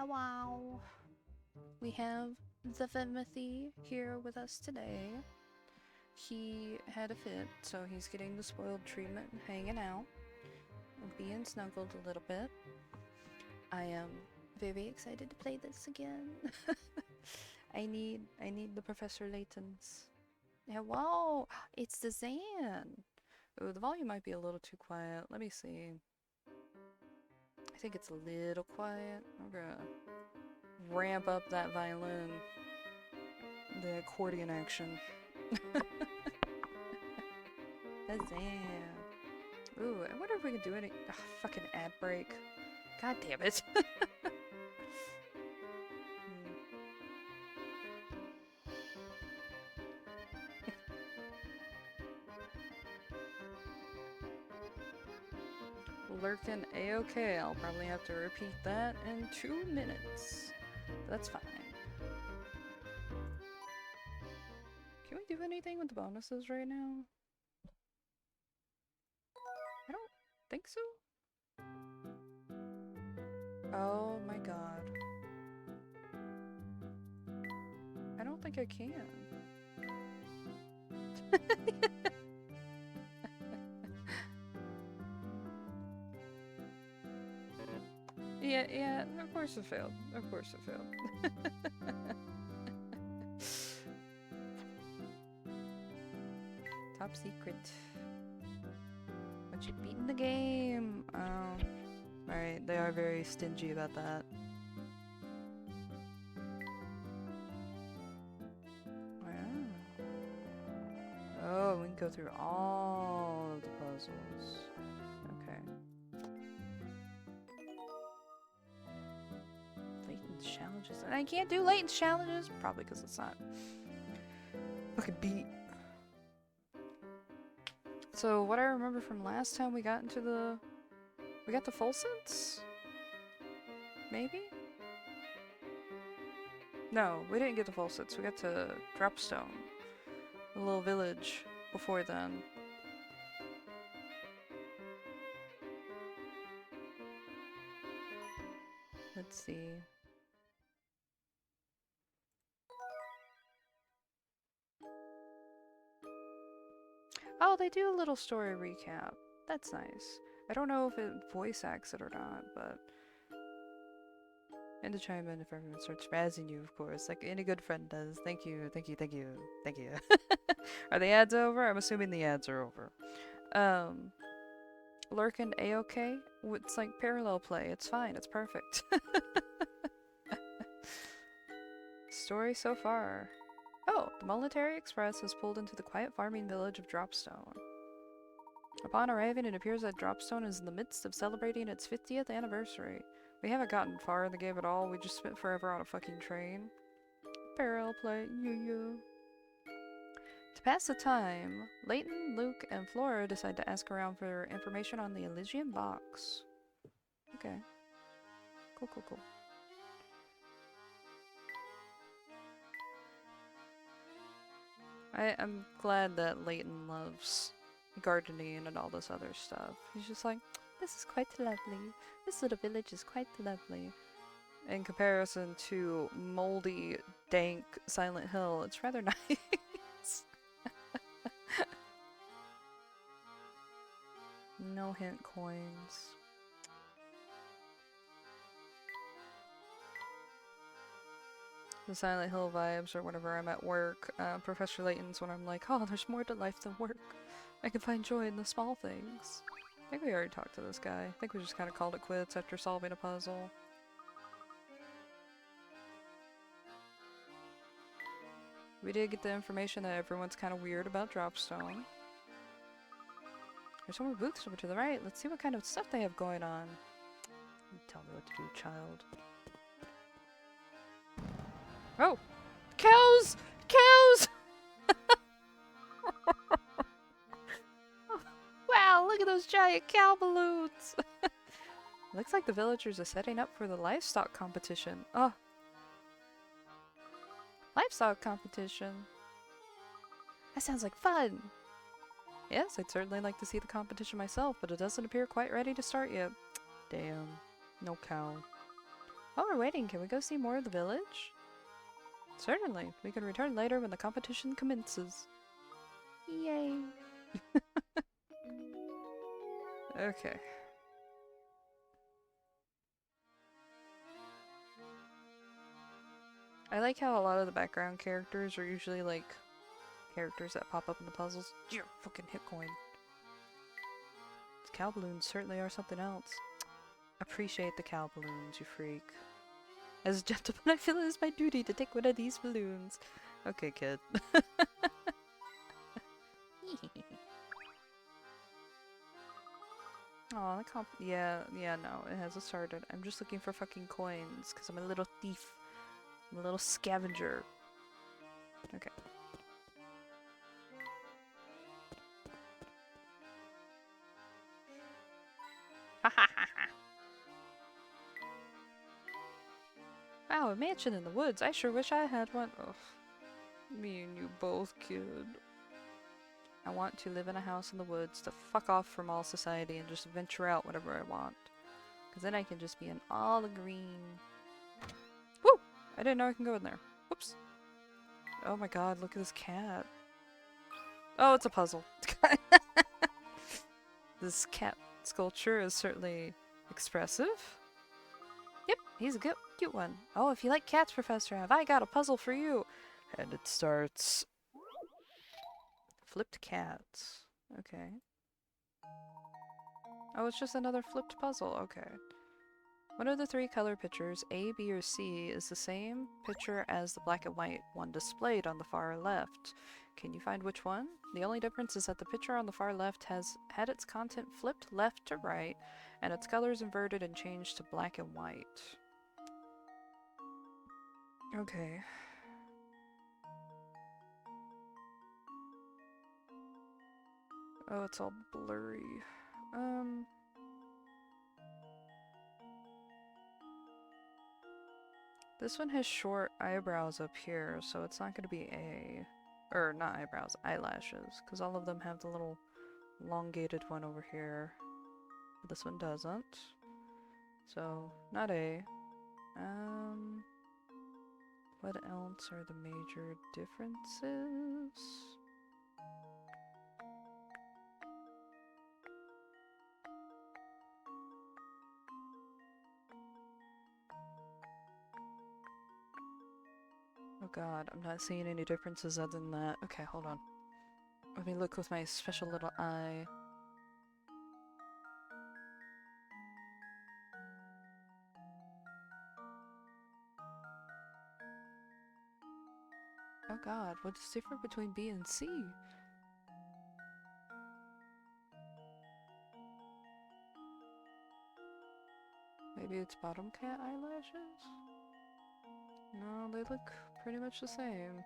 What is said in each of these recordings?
Wow. We have the Vimothy here with us today. He had a fit, so he's getting the spoiled treatment and hanging out. Being snuggled a little bit. I am very excited to play this again. I need the Professor Laytons. Yeah, wow! It's the Zan! Ooh, the volume might be a little too quiet. Let me see. I think it's a little quiet. I'm gonna ramp up that violin. The accordion action. Zan! Ooh, I wonder if we can do any fucking ad break. God damn it. Lurkin A-OK. I'll probably have to repeat that in 2 minutes. That's fine. Can we do anything with the bonuses right now? I don't think so. Oh my god. I don't think I can. Yeah, of course it failed. Of course it failed. Top secret. But you've beaten the game. Oh. Alright, they are very stingy about that. Wow. Oh, we can go through all of the puzzles. Okay. Layton's challenges. I can't do Layton's challenges! Probably because it's not fucking beat. So, what I remember from last time we got into the... We got the Folsense? Maybe? No, we didn't get the Folsense. We got to Dropstone. A little village before then. Let's see. Oh, they do a little story recap. That's nice. I don't know if it voice acts it or not, but... And to chime in if everyone starts razzing you, of course, like any good friend does. Thank you, thank you, thank you, thank you. Are the ads over? I'm assuming the ads are over. Lurkin A-OK? It's like parallel play. It's fine. It's perfect. Story so far. Oh, the Military Express has pulled into the quiet farming village of Dropstone. Upon arriving, it appears that Dropstone is in the midst of celebrating its 50th anniversary. We haven't gotten far in the game at all, we just spent forever on a fucking train. Parallel play, yeah. To pass the time, Layton, Luke, and Flora decide to ask around for information on the Elysian Box. Okay. Cool. I'm glad that Layton loves gardening and all this other stuff. He's just like, this is quite lovely. This little village is quite lovely. In comparison to moldy, dank Silent Hill, it's rather nice. No hint coins. The Silent Hill vibes are whenever I'm at work. Professor Layton's when I'm like, oh, there's more to life than work. I can find joy in the small things. I think we already talked to this guy. I think we just kind of called it quits after solving a puzzle. We did get the information that everyone's kind of weird about Dropstone. There's some more booths over to the right. Let's see what kind of stuff they have going on. Tell me what to do, child. Oh! Cows! Cows! Wow, look at those giant cow balloons! Looks like the villagers are setting up for the livestock competition. Oh. Livestock competition. That sounds like fun! Yes, I'd certainly like to see the competition myself, but it doesn't appear quite ready to start yet. Damn. No cow. While we're waiting, can we go see more of the village? Certainly. We can return later when the competition commences. Yay. Okay. I like how a lot of the background characters are usually like characters that pop up in the puzzles. Your fucking hit coin. These cow balloons certainly are something else. Appreciate the cow balloons, you freak. As a gentleman, I feel it is my duty to take one of these balloons. Okay, kid. Oh, the comp. Yeah, no, it hasn't started. I'm just looking for fucking coins, because I'm a little thief. I'm a little scavenger. Okay. Wow, a mansion in the woods. I sure wish I had one. Ugh. Me and you both, kid. I want to live in a house in the woods to fuck off from all society and just venture out whenever I want. Because then I can just be in all the green. Woo! I didn't know I can go in there. Whoops. Oh my god, look at this cat. Oh, it's a puzzle. This cat sculpture is certainly expressive. Yep, he's a cute one. Oh, if you like cats, Professor, have I got a puzzle for you? And it starts. Flipped cats. Okay. Oh, it's just another flipped puzzle. Okay. One of the three color pictures, A, B, or C, is the same picture as the black and white one displayed on the far left. Can you find which one? The only difference is that the picture on the far left has had its content flipped left to right, and its colors inverted and changed to black and white. Okay. Oh, it's all blurry. This one has short eyebrows up here, so it's not going to be A. Or, not eyebrows, eyelashes. Because all of them have the little elongated one over here. But this one doesn't. So, not A. What else are the major differences? Oh god, I'm not seeing any differences other than that. Okay, hold on. Let me look with my special little eye. Oh god, what's different between B and C? Maybe it's bottom cat eyelashes? No, they look pretty much the same.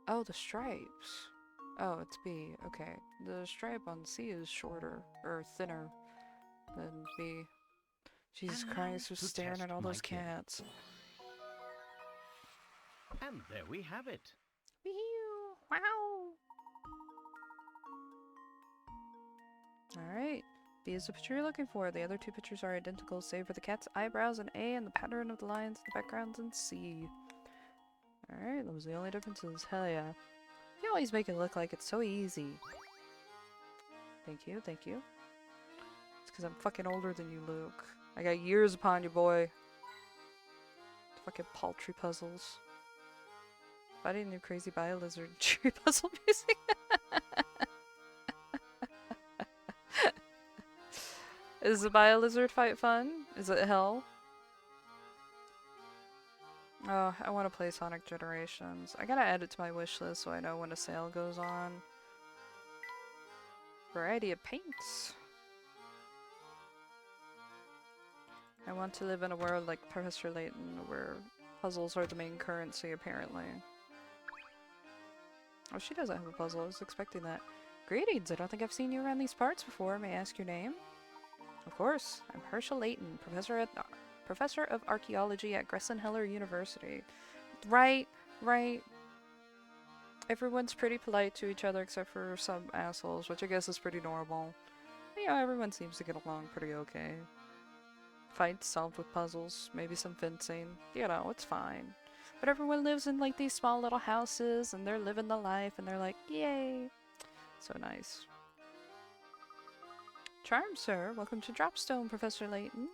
Oh, the stripes. Oh, it's B. Okay. The stripe on C is shorter, or thinner than B. Jesus Christ, we're staring at all those cats. And there we have it. Wow. Alright. B is the picture you're looking for. The other two pictures are identical, save for the cat's eyebrows in A and the pattern of the lines in the backgrounds in C. Alright, those are the only differences. Hell yeah. You always make it look like it's so easy. Thank you, thank you. It's because I'm fucking older than you, Luke. I got years upon you, boy. Fucking paltry puzzles. Fighting new crazy bio-lizard tree puzzle music. Is the bio-lizard fight fun? Is it hell? Oh, I want to play Sonic Generations. I gotta add it to my wish list so I know when a sale goes on. Variety of paints. I want to live in a world like Professor Layton, where puzzles are the main currency, apparently. Oh, she doesn't have a puzzle. I was expecting that. Greetings! I don't think I've seen you around these parts before. May I ask your name? Of course. I'm Herschel Layton, Professor of Archaeology at Gressenheller University. Right. Everyone's pretty polite to each other except for some assholes, which I guess is pretty normal. But, you know, everyone seems to get along pretty okay. Fights solved with puzzles, maybe some fencing. You know, it's fine. But everyone lives in like these small little houses and they're living the life and they're like, yay! So nice. Charmed, sir. Welcome to Dropstone, Professor Layton.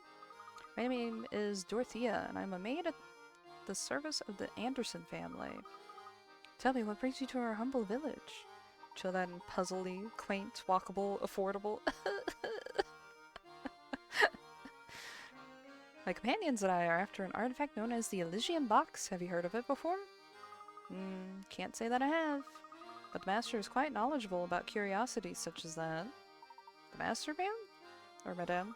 My name is Dorothea, and I'm a maid at the service of the Anderson family. Tell me, what brings you to our humble village? Chill that and puzzly, quaint, walkable, affordable. My companions and I are after an artifact known as the Elysian Box. Have you heard of it before? Can't say that I have. But the master is quite knowledgeable about curiosities such as that. The master, ma'am? Or madame?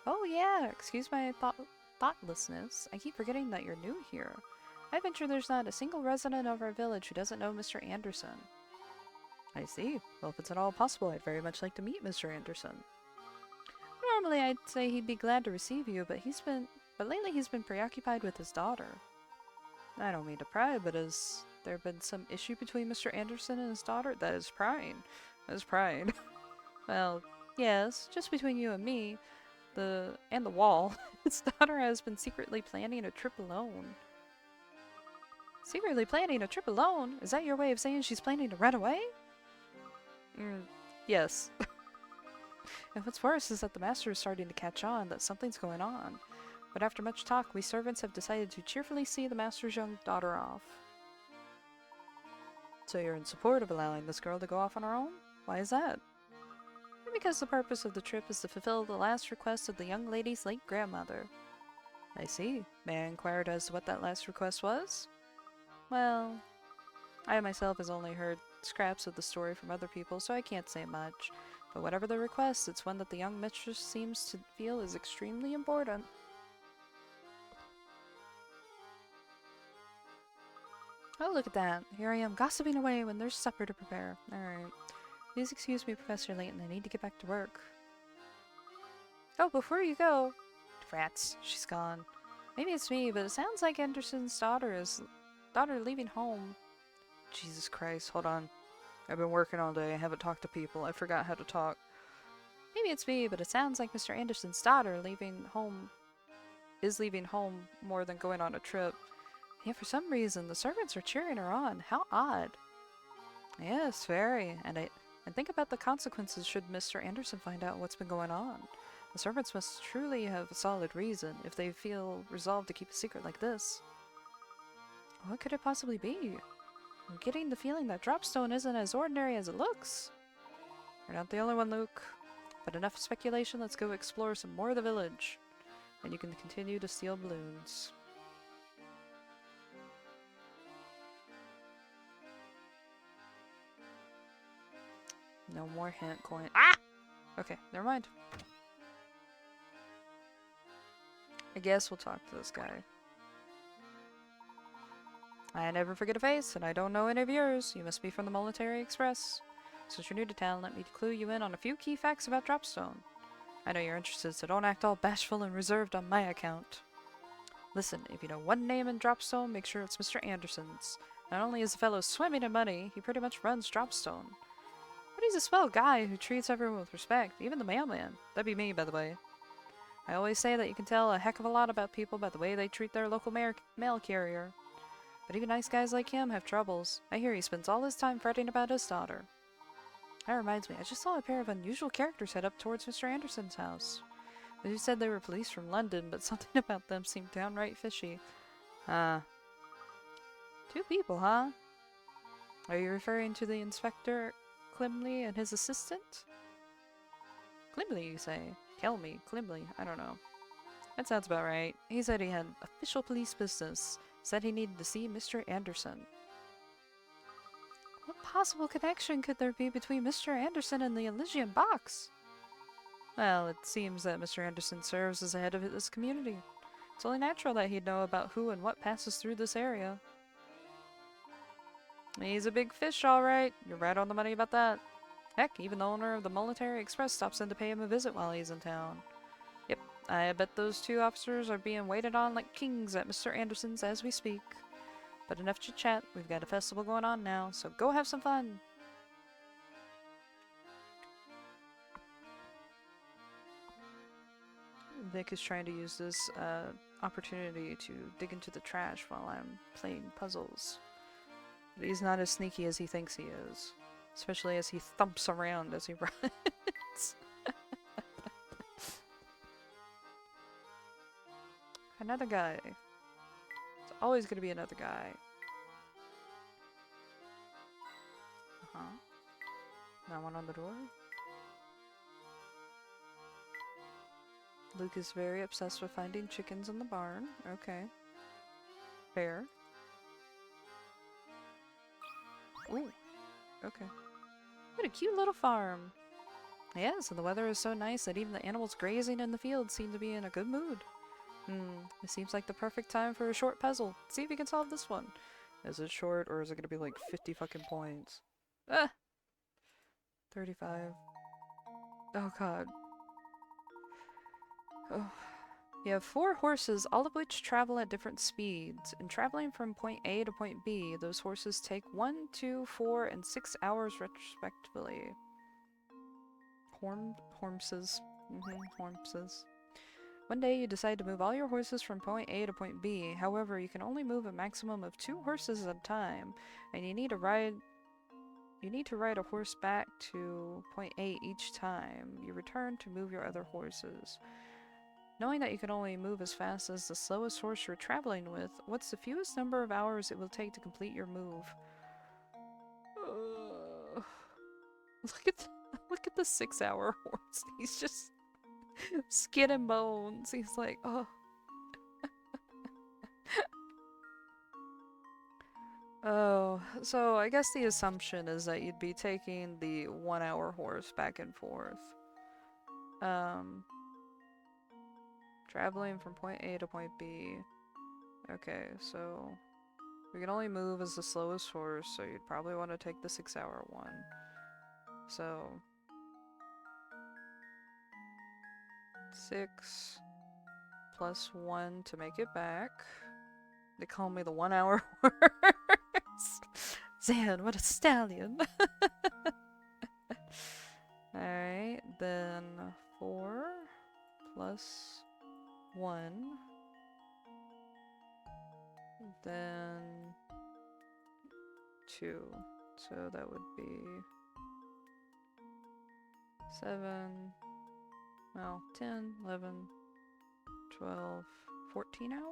Oh yeah, excuse my thoughtlessness. I keep forgetting that you're new here. I venture there's not a single resident of our village who doesn't know Mr. Anderson. I see. Well, if it's at all possible, I'd very much like to meet Mr. Anderson. Normally I'd say he'd be glad to receive you, but lately he's been preoccupied with his daughter. I don't mean to pry, but has there been some issue between Mr. Anderson and his daughter? That is prying. That is prying. Well, yes, just between you and me, and the wall. His daughter has been secretly planning a trip alone. Secretly planning a trip alone? Is that your way of saying she's planning to run away? Yes. And what's worse is that the master is starting to catch on that something's going on. But after much talk, we servants have decided to cheerfully see the master's young daughter off. So you're in support of allowing this girl to go off on her own? Why is that? Because the purpose of the trip is to fulfill the last request of the young lady's late grandmother. I see. May I inquire as to what that last request was? Well, I myself has only heard scraps of the story from other people, so I can't say much. But whatever the request, it's one that the young mistress seems to feel is extremely important. Oh, look at that. Here I am gossiping away when there's supper to prepare. Alright. Please excuse me, Professor Layton. I need to get back to work. Oh, before you go... Rats. She's gone. Maybe it's me, but it sounds like Anderson's daughter leaving home. Jesus Christ, hold on. I've been working all day. I haven't talked to people. I forgot how to talk. Maybe it's me, but it sounds like Mr. Anderson's daughter is leaving home more than going on a trip. Yeah, for some reason, the servants are cheering her on. How odd. Yes, very. And think about the consequences should Mr. Anderson find out what's been going on. The servants must truly have a solid reason if they feel resolved to keep a secret like this. What could it possibly be? I'm getting the feeling that Dropstone isn't as ordinary as it looks. You're not the only one, Luke. But enough speculation, let's go explore some more of the village. And you can continue to steal balloons. No more hint coin. Ah! Okay, never mind. I guess we'll talk to this guy. I never forget a face, and I don't know any of yours. You must be from the Military Express. Since you're new to town, let me clue you in on a few key facts about Dropstone. I know you're interested, so don't act all bashful and reserved on my account. Listen, if you know one name in Dropstone, make sure it's Mr. Anderson's. Not only is the fellow swimming in money, he pretty much runs Dropstone. But he's a swell guy who treats everyone with respect, even the mailman. That'd be me, by the way. I always say that you can tell a heck of a lot about people by the way they treat their local mail carrier. But even nice guys like him have troubles. I hear he spends all his time fretting about his daughter. That reminds me, I just saw a pair of unusual characters head up towards Mr. Anderson's house. They said they were police from London, but something about them seemed downright fishy. Two people, huh? Are you referring to the Inspector Climley and his assistant? Climley, you say? Kelmy, Climley, I don't know. That sounds about right. He said he had official police business. Said he needed to see Mr. Anderson. What possible connection could there be between Mr. Anderson and the Elysian Box? Well, it seems that Mr. Anderson serves as the head of this community. It's only natural that he'd know about who and what passes through this area. He's a big fish, all right. You're right on the money about that. Heck, even the owner of the Military Express stops in to pay him a visit while he's in town. Yep, I bet those two officers are being waited on like kings at Mr. Anderson's as we speak. But enough chit chat. We've got a festival going on now, so go have some fun. Vic is trying to use this opportunity to dig into the trash while I'm playing puzzles. But he's not as sneaky as he thinks he is. Especially as he thumps around as he runs. Another guy. It's always gonna be another guy. Uh-huh. That one on the door? Luke is very obsessed with finding chickens in the barn. Okay. Fair. Ooh. Okay. What a cute little farm. Yes, and the weather is so nice that even the animals grazing in the field seem to be in a good mood. It seems like the perfect time for a short puzzle. See if you can solve this one. Is it short, or is it gonna be like 50 fucking points? Ah! 35. Oh god. Oh. You have 4 horses, all of which travel at different speeds. In traveling from point A to point B, those horses take 1, 2, 4, and 6 hours respectively. Horses. Horses. One day you decide to move all your horses from point A to point B. However, you can only move a maximum of 2 horses at a time, and you need to ride a horse back to point A each time. You return to move your other horses. Knowing that you can only move as fast as the slowest horse you're traveling with, what's the fewest number of hours it will take to complete your move? Look at the 6-hour horse. He's just skin and bones. He's like, oh. Oh, so I guess the assumption is that you'd be taking the 1-hour horse back and forth. Traveling from point A to point B. Okay, so we can only move as the slowest horse, so you'd probably want to take the 6-hour one. So 6 plus 1 to make it back. They call me the 1-hour horse. Zan, what a stallion. Alright, then 4 plus 1. Then 2. So that would be 7, well, 10, 11, 12, 14 hours?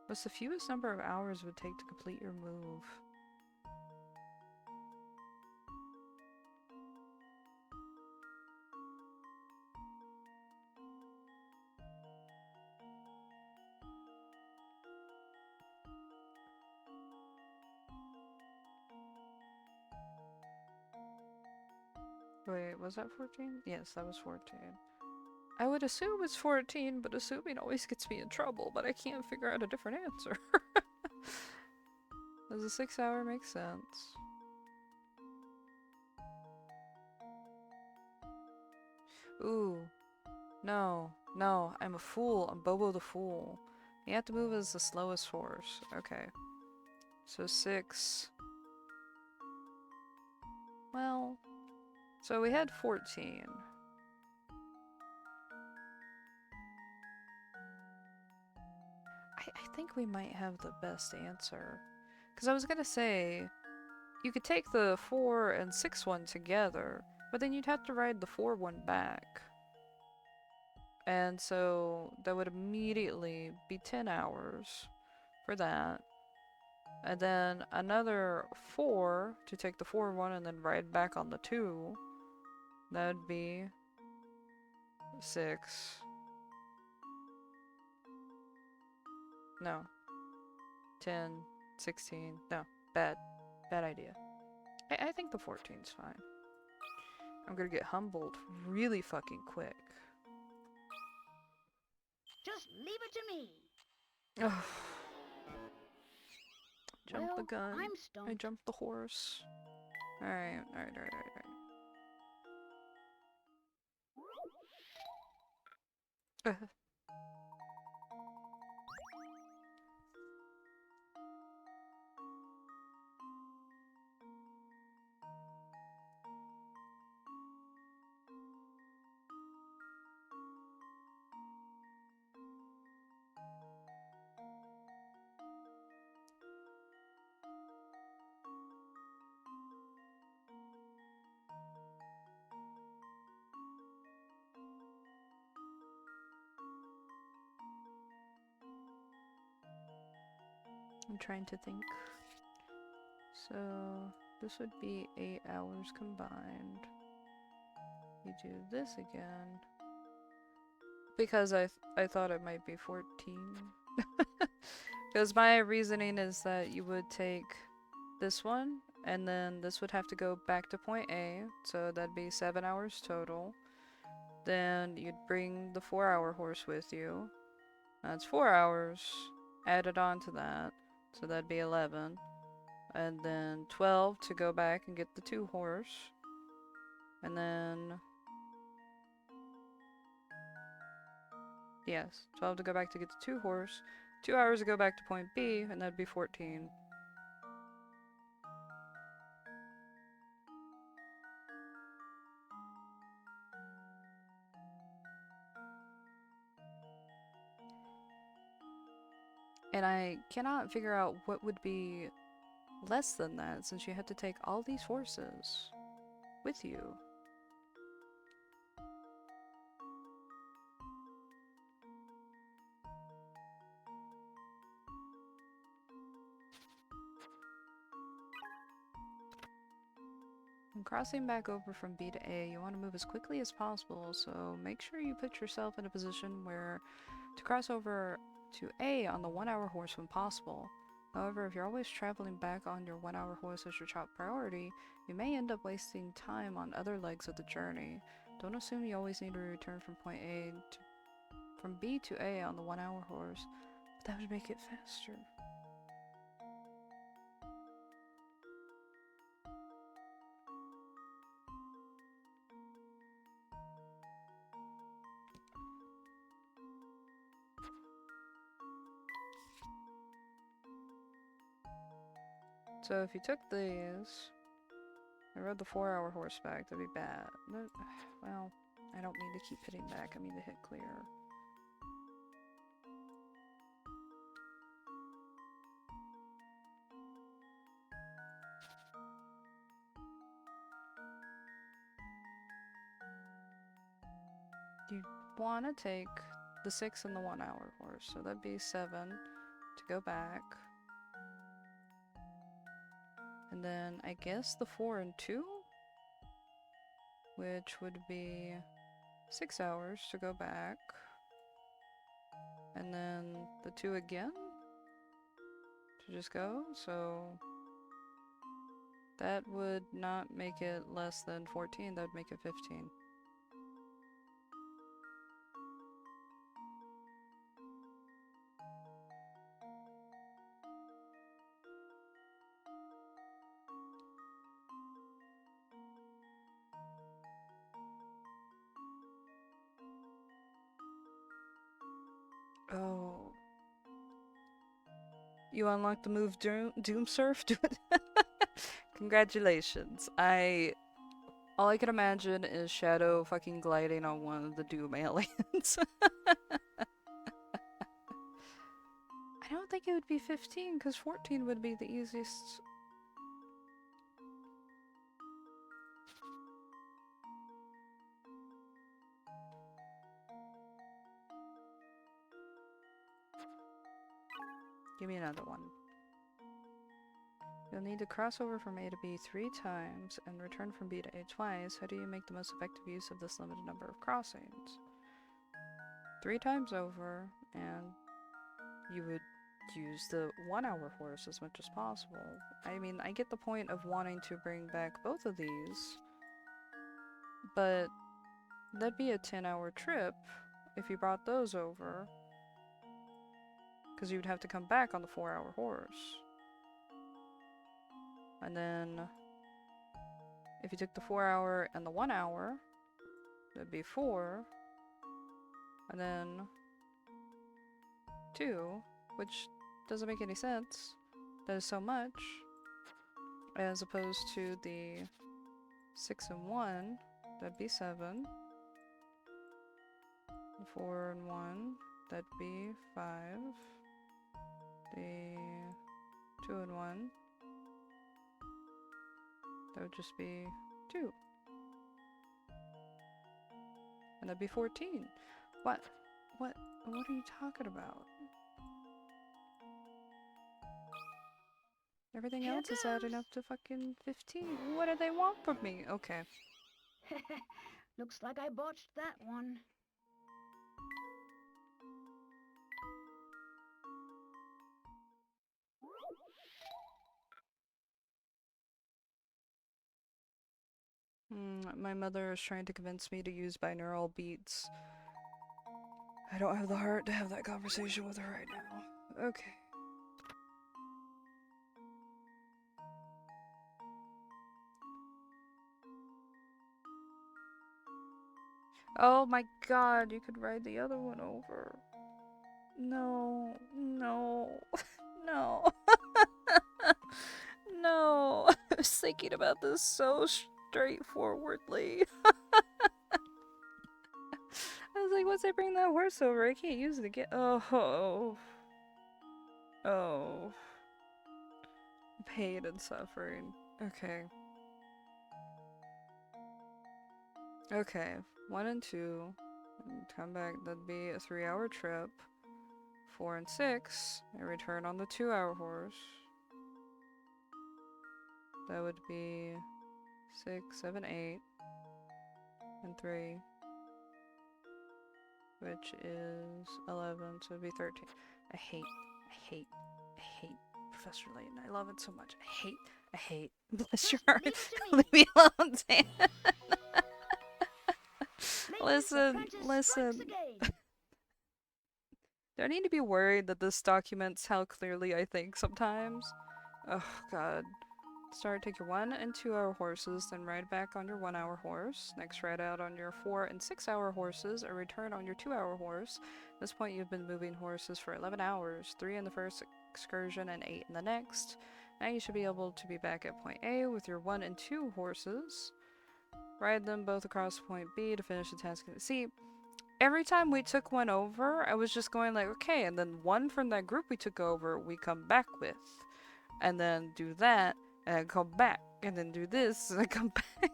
What's the fewest number of hours it would take to complete your move? Wait, was that 14? Yes, that was 14. I would assume it's 14, but assuming always gets me in trouble, but I can't figure out a different answer. Does a 6-hour make sense? Ooh. No, I'm a fool. I'm Bobo the Fool. You have to move as the slowest horse. Okay. So 6. Well, so we had 14. I think we might have the best answer. Because I was gonna say, you could take the 4 and 6 one together, but then you'd have to ride the 4 one back. And so that would immediately be 10 hours for that. And then another 4 to take the 4 one and then ride back on the 2. That would be 6. No. 10, 16. No. Bad idea. I think the 14's fine. I'm gonna get humbled really fucking quick. Just leave it to me. Ugh. Jump Well, the gun. I'm stumped. I jumped the horse. Alright. I'm trying to think. So this would be 8 hours combined. You do this again. Because I thought it might be 14. Because my reasoning is that you would take this one, and then this would have to go back to point A, so that'd be 7 hours total. Then you'd bring the 4-hour horse with you. That's 4 hours added on to that, so that'd be 11. And then 12 to go back and get the 2 horse. And then... yes, 12 to go back to get the 2 horse. 2 hours to go back to point B, and that'd be 14. And I cannot figure out what would be less than that, since you had to take all these horses with you. When crossing back over from B to A, you want to move as quickly as possible, so make sure you put yourself in a position where to cross over to A on the 1-hour horse when possible. However, if you're always traveling back on your 1-hour horse as your top priority, you may end up wasting time on other legs of the journey. Don't assume you always need to return from point A to from B to A on the 1-hour horse, but that would make it faster. So if you took these, I rode the 4-hour horseback, that'd be bad. But, well, I don't mean to keep hitting back, I mean to hit clear. You want to take the 6 and the 1-hour horse, so that'd be 7 to go back. And then I guess the 4 and 2, which would be 6 hours to go back. And then the 2 again to just go, so that would not make it less than 14, that would make it 15. Oh. You unlocked the move Doom Surf? Congratulations. All I can imagine is Shadow fucking gliding on one of the Doom aliens. I don't think it would be 15, because 14 would be the easiest. Give me another one. You'll need to cross over from A to B 3 times and return from B to A twice. How do you make the most effective use of this limited number of crossings? 3 times over, and you would use the 1-hour horse as much as possible. I mean, I get the point of wanting to bring back both of these, but that'd be a 10-hour trip if you brought those over, because you would have to come back on the 4-hour horse. And then if you took the 4-hour and the 1-hour, that'd be 4. and then 2, which doesn't make any sense. That is so much, as opposed to the 6 and 1, that'd be 7. 4 and 1, that'd be 5. The 2 and 1, that would just be 2. And that'd be 14. What are you talking about? Everything else is adding up to fucking 15. What do they want from me? Okay. Looks like I botched that one. My mother is trying to convince me to use binaural beats. I don't have the heart to have that conversation with her right now. Okay. Oh my god, you could ride the other one over. No, no, no. No. I was thinking about this so straightforwardly. I was like, once I bring that horse over, I can't use it again. Oh. Pain and suffering. Okay. Okay. 1 and 2. And come back. That'd be a 3-hour trip. 4 and 6. I return on the 2-hour horse. That would be 6, 7, 8. And 3. Which is 11. So it'd be 13. I hate Professor Layton. I love it so much. I hate. Bless your heart. Leave me alone, Dan. Listen. Do I need to be worried that this documents how clearly I think sometimes? Oh god. Start, take your 1 and 2-hour horses, then ride back on your 1-hour horse. Next, ride out on your 4 and 6-hour horses, or return on your 2-hour horse. At this point, you've been moving horses for 11 hours, 3 in the first excursion and 8 in the next. Now you should be able to be back at point A with your 1 and 2 horses. Ride them both across point B to finish the task. See, every time we took one over, I was just going like, okay, and then one from that group we took over, we come back with. And then do that, and I come back, and then do this, and I come back.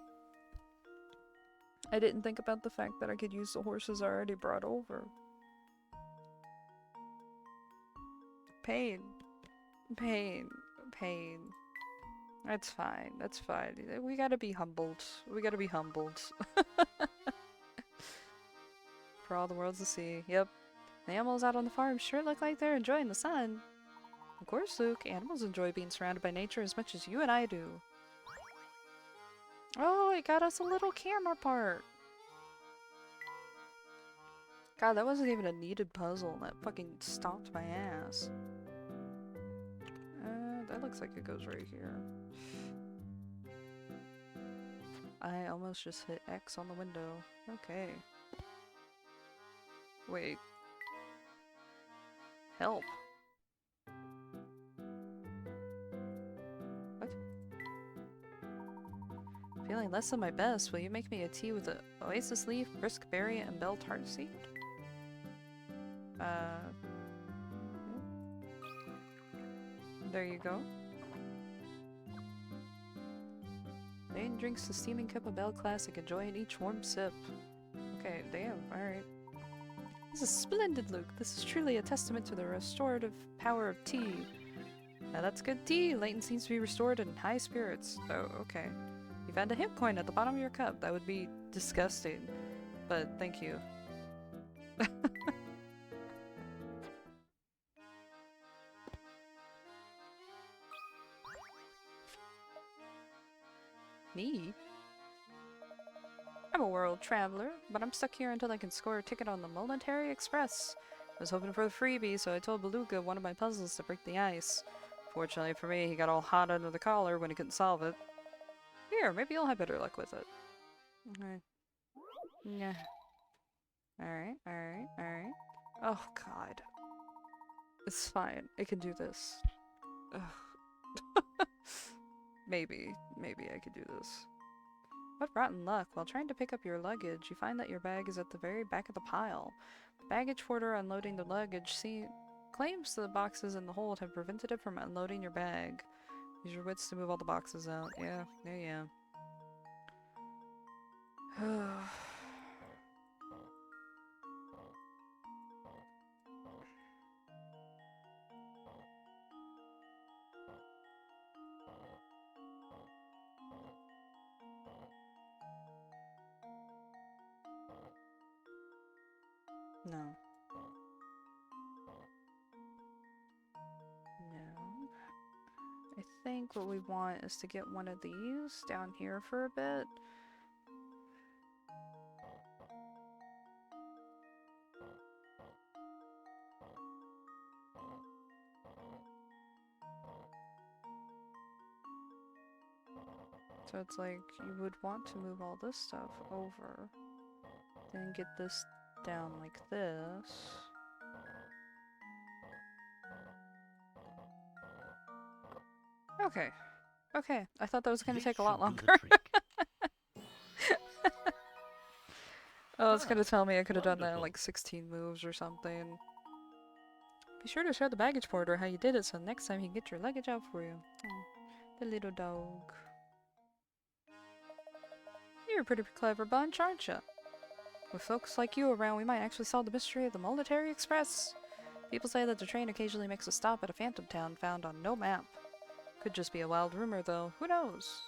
I didn't think about the fact that I could use the horses I already brought over. Pain. That's fine. We gotta be humbled. For all the worlds to see. Yep. The animals out on the farm sure look like they're enjoying the sun. Of course, Luke. Animals enjoy being surrounded by nature as much as you and I do. Oh, it got us a little camera part. God, that wasn't even a needed puzzle. That fucking stomped my ass. That looks like it goes right here. I almost just hit X on the window. Okay. Wait. Help. What? Feeling less than my best. Will you make me a tea with a oasis leaf, brisk berry, and bell tart seed? There you go. Layton drinks the steaming cup of Bell Classic, enjoying each warm sip. Okay, damn, alright. This is splendid, Luke. This is truly a testament to the restorative power of tea. Now that's good tea. Layton seems to be restored and in high spirits. Oh, okay. You found a hip coin at the bottom of your cup. That would be disgusting. But thank you. Me? I'm a world traveler, but I'm stuck here until I can score a ticket on the Momentary Express. I was hoping for the freebie, so I told Beluga one of my puzzles to break the ice. Fortunately for me, he got all hot under the collar when he couldn't solve it. Here, maybe you'll have better luck with it. Okay. Yeah. Alright, alright, alright. Oh god. It's fine. It can do this. Ugh. Maybe I could do this. What rotten luck. While trying to pick up your luggage, you find that your bag is at the very back of the pile. The baggage porter unloading the luggage claims the boxes in the hold have prevented it from unloading your bag. Use your wits to move all the boxes out. Yeah. No. I think what we want is to get one of these down here for a bit. So it's like you would want to move all this stuff over. Then get this down like this. Okay. Okay. I thought that was going to take a lot longer. Oh, it's going to tell me I could have done that in like 16 moves or something. Be sure to show the baggage porter how you did it so next time he can get your luggage out for you. Oh, the little dog. You're a pretty clever bunch, aren't you? With folks like you around, we might actually solve the mystery of the Military Express. People say that the train occasionally makes a stop at a phantom town found on no map. Could just be a wild rumor, though. Who knows?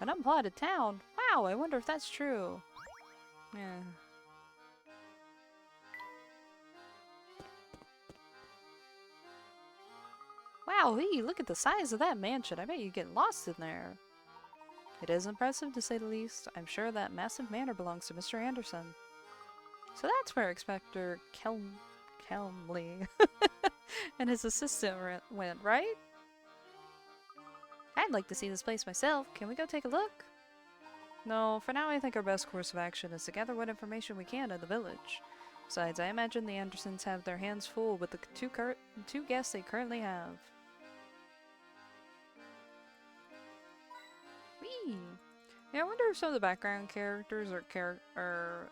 An unplotted town? Wow, I wonder if that's true. Yeah. Wowee, look at the size of that mansion. I bet you get lost in there. It is impressive, to say the least. I'm sure that massive manor belongs to Mr. Anderson. So that's where Inspector Kelmley and his assistant went, right? I'd like to see this place myself. Can we go take a look? No, for now I think our best course of action is to gather what information we can in the village. Besides, I imagine the Andersons have their hands full with the two guests they currently have. Whee! Yeah, I wonder if some of the background characters are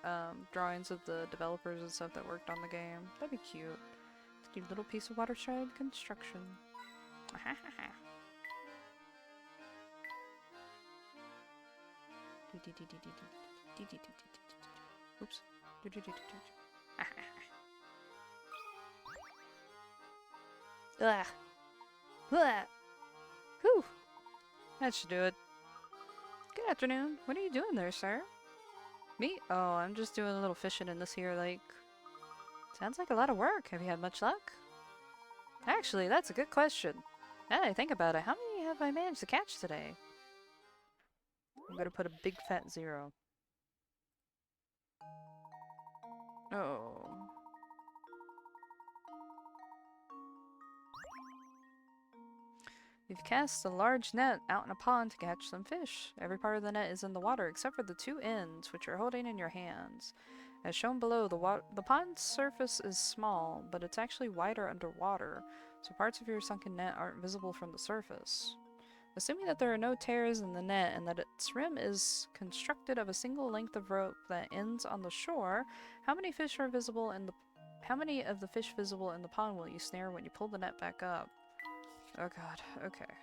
drawings of the developers and stuff that worked on the game. That'd be cute. It's a cute little piece of waterside construction. Oops. Ugh. Ugh. Whew. That should do it. Good afternoon. What are you doing there, sir? Me? Oh, I'm just doing a little fishing in this here lake. Sounds like a lot of work. Have you had much luck? Actually, that's a good question. Now that I think about it, how many have I managed to catch today? I'm gonna put a big fat 0. Oh. You've cast a large net out in a pond to catch some fish. Every part of the net is in the water except for the 2 ends, which you're holding in your hands. As shown below, the pond's surface is small, but it's actually wider underwater, so parts of your sunken net aren't visible from the surface. Assuming that there are no tears in the net and that its rim is constructed of a single length of rope that ends on the shore, how many of the fish visible in the pond will you snare when you pull the net back up? Oh god, okay.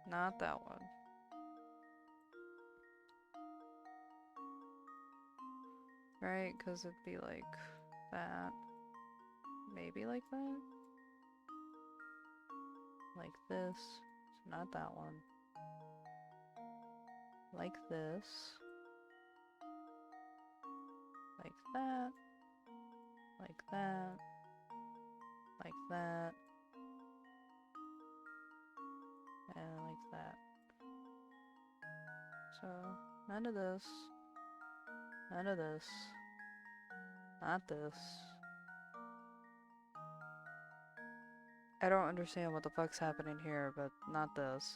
Not that one. Right, because it'd be like that. Maybe like that? Like this. So not that one. Like this. Like that. Like that. Like that. And like that. So, none of this. None of this. Not this. I don't understand what the fuck's happening here, but not this.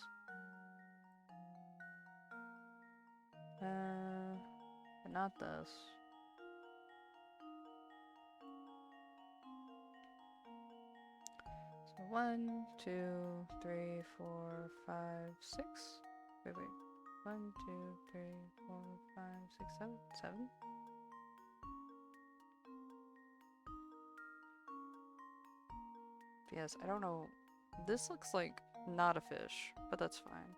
but not this. So 1, 2, 3, 4, 5, 6. Wait. 1, 2, 3, 4, 5, 6, 7. 7? Yes, I don't know. This looks like not a fish, but that's fine.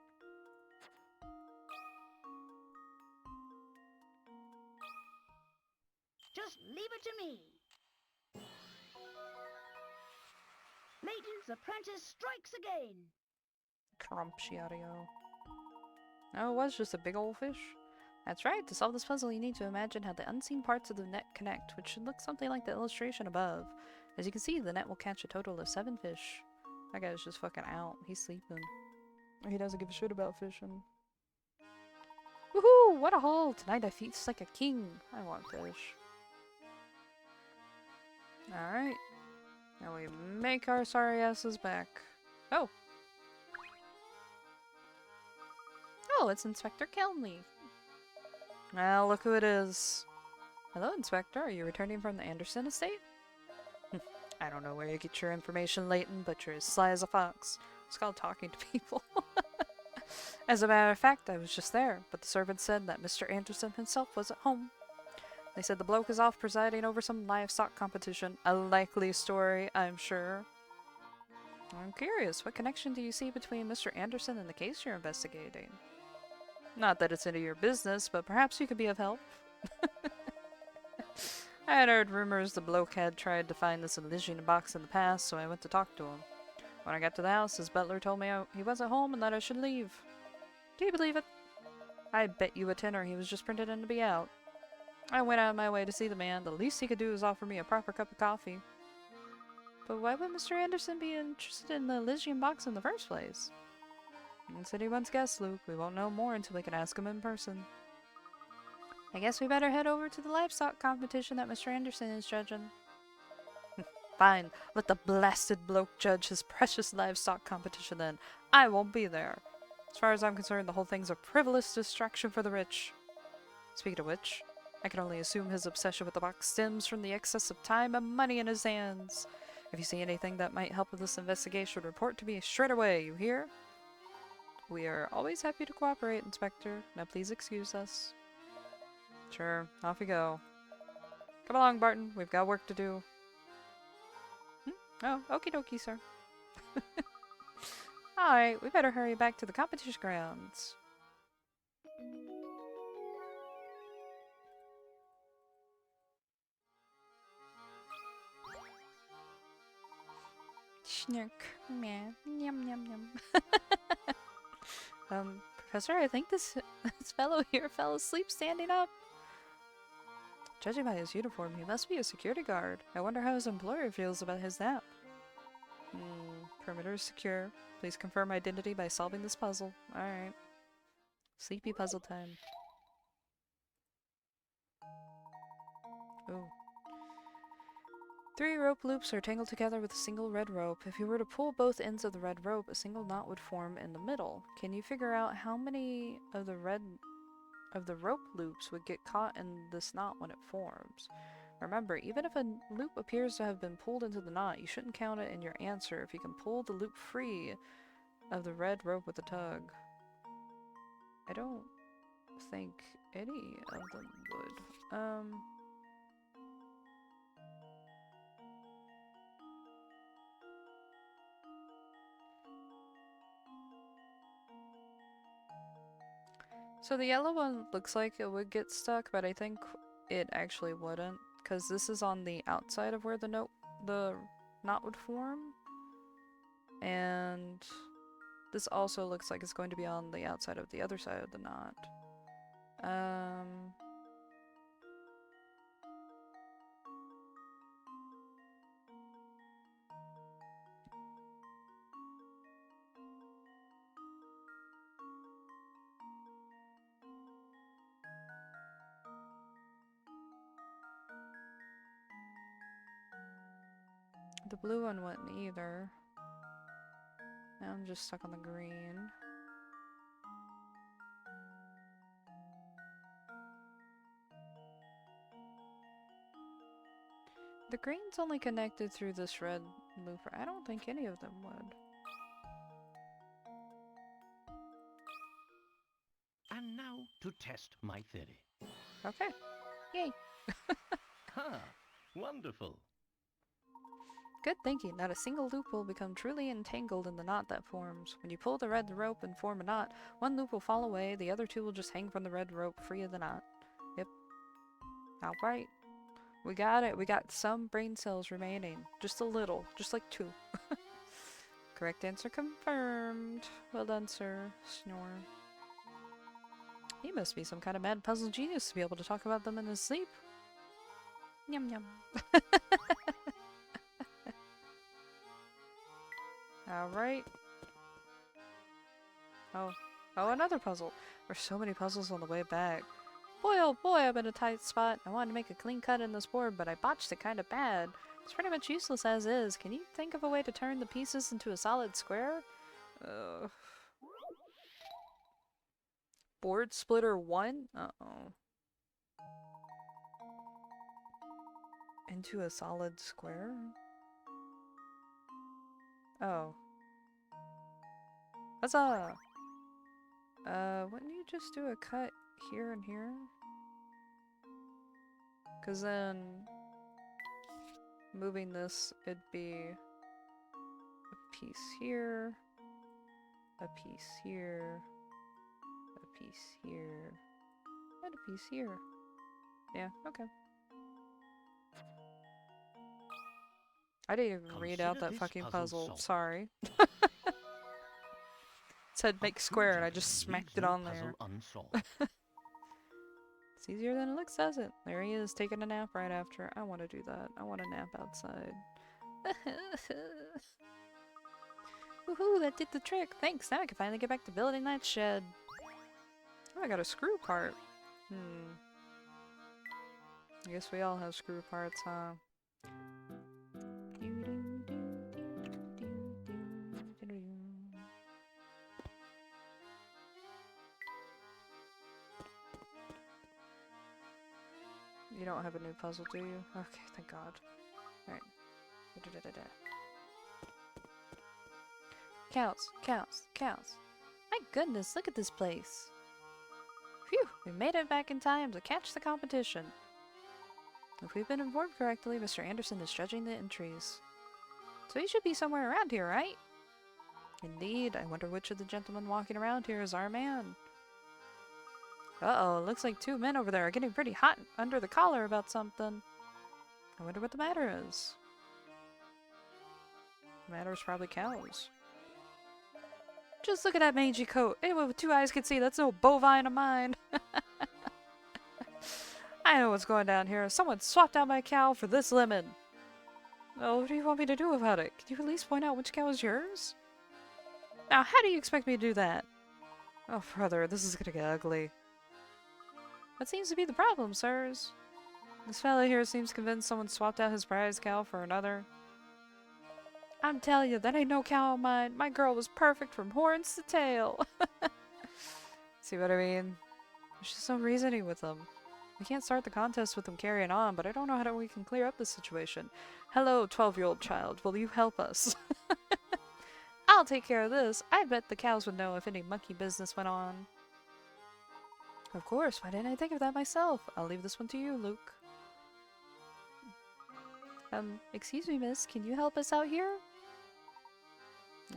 Just leave it to me. Layton's apprentice strikes again. Crumptiadio. No, it was just a big old fish. That's right, to solve this puzzle you need to imagine how the unseen parts of the net connect, which should look something like the illustration above. As you can see, the net will catch a total of 7 fish. That guy's just fucking out. He's sleeping. He doesn't give a shit about fishing. Woohoo! What a haul! Tonight I feast like a king. I want fish. Alright. Now we make our sorry asses back. Oh! Oh, it's Inspector Kelney. Well, look who it is. Hello, Inspector. Are you returning from the Anderson estate? I don't know where you get your information, Layton, but you're as sly as a fox. It's called talking to people. As a matter of fact, I was just there, but the servant said that Mr. Anderson himself was at home. They said the bloke is off presiding over some livestock competition. A likely story, I'm sure. I'm curious, what connection do you see between Mr. Anderson and the case you're investigating? Not that it's any of your business, but perhaps you could be of help. I had heard rumors the bloke had tried to find this Elysian box in the past, so I went to talk to him. When I got to the house, his butler told me he wasn't home and that I should leave. Do you believe it? I bet you a tenner he was just printed in to be out. I went out of my way to see the man. The least he could do was offer me a proper cup of coffee. But why would Mr. Anderson be interested in the Elysian box in the first place? It's anyone's guess, Luke. We won't know more until we can ask him in person. I guess we better head over to the livestock competition that Mr. Anderson is judging. Fine, let the blasted bloke judge his precious livestock competition then. I won't be there. As far as I'm concerned, the whole thing's a frivolous distraction for the rich. Speaking of which, I can only assume his obsession with the box stems from the excess of time and money in his hands. If you see anything that might help with this investigation, report to me straight away, you hear? We are always happy to cooperate, Inspector. Now please excuse us. Sure, off we go. Come along, Barton. We've got work to do. Oh, okie dokie, sir. Alright, we better hurry back to the competition grounds. Schnick. Meh. Yum, yum, yum. Professor, I think this fellow here fell asleep standing up. Judging by his uniform, he must be a security guard. I wonder how his employer feels about his nap. Perimeter is secure. Please confirm identity by solving this puzzle. Alright. Sleepy puzzle time. Ooh. 3 rope loops are tangled together with a single red rope. If you were to pull both ends of the red rope, a single knot would form in the middle. Can you figure out how many of the rope loops would get caught in this knot when it forms? Remember, even if a loop appears to have been pulled into the knot, you shouldn't count it in your answer if you can pull the loop free of the red rope with a tug. I don't think any of them would. So the yellow one looks like it would get stuck, but I think it actually wouldn't, because this is on the outside of where the knot would form. And this also looks like it's going to be on the outside of the other side of the knot. The blue one wouldn't either. Now I'm just stuck on the green. The green's only connected through this red looper. I don't think any of them would. And now to test my theory. Okay. Yay. Ha! Wonderful. Good thinking. Not a single loop will become truly entangled in the knot that forms. When you pull the red rope and form a knot, one loop will fall away, the other two will just hang from the red rope free of the knot. Yep. Alright. We got it. We got some brain cells remaining. Just a little. Just like 2. Correct answer confirmed. Well done, sir. Snore. He must be some kind of mad puzzle genius to be able to talk about them in his sleep. Yum yum. Alright. Oh, another puzzle. There's so many puzzles on the way back. Boy, oh boy, I'm in a tight spot. I wanted to make a clean cut in this board, but I botched it kinda bad. It's pretty much useless as is. Can you think of a way to turn the pieces into a solid square? Board splitter 1? Uh-oh. Into a solid square? Oh. Huzzah! Wouldn't you just do a cut here and here? 'Cause then moving this, it'd be a piece here, a piece here, a piece here, and a piece here. Yeah, okay. I didn't even read out that fucking puzzle. Sorry. It said make square and I just smacked it on there. It's easier than it looks, does it? There he is, taking a nap right after. I want to do that. I want to nap outside. Woohoo, that did the trick. Thanks, now I can finally get back to building that shed. Oh, I got a screw part. I guess we all have screw parts, huh? You don't have a new puzzle, do you? Okay, thank God. Alright. Cows, cows, cows. My goodness, look at this place. Phew, we made it back in time to catch the competition. If we've been informed correctly, Mr. Anderson is judging the entries. So he should be somewhere around here, right? Indeed, I wonder which of the gentlemen walking around here is our man. Uh-oh, it looks like 2 men over there are getting pretty hot under the collar about something. I wonder what the matter is. The matter is probably cows. Just look at that mangy coat. Anyone with 2 eyes can see that's no bovine of mine. I know what's going down here. Someone swapped out my cow for this lemon. Oh, what do you want me to do about it? Can you at least point out which cow is yours? Now, how do you expect me to do that? Oh, brother, this is gonna get ugly. What seems to be the problem, sirs? This fellow here seems convinced someone swapped out his prize cow for another. I'm telling you, that ain't no cow of mine. My girl was perfect from horns to tail. See what I mean? There's just no reasoning with them. We can't start the contest with them carrying on, but I don't know how we can clear up the situation. Hello, 12-year-old child. Will you help us? I'll take care of this. I bet the cows would know if any monkey business went on. Of course, why didn't I think of that myself? I'll leave this one to you, Luke. Excuse me, miss, can you help us out here?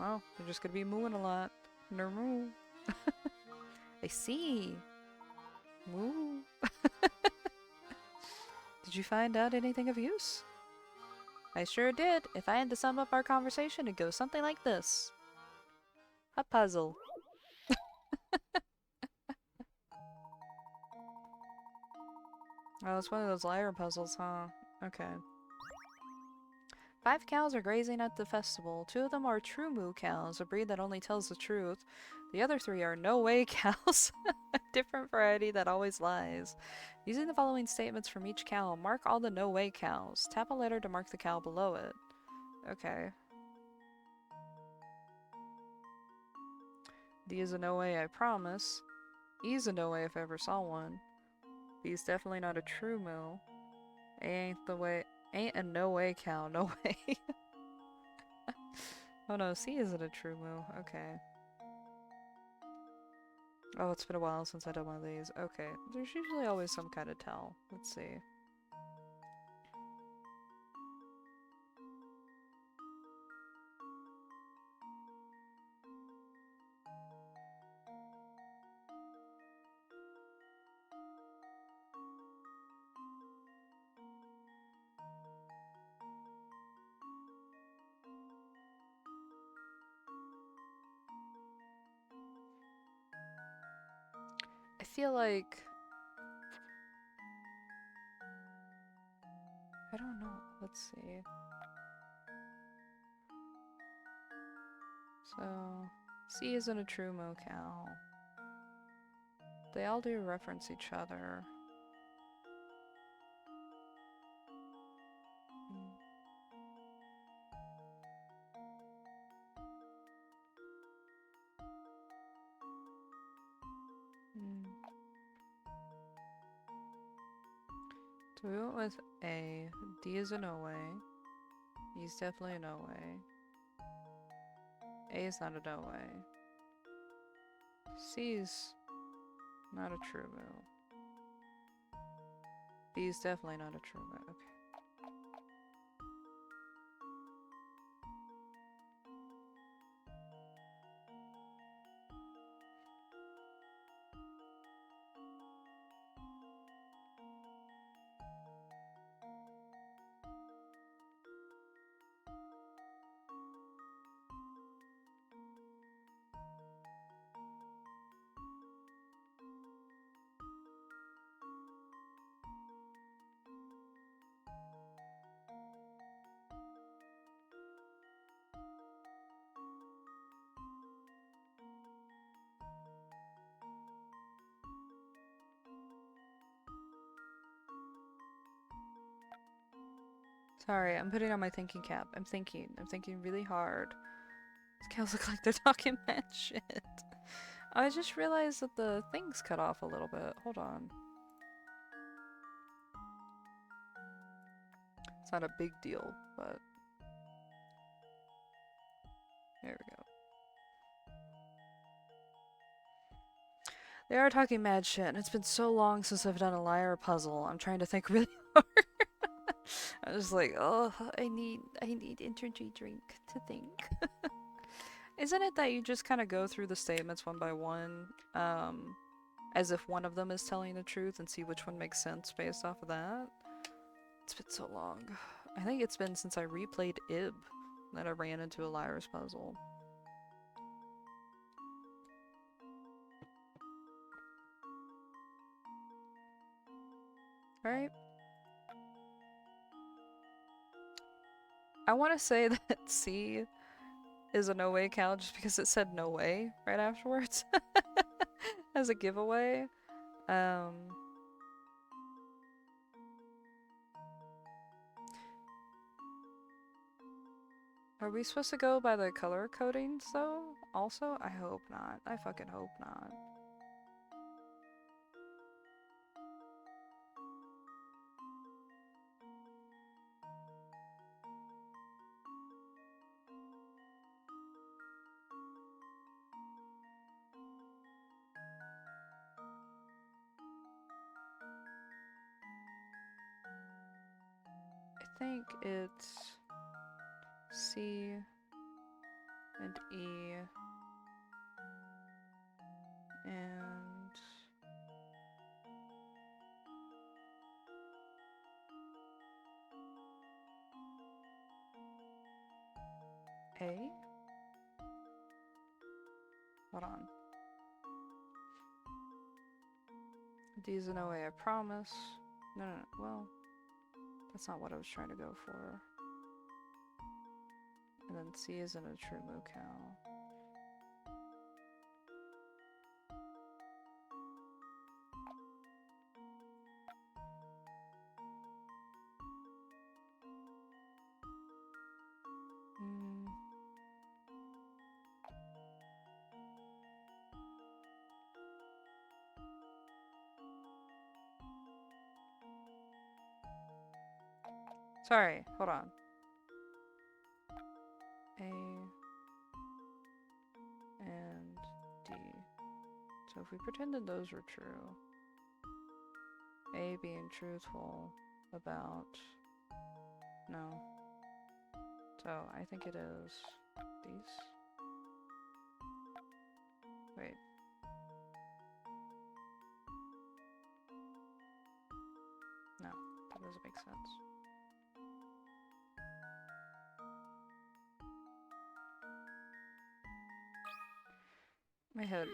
Oh, they're just gonna be mooing a lot. Moo. I see. Moo. Did you find out anything of use? I sure did. If I had to sum up our conversation, it'd go something like this. A puzzle. Oh, it's one of those liar puzzles, huh? Okay. 5 cows are grazing at the festival. 2 of them are true moo cows, a breed that only tells the truth. The other 3 are no-way cows, a different variety that always lies. Using the following statements from each cow, mark all the no-way cows. Tap a letter to mark the cow below it. Okay. D is a no-way, I promise. E is a no-way if I ever saw one. B is definitely not a true moo. A ain't the way. Ain't a no way cow, no way. Oh no, C isn't a true moo. Okay. Oh, it's been a while since I did one of these. Okay. There's usually always some kind of tell. Let's see. I feel like... I don't know. Let's see. So... C isn't a true moo cow. They all do reference each other. So we went with A. D is a no way. E's definitely a no way. A is not a no way. C's not a true moo. B is definitely not a true moo. Okay. Sorry, I'm putting on my thinking cap. I'm thinking really hard. These cows look like they're talking mad shit. I just realized that the thing's cut off a little bit. Hold on. It's not a big deal, but... There we go. They are talking mad shit, and it's been so long since I've done a liar puzzle. I'm trying to think really hard. I'm just like, oh, I need energy drink to think. Isn't it that you just kind of go through the statements one by one, as if one of them is telling the truth, and see which one makes sense based off of that? It's been so long. I think it's been since I replayed IB that I ran into a liar's puzzle. Right? I want to say that C is a no way cow just because it said no way right afterwards as a giveaway. Are we supposed to go by the color codings though? Also? I hope not. I fucking hope not. I think it's C and E and A? Hold on. D's a no way, I promise. No, well, that's not what I was trying to go for. And then C isn't a true moo cow. Sorry, hold on. A and D. So if we pretended those were true, A being truthful about... No. So I think it is these. Wait. No, that doesn't make sense. My head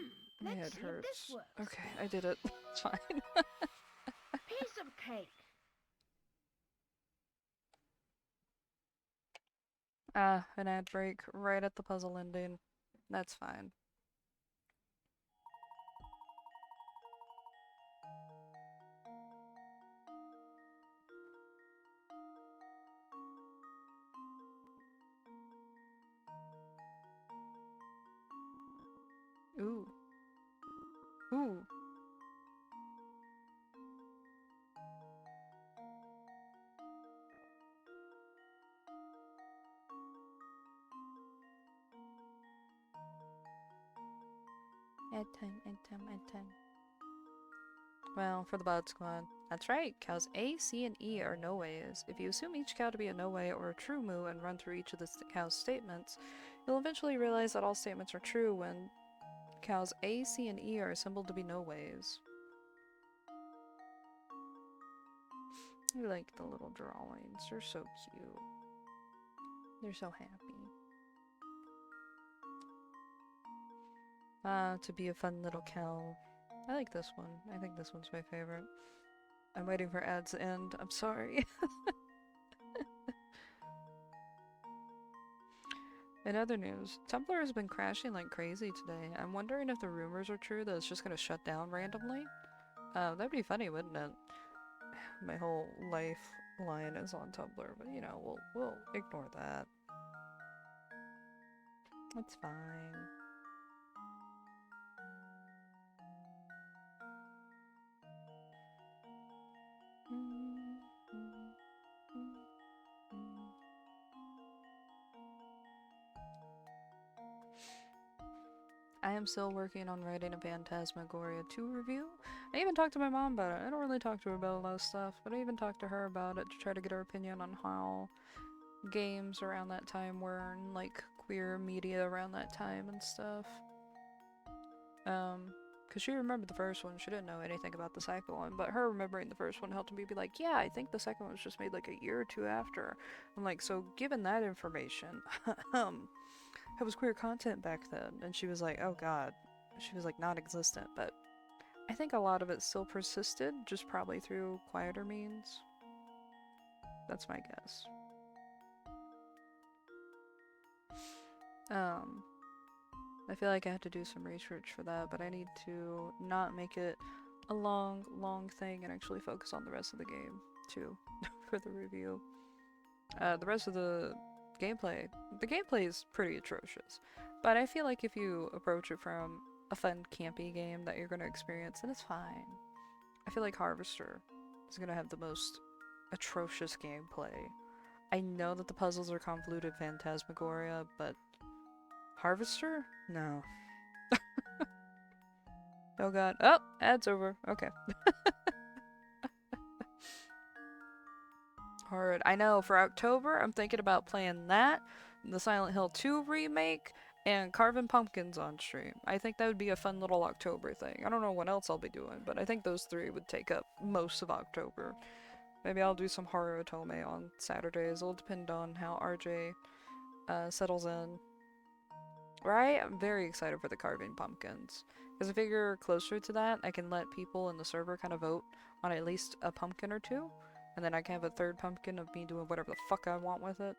Let's see if hurts. this works. Okay, I did it. It's fine. Piece of cake. An ad break right at the puzzle ending. That's fine. Ooh. Ooh. Add time. Well, for the Bod Squad. That's right, cows A, C, and E are no-ways. If you assume each cow to be a no-way or a true moo and run through each of the cow's statements, you'll eventually realize that all statements are true when cows A, C, and E are assembled to be no-ways. I like the little drawings. They're so cute. They're so happy. To be a fun little cow. I like this one. I think this one's my favorite. I'm waiting for ads to end. I'm sorry. In other news, Tumblr has been crashing like crazy today. I'm wondering if the rumors are true that it's just gonna shut down randomly. That'd be funny, wouldn't it? My whole lifeline is on Tumblr, but you know, we'll ignore that. It's fine. I am still working on writing a Phantasmagoria 2 review. I even talked to my mom about it. I don't really talk to her about a lot of stuff, but I even talked to her about it to try to get her opinion on how games around that time were and like queer media around that time and stuff. Because she remembered the first one. She didn't know anything about the second one, but her remembering the first one helped me be like, yeah, I think the second one was just made like a year or two after. I'm like, so given that information, it was queer content back then. And she was like, oh god. She was like non-existent, but I think a lot of it still persisted, just probably through quieter means. That's my guess. I feel like I had to do some research for that, but I need to not make it a long thing and actually focus on the rest of the game, too, for the review. The rest of the gameplay is pretty atrocious, but I feel like if you approach it from a fun, campy game that you're going to experience, then it's fine. I feel like Harvester is going to have the most atrocious gameplay. I know that the puzzles are convoluted Phantasmagoria, but Harvester? No. Oh god. Oh! Ad's over. Okay. Hard. I know, for October, I'm thinking about playing that, the Silent Hill 2 remake, and carving pumpkins on stream. I think that would be a fun little October thing. I don't know what else I'll be doing, but I think those three would take up most of October. Maybe I'll do some horror otome on Saturdays. It'll depend on how RJ settles in. Right? I'm very excited for the carving pumpkins. Because I figure closer to that, I can let people in the server kind of vote on at least a pumpkin or two. And then I can have a third pumpkin of me doing whatever the fuck I want with it.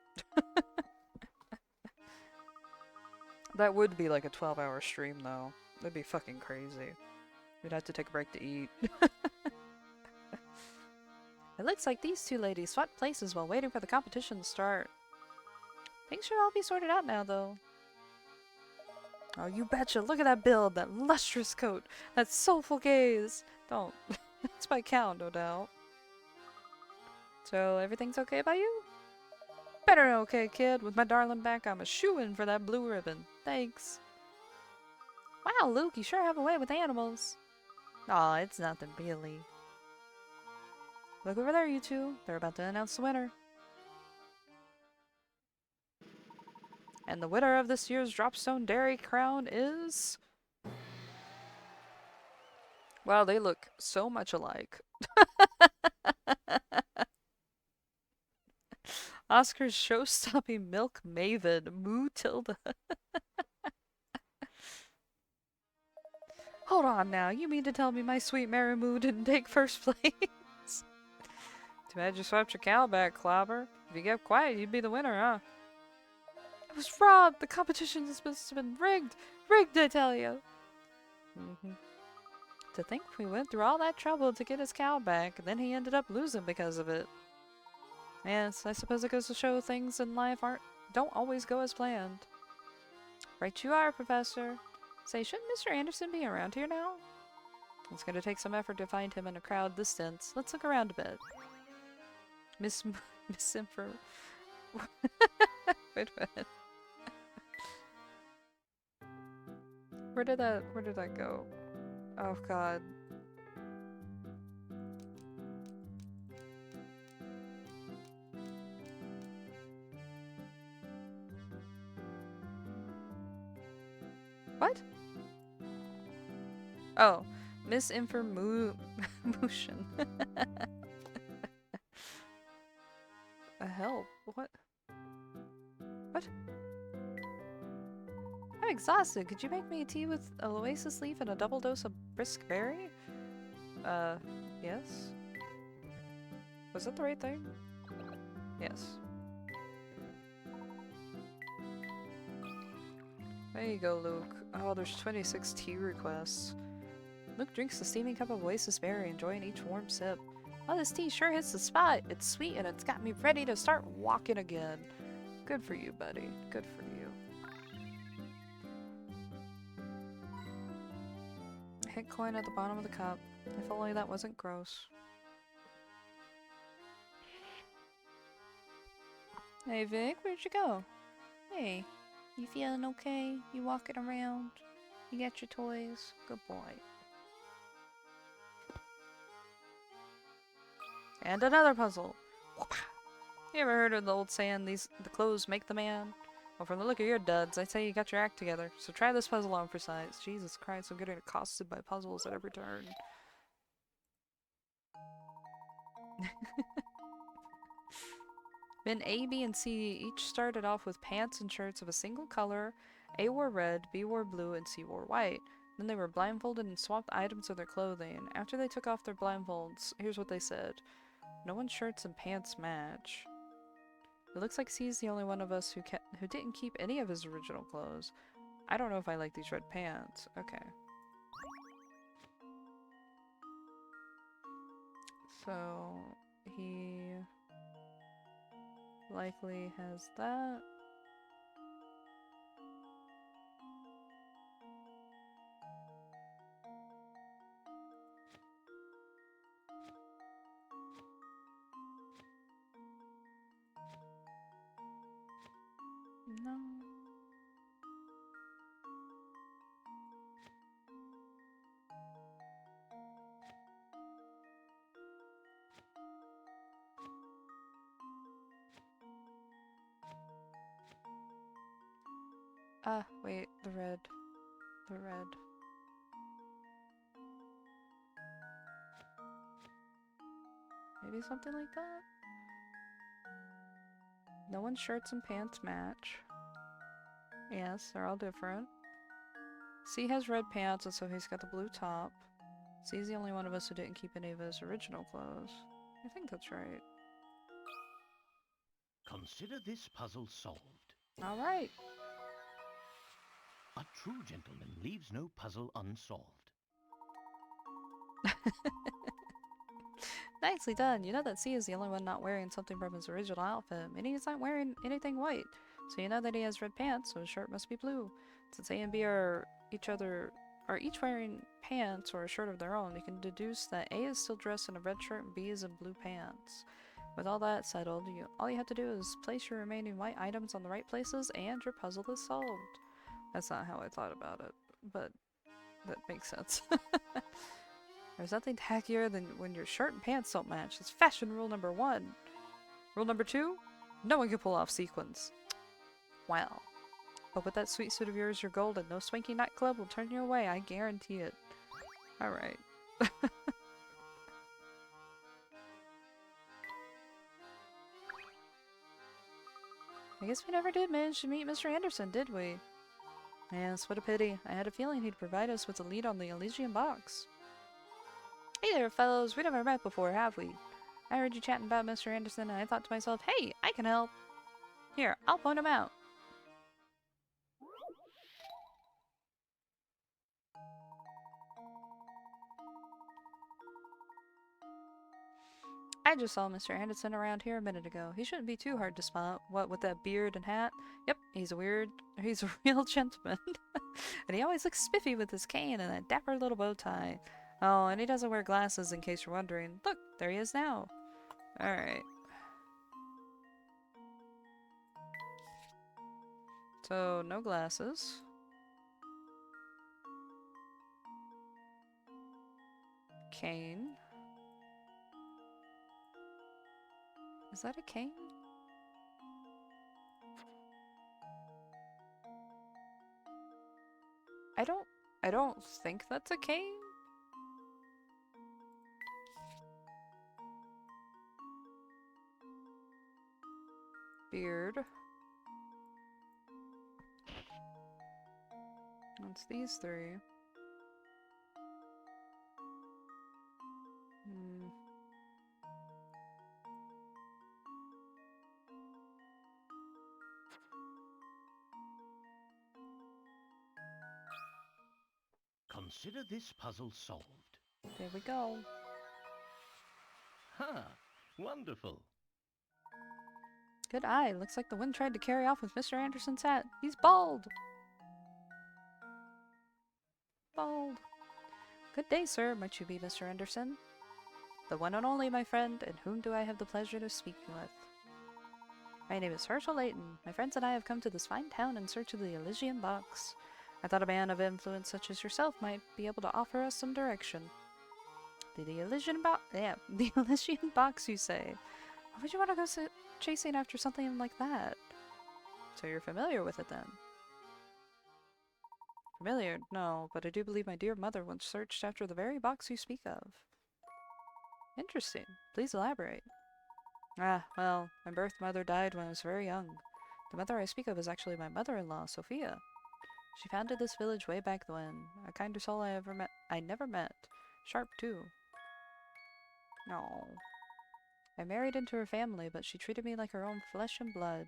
That would be like a 12-hour stream, though. That'd be fucking crazy. We'd have to take a break to eat. It looks like these two ladies swapped places while waiting for the competition to start. Things should all be sorted out now, though. Oh, you betcha. Look at that build, that lustrous coat, that soulful gaze. Don't. It's my cow, no doubt. So, everything's okay by you? Better okay, kid. With my darling back, I'm a shoo-in for that blue ribbon. Thanks. Wow, Luke, you sure have a way with animals. Aw, it's nothing really. Look over there, you two. They're about to announce the winner. And the winner of this year's Dropstone Dairy Crown is... Wow, they look so much alike. Oscar's show-stopping milk maven, Moo Tilda. Hold on now, you mean to tell me my sweet Mary Moo didn't take first place? Too bad you swept your cow back, Clobber. If you kept quiet, you'd be the winner, huh? I was robbed! The competition is supposed to have been rigged! Rigged, I tell you! To think we went through all that trouble to get his cow back, and then he ended up losing because of it. Yes, I suppose it goes to show things in life don't always go as planned. Right you are, Professor. Say, shouldn't Mr. Anderson be around here now? It's gonna take some effort to find him in a crowd this dense. Let's look around a bit. Miss Infer... Wait a minute. Where did that go? Oh god. What? Oh, misinformation. Help. What? What? I'm exhausted. Could you make me a tea with a oasis leaf and a double dose of brisk berry? Yes? Was that the right thing? Yes. There you go, Luke. Oh, there's 26 tea requests. Luke drinks the steaming cup of oasis berry, enjoying each warm sip. Oh, this tea sure hits the spot. It's sweet and it's got me ready to start walking again. Good for you, buddy. Good for you. Hit coin at the bottom of the cup. If only that wasn't gross. Hey Vic, where'd you go? Hey, you feeling okay? You walking around? You got your toys? Good boy. And another puzzle. You ever heard of the old saying, the clothes make the man? Well, from the look of your duds, I'd say you got your act together. So try this puzzle on for size. Jesus Christ, I'm getting accosted by puzzles at every turn. Men A, B, and C each started off with pants and shirts of a single color. A wore red, B wore blue, and C wore white. Then they were blindfolded and swapped items of their clothing. After they took off their blindfolds, here's what they said. No one's shirts and pants match. It looks like C's the only one of us who didn't keep any of his original clothes. I don't know if I like these red pants. Okay. So, he likely has that. No. Ah, wait, the red. The red. Maybe something like that? No one's shirts and pants match. Yes, they're all different. C has red pants, and so he's got the blue top. C's the only one of us who didn't keep any of his original clothes. I think that's right. Consider this puzzle solved. Alright. A true gentleman leaves no puzzle unsolved. Nicely done. You know that C is the only one not wearing something from his original outfit, and he's not wearing anything white. So you know that he has red pants, so his shirt must be blue. Since A and B are each wearing pants or a shirt of their own, you can deduce that A is still dressed in a red shirt and B is in blue pants. With all that settled, all you have to do is place your remaining white items on the right places and your puzzle is solved. That's not how I thought about it, but that makes sense. There's nothing tackier than when your shirt and pants don't match. It's fashion rule number 1. Rule number 2, no one can pull off sequins. Wow. But with that sweet suit of yours, you're golden. No swanky nightclub will turn you away, I guarantee it. Alright. I guess we never did manage to meet Mr. Anderson, did we? Yes, what a pity. I had a feeling he'd provide us with a lead on the Elysian Box. Hey there, fellows. We never met before, have we? I heard you chatting about Mr. Anderson, and I thought to myself, hey, I can help. Here, I'll point him out. I just saw Mr. Anderson around here a minute ago. He shouldn't be too hard to spot. What, with that beard and hat? Yep, he's a real gentleman. And he always looks spiffy with his cane and that dapper little bow tie. Oh, and he doesn't wear glasses, in case you're wondering. Look, there he is now. Alright. So, no glasses. Cane. Is that a cane? I don't think that's a cane. Beard. It's these 3. Consider this puzzle solved. There we go. Ha! Wonderful. Good eye. Looks like the wind tried to carry off with Mr. Anderson's hat. He's bald. Bald. Good day, sir. Might you be Mr. Anderson? The one and only, my friend, and whom do I have the pleasure of speaking with? My name is Layton. My friends and I have come to this fine town in search of the Elysian Box. I thought a man of influence such as yourself might be able to offer us some direction. The Elysian Box? Yeah, the Elysian Box, you say? Why would you want to go chasing after something like that? So you're familiar with it, then? Familiar? No, but I do believe my dear mother once searched after the very box you speak of. Interesting. Please elaborate. Ah, well, my birth mother died when I was very young. The mother I speak of is actually my mother-in-law, Sophia. She founded this village way back when. A kinder soul I never met. Sharp, too. No. I married into her family, but she treated me like her own flesh and blood.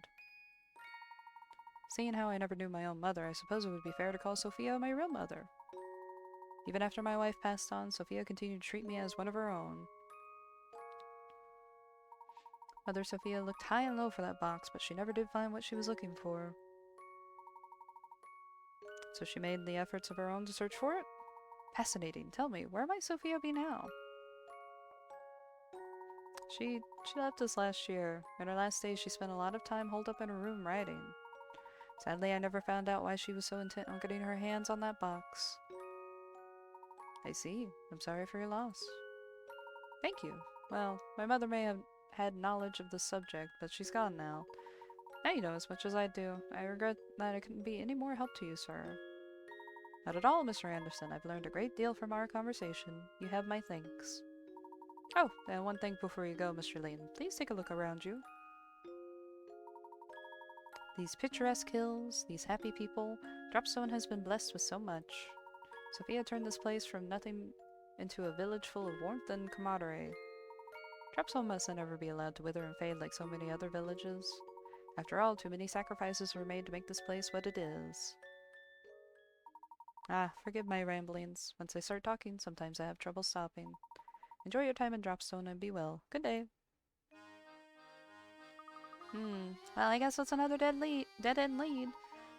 Seeing how I never knew my own mother, I suppose it would be fair to call Sophia my real mother. Even after my wife passed on, Sophia continued to treat me as one of her own. Mother Sophia looked high and low for that box, but she never did find what she was looking for. So she made the efforts of her own to search for it? Fascinating. Tell me, where might Sophia be now? She left us last year. In her last days, she spent a lot of time holed up in her room writing. Sadly, I never found out why she was so intent on getting her hands on that box. I see. I'm sorry for your loss. Thank you. Well, my mother may have had knowledge of the subject, but she's gone now. Now you know as much as I do. I regret that I couldn't be any more help to you, sir. Not at all, Mr. Anderson. I've learned a great deal from our conversation. You have my thanks. Oh, and one thing before you go, Mr. Layton. Please take a look around you. These picturesque hills, these happy people, DoDoDrawsStuff has been blessed with so much. Sophia turned this place from nothing into a village full of warmth and camaraderie. DoDoDrawsStuff must never be allowed to wither and fade like so many other villages. After all, too many sacrifices were made to make this place what it is. Ah, forgive my ramblings. Once I start talking, sometimes I have trouble stopping. Enjoy your time in DoDoDrawsStuff and be well. Good day. Well, I guess that's another dead-end lead.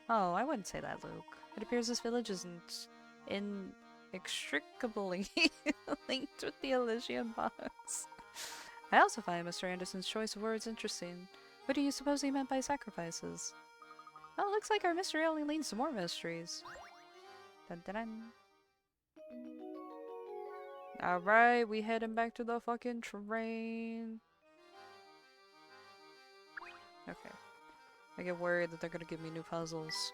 Oh, I wouldn't say that, Luke. It appears this village isn't inextricably linked with the Elysian Box. I also find Mr. Anderson's choice of words interesting. What do you suppose he meant by sacrifices? Well, it looks like our mystery only leads to more mysteries. Dun dun dun. Alright, we heading back to the fucking train. Okay. I get worried that they're gonna give me new puzzles.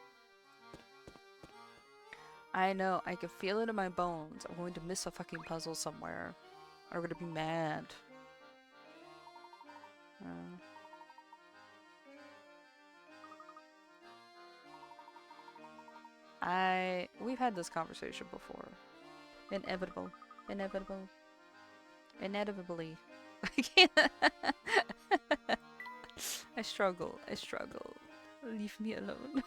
I know, I can feel it in my bones. I'm going to miss a fucking puzzle somewhere. I'm gonna be mad. We've had this conversation before. Inevitable. Inevitable. Inevitably. I can't. I struggle. I struggle. Leave me alone.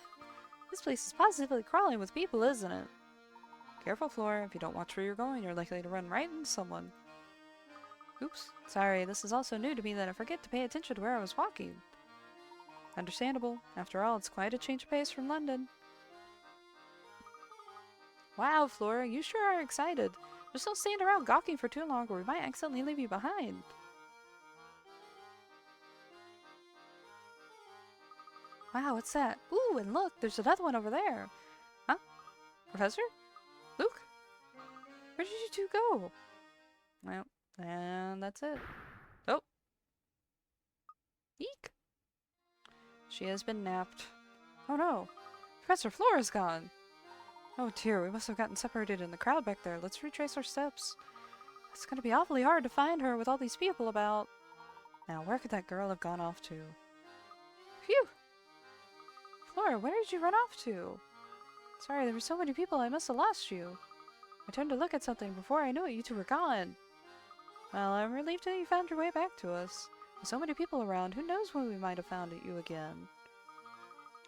This place is positively crawling with people, isn't it? Careful, Flora. If you don't watch where you're going, you're likely to run right into someone. Oops. Sorry, this is also new to me that I forget to pay attention to where I was walking. Understandable. After all, it's quite a change of pace from London. Wow, Flora, you sure are excited. Just don't stand around gawking for too long or we might accidentally leave you behind. Wow, what's that? Ooh, and look, there's another one over there. Huh? Professor? Luke? Where did you two go? Well, and that's it. Oh. Eek. She has been napped. Oh no. Professor Flora's gone. Oh dear, we must have gotten separated in the crowd back there. Let's retrace our steps. It's gonna be awfully hard to find her with all these people about. Now, where could that girl have gone off to? Phew! Flora, where did you run off to? Sorry, there were so many people I must have lost you. I turned to look at something before I knew it, you two were gone. Well, I'm relieved that you found your way back to us. With so many people around, who knows when we might have found you again.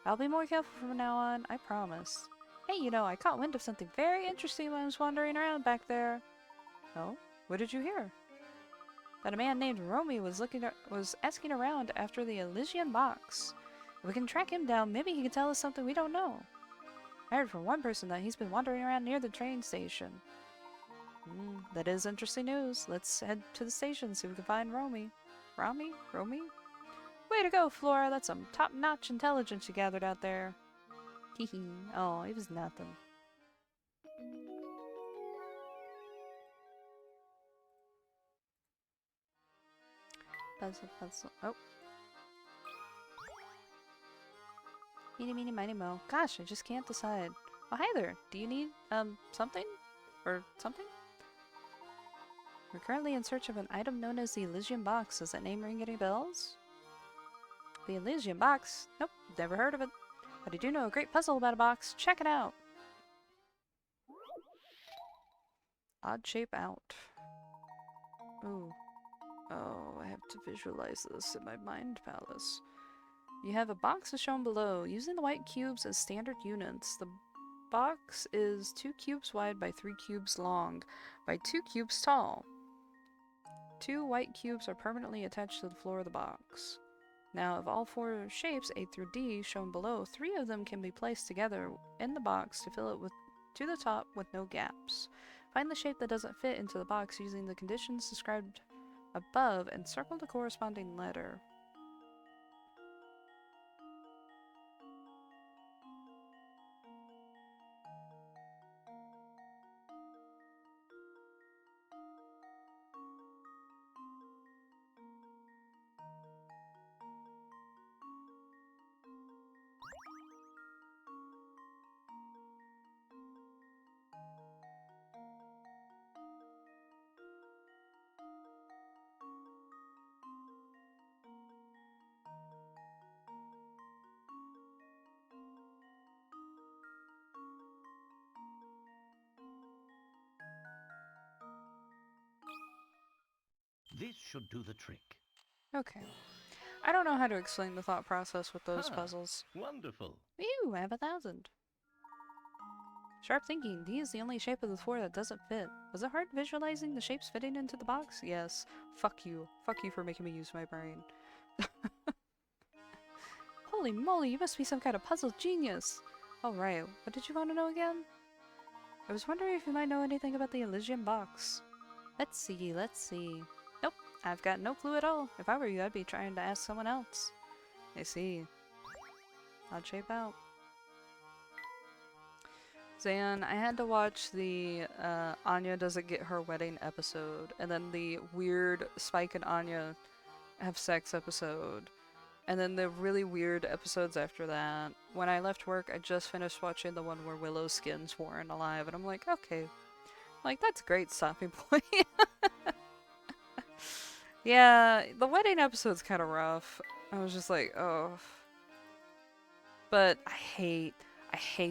I'll be more careful from now on, I promise. Hey, you know, I caught wind of something very interesting when I was wandering around back there. Oh? What did you hear? That a man named Romy was asking around after the Elysian Box. If we can track him down, maybe he can tell us something we don't know. I heard from one person that he's been wandering around near the train station. That is interesting news. Let's head to the station and see if we can find Romy. Romy? Way to go, Flora. That's some top-notch intelligence you gathered out there. Hehe. Oh, it was nothing. Puzzle. Oh. Meeny, meeny, miny, mo. Gosh, I just can't decide. Oh, hi there. Do you need, something? Or something? We're currently in search of an item known as the Elysian Box. Does that name ring any bells? The Elysian Box? Nope, never heard of it. But I do know a great puzzle about a box. Check it out! Odd shape out. Ooh. Oh, I have to visualize this in my mind palace. You have a box as shown below. Using the white cubes as standard units, the box is 2 cubes wide by 3 cubes long by 2 cubes tall. 2 white cubes are permanently attached to the floor of the box. Now, of all 4 shapes, A through D, shown below, 3 of them can be placed together in the box to fill it to the top with no gaps. Find the shape that doesn't fit into the box using the conditions described above and circle the corresponding letter. This should do the trick. Okay. I don't know how to explain the thought process with those puzzles. Wonderful. Ew, I have 1,000. Sharp thinking. D is the only shape of the 4 that doesn't fit. Was it hard visualizing the shapes fitting into the box? Yes. Fuck you. Fuck you for making me use my brain. Holy moly, you must be some kind of puzzle genius! Alright, what did you want to know again? I was wondering if you might know anything about the Elysian Box. Let's see. Nope, I've got no clue at all. If I were you, I'd be trying to ask someone else. I see. Odd shape out. Zan, I had to watch the Anya doesn't get her wedding episode, and then the weird Spike and Anya have sex episode, and then the really weird episodes after that. When I left work, I just finished watching the one where Willow's skin's worn alive, and I'm like, okay. Like, that's a great stopping point. Yeah, the wedding episode's kind of rough. I was just like, oh. But I hate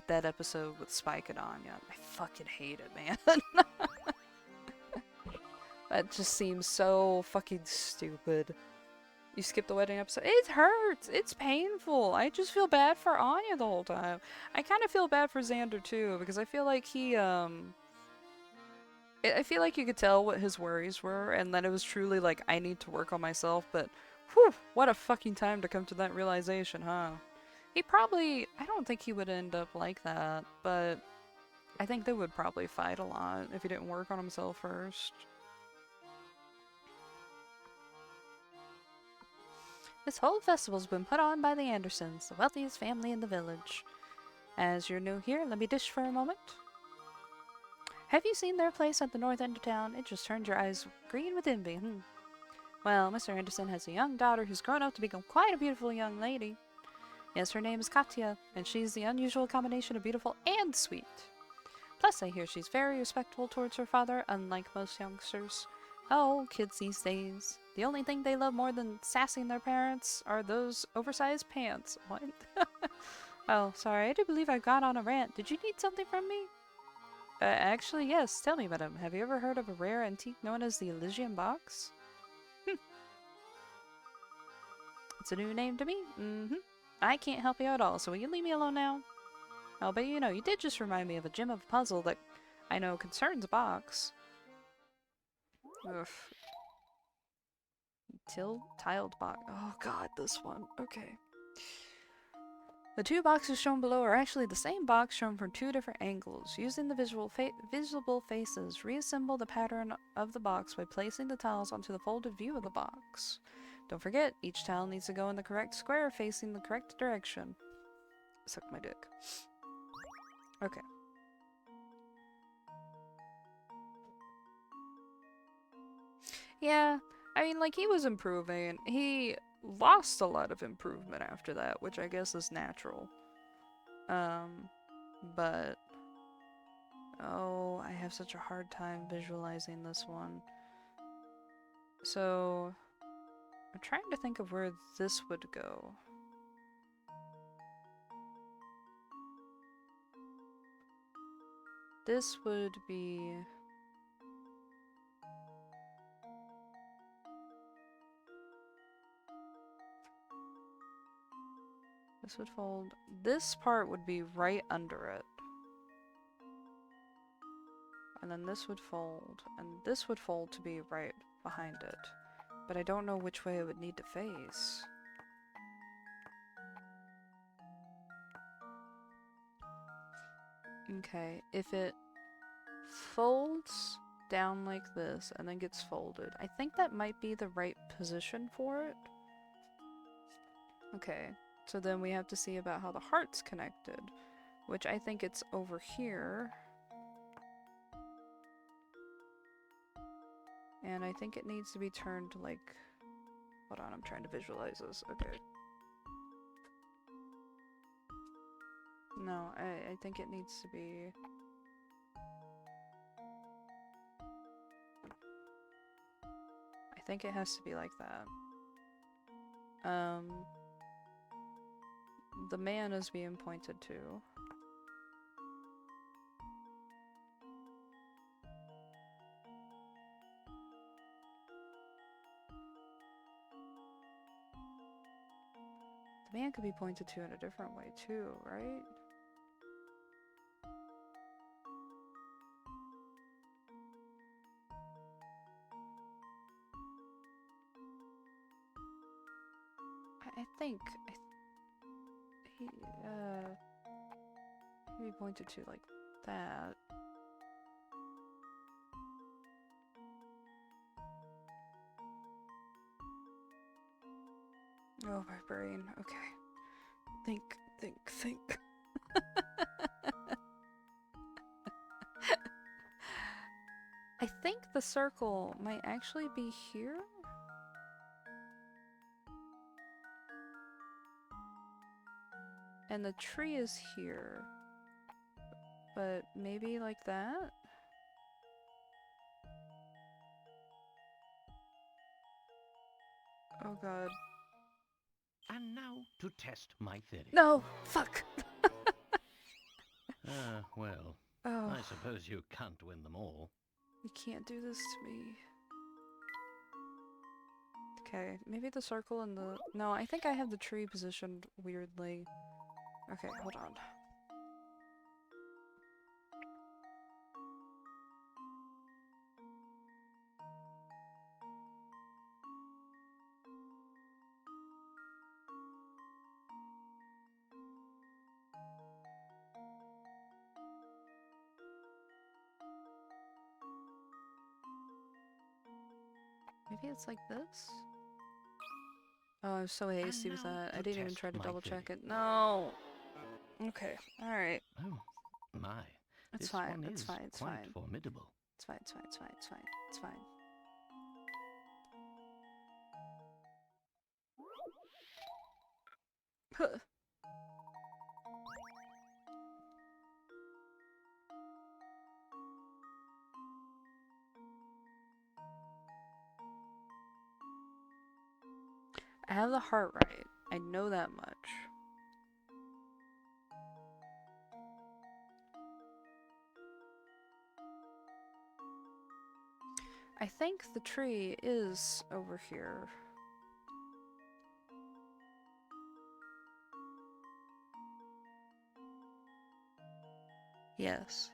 that episode with Spike and Anya. I fucking hate it, man. That just seems so fucking stupid. You skip the wedding episode. It hurts. It's painful. I just feel bad for Anya the whole time. I kind of feel bad for Xander too, because I feel like he, I feel like you could tell what his worries were, and that it was truly like, I need to work on myself, but whew, what a fucking time to come to that realization, huh? He probably, I don't think he would end up like that, but I think they would probably fight a lot if he didn't work on himself first. This whole festival's been put on by the Andersons, the wealthiest family in the village. As you're new here, let me dish for a moment. Have you seen their place at the north end of town? It just turned your eyes green with envy, Well, Mr. Anderson has a young daughter who's grown up to become quite a beautiful young lady. Yes, her name is Katya, and she's the unusual combination of beautiful and sweet. Plus, I hear she's very respectful towards her father, unlike most youngsters. Oh, kids these days. The only thing they love more than sassing their parents are those oversized pants. What? Oh, sorry, I do believe I got on a rant. Did you need something from me? Actually, yes. Tell me, madam, have you ever heard of a rare antique known as the Elysian Box? It's a new name to me. I can't help you at all, so will you leave me alone now? Oh, but you know, you did just remind me of a gem of a puzzle that I know concerns a box. Ugh. Tiled box. Oh god, this one. Okay. The two boxes shown below are actually the same box shown from two different angles. Using the visible faces, reassemble the pattern of the box by placing the tiles onto the folded view of the box. Don't forget, each tile needs to go in the correct square facing the correct direction. Suck my dick. Okay. Yeah, I mean, like, he was improving. He lost a lot of improvement after that, which I guess is natural. But... oh, I have such a hard time visualizing this one. So... I'm trying to think of where this would go. This would be... this would fold. This part would be right under it. And then this would fold. And this would fold to be right behind it. But I don't know which way it would need to face. Okay, if it folds down like this and then gets folded, I think that might be the right position for it. Okay, so then we have to see about how the heart's connected, which I think it's over here. And I think it needs to be turned like... hold on, I'm trying to visualize this. Okay. No, I think it needs to be... I think it has to be like that. The man is being pointed to. The man could be pointed to in a different way too, right? I think he could be pointed to like that. Oh, my brain. Okay. Think, think, think. I think the circle might actually be here? And the tree is here. But maybe like that? Oh god. And now to test my theory. No! Fuck! Well, Oh. I suppose you can't win them all. You can't do this to me. Okay, maybe the circle and the... No, I think I have the tree positioned weirdly. Okay, hold on. Maybe it's like this? Oh, I'm so hasty with that. I didn't even try to double check it. No! Okay, alright. Oh, my. It's This fine, one it's is fine, it's quite fine. formidable. It's fine, it's fine, it's fine, it's fine, it's fine. Huh. I have the heart right. I know that much. I think the tree is over here. Yes.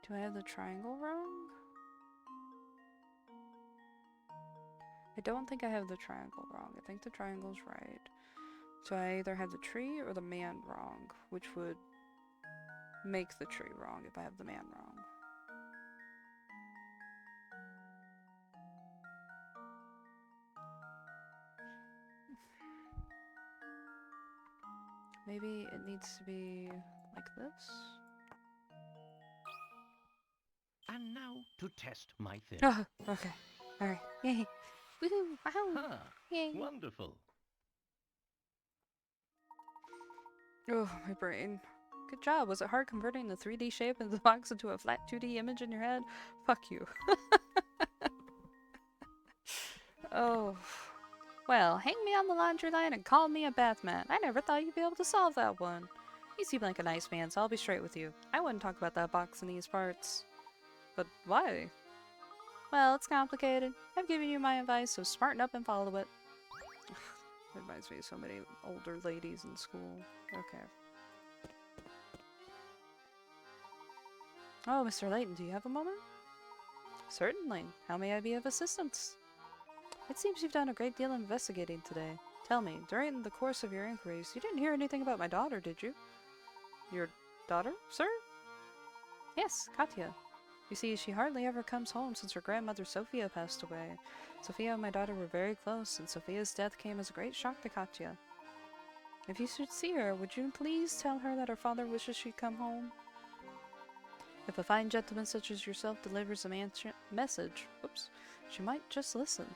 Do I have the triangle wrong? I don't think I have the triangle wrong. I think the triangle's right. So I either have the tree or the man wrong, which would make the tree wrong if I have the man wrong. Maybe it needs to be like this? And now to test my theory. Oh, okay. Alright. Yay. Woohoo! Wow! Ha! Yay! Wonderful. Oh, my brain. Good job. Was it hard converting the 3D shape of the box into a flat 2D image in your head? Fuck you. Oh. Well, hang me on the laundry line and call me a bathmat. I never thought you'd be able to solve that one. You seem like a nice man, so I'll be straight with you. I wouldn't talk about that box in these parts. But why? Well, it's complicated. I've given you my advice, so smarten up and follow it. It reminds me of so many older ladies in school. Okay. Oh, Mr. Layton, do you have a moment? Certainly. How may I be of assistance? It seems you've done a great deal of investigating today. Tell me, during the course of your inquiries, you didn't hear anything about my daughter, did you? Your daughter, sir? Yes, Katya. You see, she hardly ever comes home since her grandmother Sophia passed away. Sophia and my daughter were very close, and Sophia's death came as a great shock to Katya. If you should see her, would you please tell her that her father wishes she'd come home? If a fine gentleman such as yourself delivers a message, she might just listen.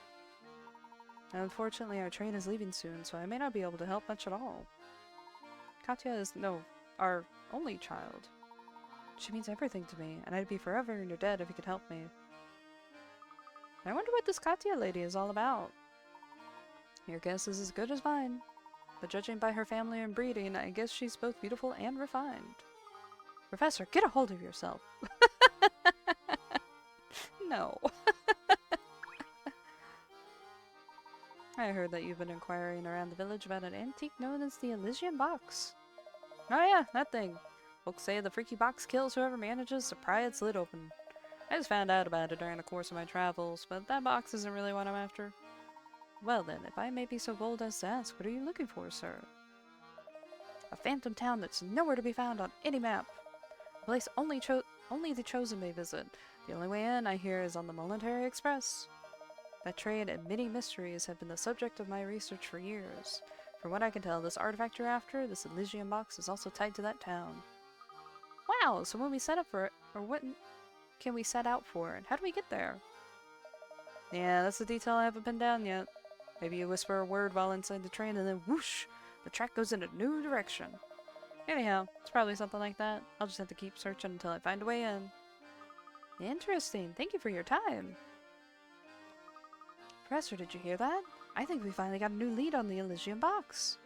Unfortunately, our train is leaving soon, so I may not be able to help much at all. Katya is, our only child. She means everything to me, and I'd be forever in your debt if you could help me. I wonder what this Katya lady is all about. Your guess is as good as mine, but judging by her family and breeding, I guess she's both beautiful and refined. Professor, get a hold of yourself! No. I heard that you've been inquiring around the village about an antique known as the Elysian Box. Oh yeah, that thing. Folks say the freaky box kills whoever manages to pry its lid open. I just found out about it during the course of my travels, but that box isn't really what I'm after. Well then, if I may be so bold as to ask, what are you looking for, sir? A phantom town that's nowhere to be found on any map. A place only the chosen may visit. The only way in, I hear, is on the Military Express. That trade and many mysteries have been the subject of my research for years. From what I can tell, this artifact you're after, this Elysium box, is also tied to that town. Wow, so when we set up for it, or what can we set out for, and how do we get there? Yeah, that's the detail I haven't pinned down yet. Maybe you whisper a word while inside the train and then whoosh, the track goes in a new direction. Anyhow, it's probably something like that. I'll just have to keep searching until I find a way in. Interesting, thank you for your time. Professor, did you hear that? I think we finally got a new lead on the Elysium box.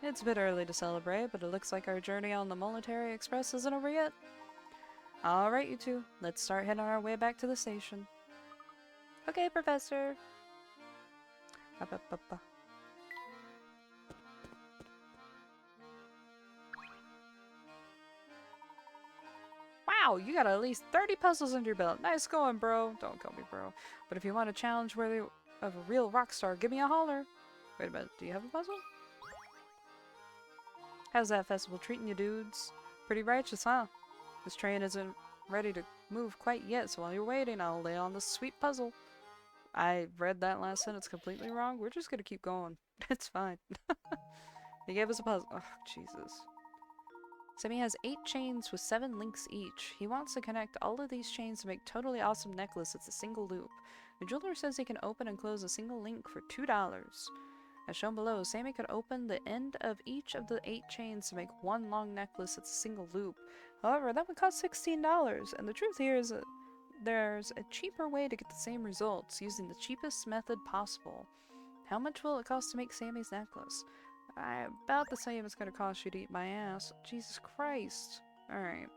It's a bit early to celebrate, but it looks like our journey on the Military Express isn't over yet. Alright, you two. Let's start heading our way back to the station. Okay, Professor. Ba-ba-ba-ba. Wow, you got at least 30 puzzles under your belt. Nice going, bro. Don't call me bro. But if you want a challenge worthy of a real rock star, give me a holler. Wait a minute, do you have a puzzle? How's that festival treating you, dudes? Pretty righteous, huh? This train isn't ready to move quite yet, so while you're waiting, I'll lay on this sweet puzzle. I read that last sentence completely wrong. We're just gonna keep going. It's fine. They gave us a puzzle. Oh, Jesus. Sammy has 8 chains with 7 links each. He wants to connect all of these chains to make totally awesome necklace. It's a single loop. The jeweler says he can open and close a single link for $2. As shown below, Sammy could open the end of each of the 8 chains to make one long necklace that's a single loop. However, that would cost $16, and the truth here is that there's a cheaper way to get the same results using the cheapest method possible. How much will it cost to make Sammy's necklace? I'm about the same it's gonna cost you to eat my ass. Jesus Christ. Alright.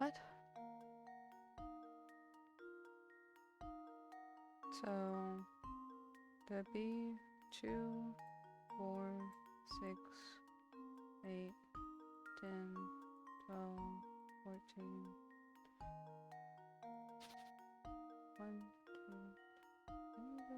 What? So, that'd be 2, 4, 6, 8, 10, 12, 14. 1, 2, 3.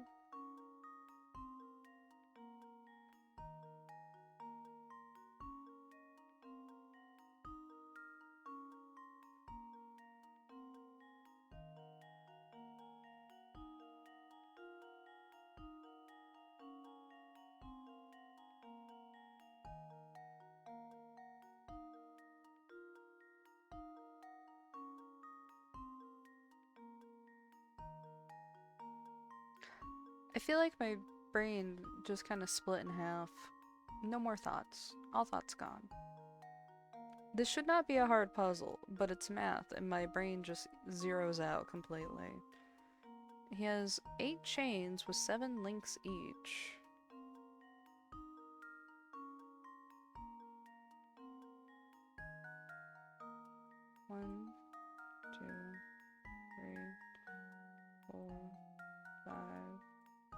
I feel like my brain just kind of split in half. No more thoughts. All thoughts gone. This should not be a hard puzzle, but it's math and my brain just zeroes out completely. He has 8 chains with 7 links each. One, 2, 3, 4, 5,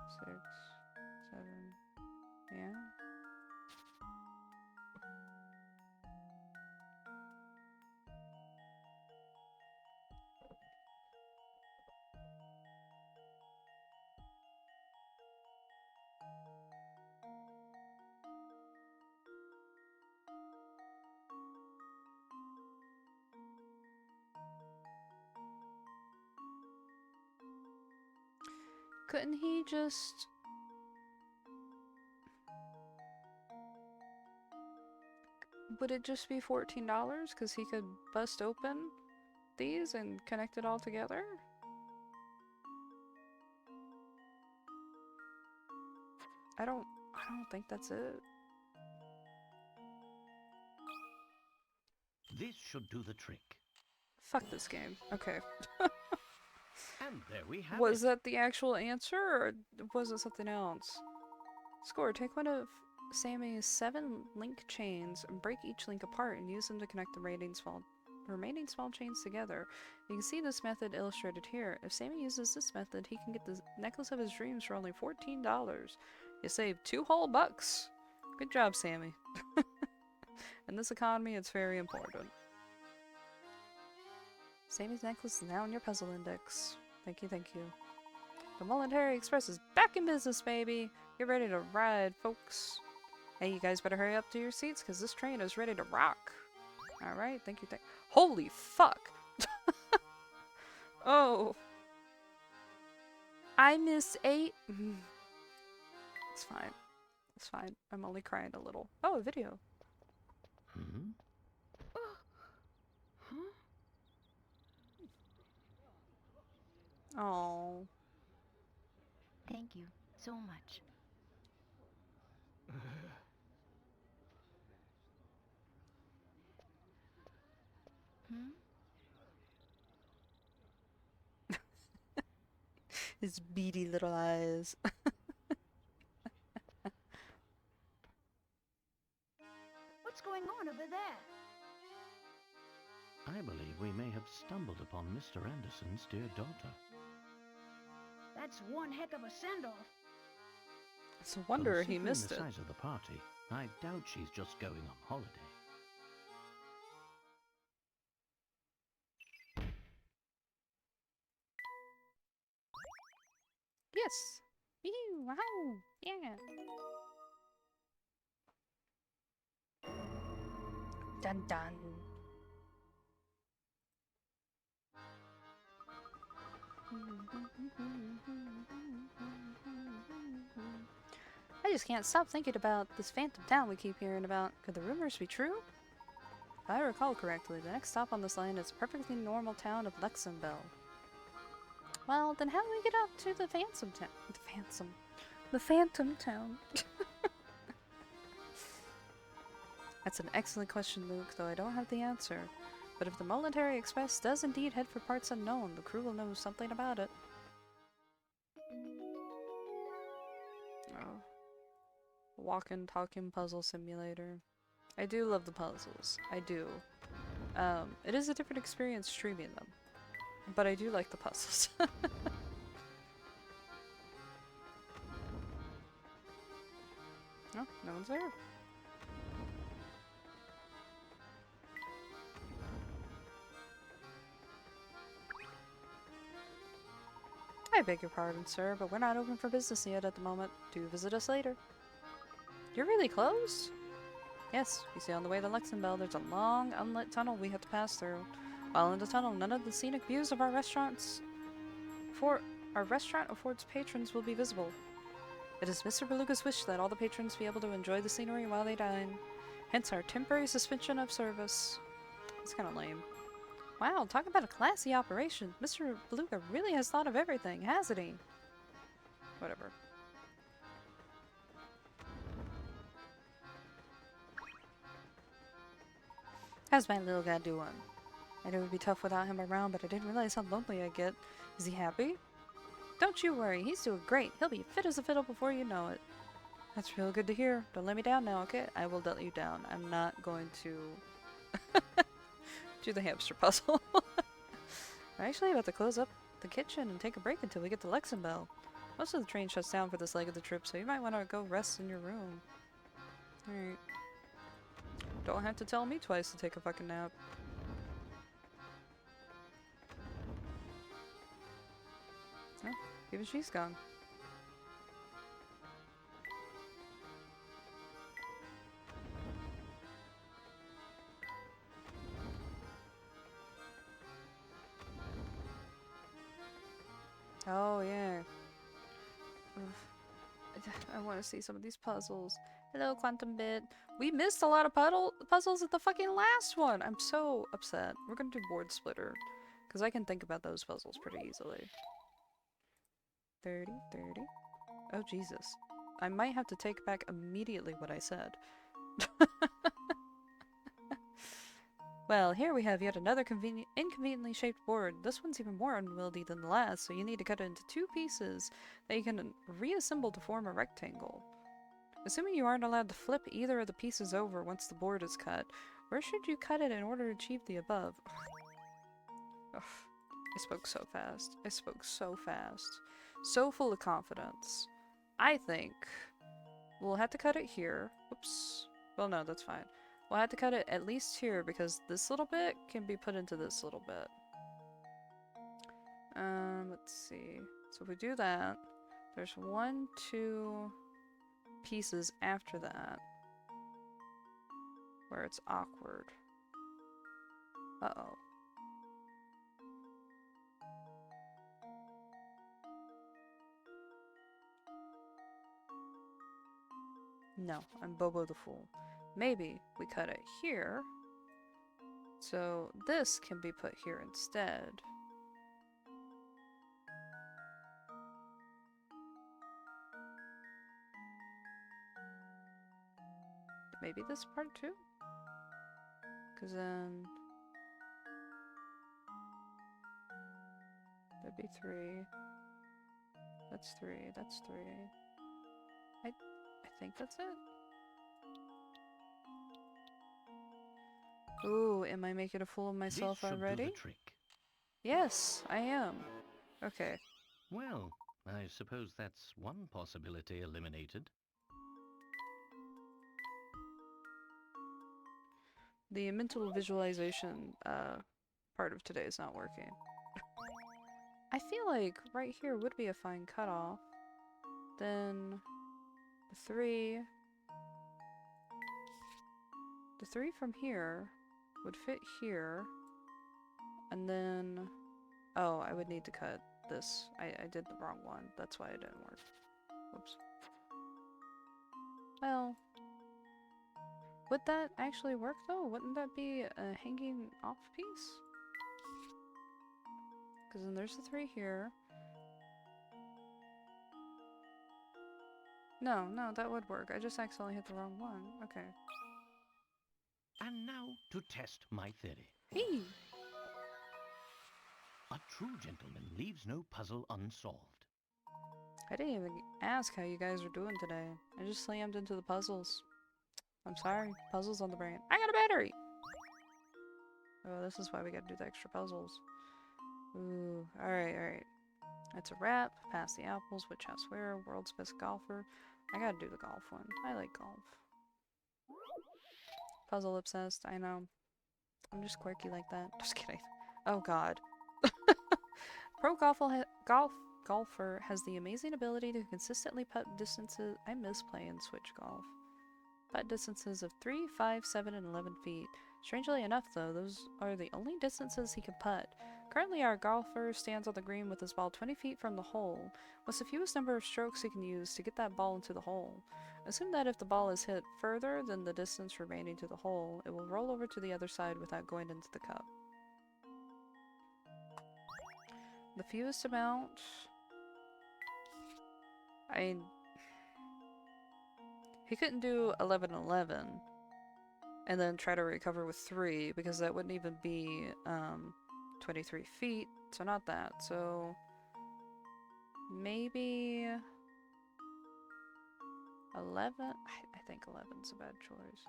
6, 7. Yeah. couldn't he just... Would it just be $14? Because he could bust open these and connect it all together? I don't think that's it. This should do the trick. Fuck this game. Okay. And there we have Was it. that the actual answer, or was it something else? Score. Take one of Sammy's 7 link chains and break each link apart and use them to connect the remaining small chains together. You can see this method illustrated here. If Sammy uses this method, he can get the necklace of his dreams for only $14. You saved 2 whole bucks. Good job, Sammy. In this economy, it's very important. Sammy's necklace is now in your puzzle index. Thank you, thank you. The Military Express is back in business, baby! Get ready to ride, folks. Hey, you guys better hurry up to your seats, because this train is ready to rock. Alright, thank you, Holy fuck! Oh. I miss 8. It's fine. It's fine. I'm only crying a little. Oh, a video. Hmm? Oh. Thank you so much. Hmm? His beady little eyes. What's going on over there? I believe we may have stumbled upon Mr. Anderson's dear daughter. That's one heck of a send-off. It's a wonder he Considering missed the it. size of the party, I doubt she's just going on holiday. Yes. Wow. Yeah. Dun dun. I just can't stop thinking about this phantom town we keep hearing about. Could the rumors be true? If I recall correctly, the next stop on this line is a perfectly normal town of Luxembourg. Well, then how do we get up to the Phantom Town? The Phantom Town. That's an excellent question, Luke, though I don't have the answer. But if the Military Express does indeed head for parts unknown, the crew will know something about it. Oh. Walking, talking puzzle simulator. I do love the puzzles. I do. It is a different experience streaming them. But I do like the puzzles. Oh, no one's there. I beg your pardon, sir, but we're not open for business yet at the moment. Do visit us later. You're really close? Yes, you see on the way to Luxembourg, there's a long, unlit tunnel we have to pass through. While in the tunnel, none of the scenic views of our restaurant affords patrons will be visible. It is Mr. Beluga's wish that all the patrons be able to enjoy the scenery while they dine. Hence our temporary suspension of service. It's kind of lame. Wow, talk about a classy operation. Mr. Beluga really has thought of everything, hasn't he? Whatever. How's my little guy doing? I knew it would be tough without him around, but I didn't realize how lonely I get. Is he happy? Don't you worry, he's doing great. He'll be fit as a fiddle before you know it. That's real good to hear. Don't let me down now, okay? I will let you down. I'm not going to do the hamster puzzle. We're actually about to close up the kitchen and take a break until we get to Luxembourg. Most of the train shuts down for this leg of the trip, so you might want to go rest in your room. Alright. Don't have to tell me twice to take a fucking nap. Oh, even she's gone. Oh, yeah. I want to see some of these puzzles. Hello, Quantum Bit. We missed a lot of puzzles at the fucking last one. I'm so upset. We're gonna do Board Splitter. Because I can think about those puzzles pretty easily. 30, 30. Oh, Jesus. I might have to take back immediately what I said. Well, here we have yet another inconveniently shaped board. This one's even more unwieldy than the last, so you need to cut it into 2 pieces that you can reassemble to form a rectangle. Assuming you aren't allowed to flip either of the pieces over once the board is cut, where should you cut it in order to achieve the above? Ugh. I spoke so fast. I spoke so fast. So full of confidence. I think we'll have to cut it here. Oops. Well, no, that's fine. We'll have to cut it at least here because this little bit can be put into this little bit. Let's see. So if we do that, there's 1, 2 pieces after that where it's awkward. Uh-oh. No, I'm Bobo the Fool. Maybe we cut it here, so this can be put here instead. Maybe this part too? Because then that'd be 3. That's 3. That's 3. I think that's it. Ooh, am I making a fool of myself This should already? do the trick. Yes, I am. Okay. Well, I suppose that's one possibility eliminated. The mental visualization part of today is not working. I feel like right here would be a fine cutoff. Then the 3 from here would fit here. And then, oh, I would need to cut this. I did the wrong one. That's why it didn't work. Whoops. Well, would that actually work though? Wouldn't that be a hanging off piece? Because then there's the 3 here. No, that would work. I just accidentally hit the wrong one. Okay. And now to test my theory. Hey! A true gentleman leaves no puzzle unsolved. I didn't even ask how you guys are doing today. I just slammed into the puzzles. I'm sorry. Puzzles on the brain. I got a battery! Oh, this is why we gotta do the extra puzzles. Ooh, alright. That's a wrap. Pass the apples. Which house where? World's best golfer. I gotta do the golf one. I like golf. Puzzle obsessed. I know. I'm just quirky like that. Just kidding. Oh god. Pro golfer has the amazing ability to consistently putt distances. I miss playing switch golf. Putt distances of 3, 5, 7, and 11 feet. Strangely enough, though, those are the only distances he can putt. Currently, our golfer stands on the green with his ball 20 feet from the hole. What's the fewest number of strokes he can use to get that ball into the hole? Assume that if the ball is hit further than the distance remaining to the hole, it will roll over to the other side without going into the cup. The fewest amount... He couldn't do 11-11 and then try to recover with 3 because that wouldn't even be 23 feet, so not that. So maybe 11? I think 11's a bad choice.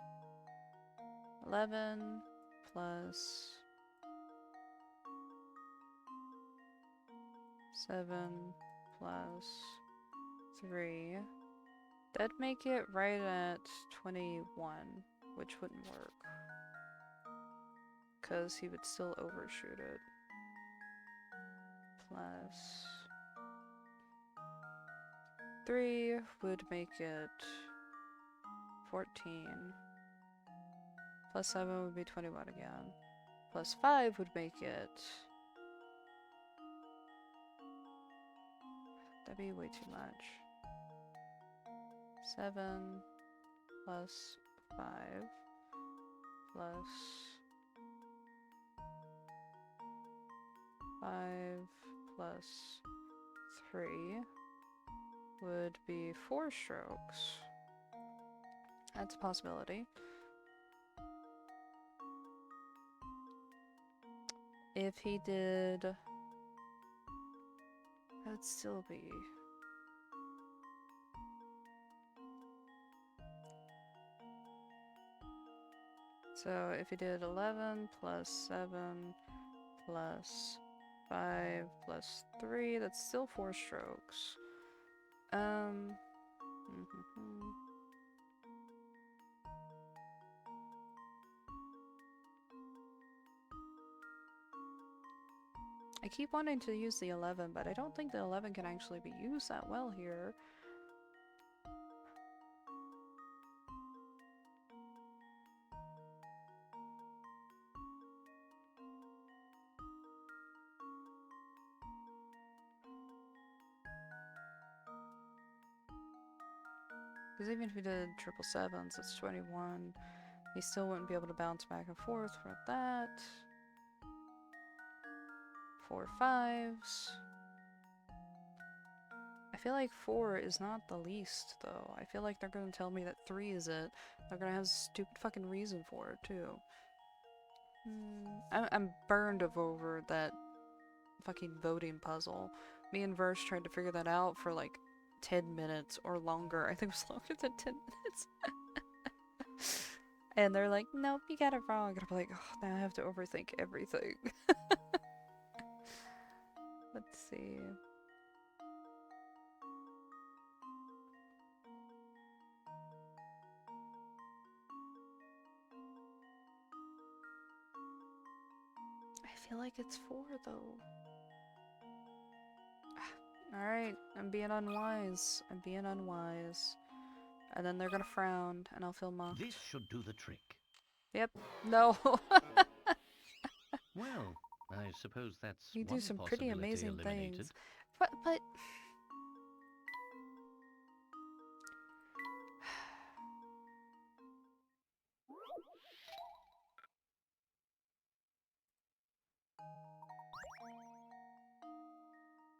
11 plus 7 plus 3. That'd make it right at 21, which wouldn't work. Because he would still overshoot it. Plus 3 would make it 14. Plus 7 would be 21 again. Plus 5 would make it... That'd be way too much. 7 plus 5 plus 5 plus 3 would be 4 strokes. That's a possibility. If he did, that'd still be... So if he did 11 plus 7 plus 5 plus 3, that's still 4 strokes. I keep wanting to use the 11, but I don't think the 11 can actually be used that well here. Because even if we did 777s, that's 21. He still wouldn't be able to bounce back and forth for that. 4 5s. I feel like 4 is not the least, though. I feel like they're gonna tell me that 3 is it. They're gonna have a stupid fucking reason for it, too. I'm burned over that fucking voting puzzle. Me and Verse tried to figure that out for like 10 minutes or longer. I think it was longer than 10 minutes. And they're like, nope, you got it wrong. And I'm like, oh, now I have to overthink everything. Let's see. I feel like it's 4 though. Alright, I'm being unwise. I'm being unwise. And then they're gonna frown, and I'll feel mocked. This should do the trick. Yep. No. Well, I suppose that's You do one some pretty possibility amazing eliminated. things. But...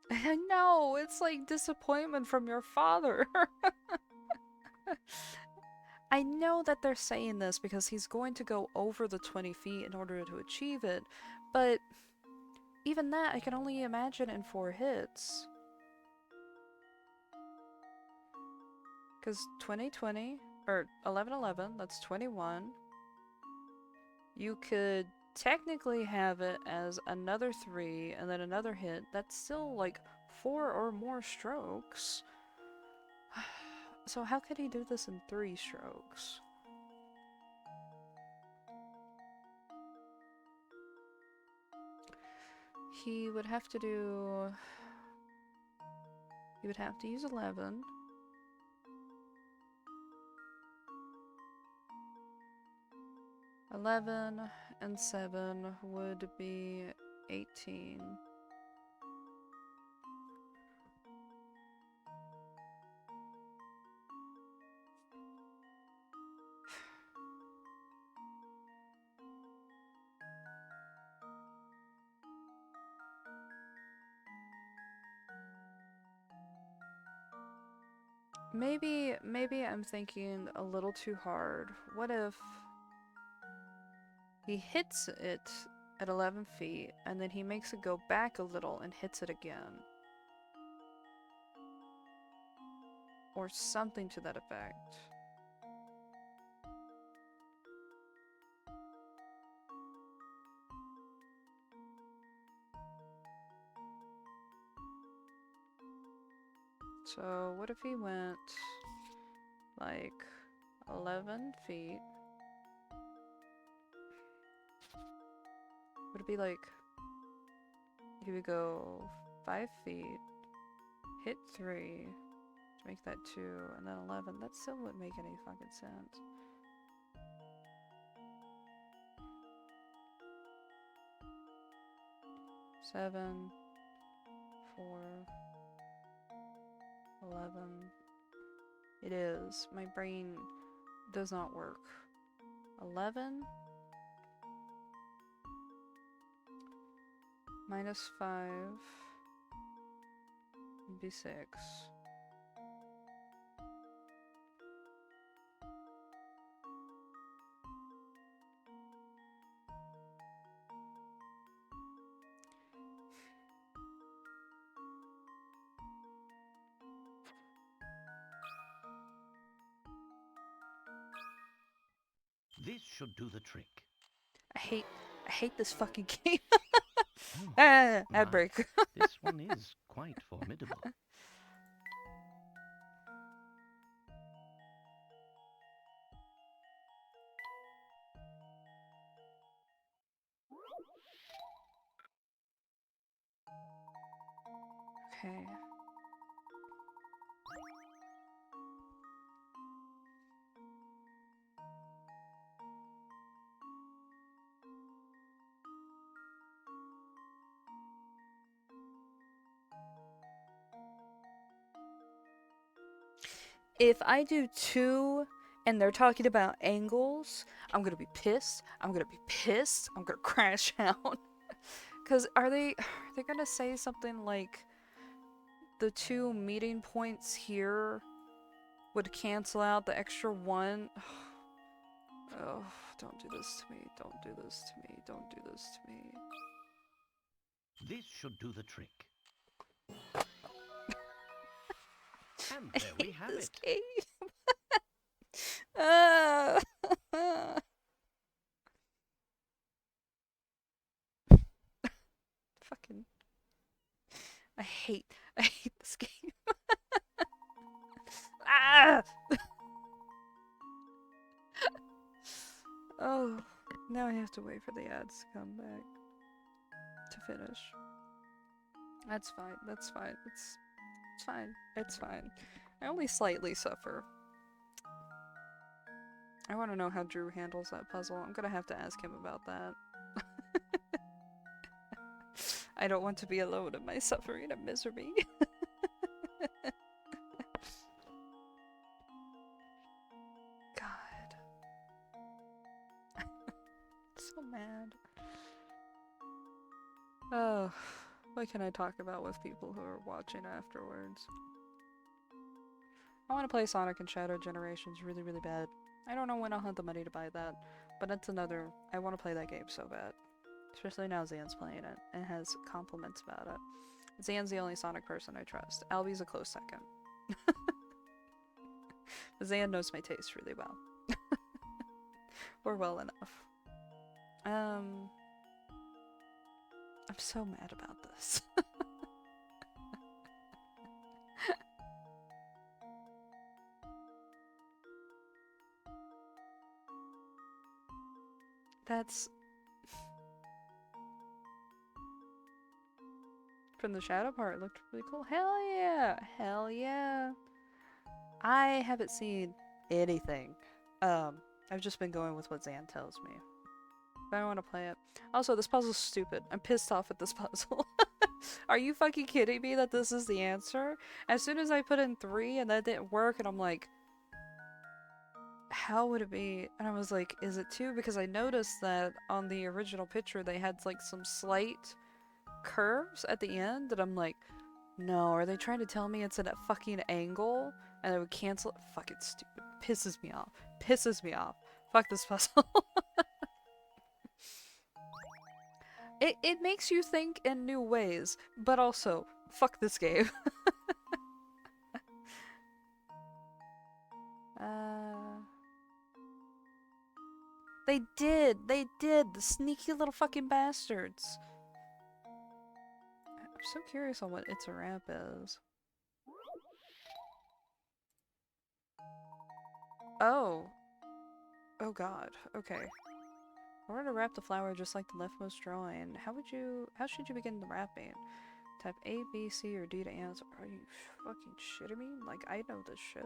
I know, it's like disappointment from your father. I know that they're saying this because he's going to go over the 20 feet in order to achieve it, but even that I can only imagine in 4 hits. Because 20-20, or 11-11, that's 21. You could technically have it as another 3 and then another hit. That's still like 4 or more strokes. So how could he do this in 3 strokes? He would have to do... He would have to use 11. "11 and 7 would be 18. Maybe I'm thinking a little too hard. What if he hits it at 11 feet and then he makes it go back a little and hits it again? Or something to that effect. So what if he went like 11 feet? Would it be like, he would go 5 feet, hit 3, to make that 2, and then 11. That still wouldn't make any fucking sense. Seven, 4, 11. It is. My brain does not work. 11 minus 5 would be 6. This should do the trick. I hate this fucking game. Oh, Ad my. break. This one is quite formidable. Okay. If I do 2 and they're talking about angles, I'm gonna be pissed. I'm gonna be pissed. I'm gonna crash out. Cause are they gonna say something like the 2 meeting points here would cancel out the extra 1? Oh, don't do this to me. Don't do this to me. Don't do this to me. This should do the trick. And I there we hate have this it. game. Ah. Fucking. I hate this game. Ah! Oh, now I have to wait for the ads to come back to finish. That's fine. That's fine. It's fine. It's fine. I only slightly suffer. I want to know how Drew handles that puzzle. I'm gonna have to ask him about that. I don't want to be alone in my suffering and misery. God. So mad. Oh, what can I talk about with people who are watching afterwards? I want to play Sonic and Shadow Generations really, really bad. I don't know when I'll have the money to buy that, but that's another... I want to play that game so bad. Especially now Zan's playing it, and has compliments about it. Zan's the only Sonic person I trust. Albie's a close second. Zan knows my taste really well. Or well enough. I'm so mad about this. That's... From the shadow part, it looked really cool. Hell yeah! Hell yeah! I haven't seen anything. I've just been going with what Zan tells me. But I want to play it. Also, this puzzle's stupid. I'm pissed off at this puzzle. Are you fucking kidding me that this is the answer? As soon as I put in 3 and that didn't work, and I'm like, how would it be? And I was like, is it 2? Because I noticed that on the original picture they had like some slight curves at the end, and I'm like, no, are they trying to tell me it's at a fucking angle? And it would cancel it? Fucking stupid. Pisses me off. Pisses me off. Fuck this puzzle. It makes you think in new ways, but also, fuck this game. They did! They did! The sneaky little fucking bastards! I'm so curious on what It's a Rap is. Oh. Oh god. Okay. In order to wrap the flower just like the leftmost drawing, how should you begin the wrapping? Type A, B, C, or D to answer. Are you fucking shitting me? Like, I know this shit.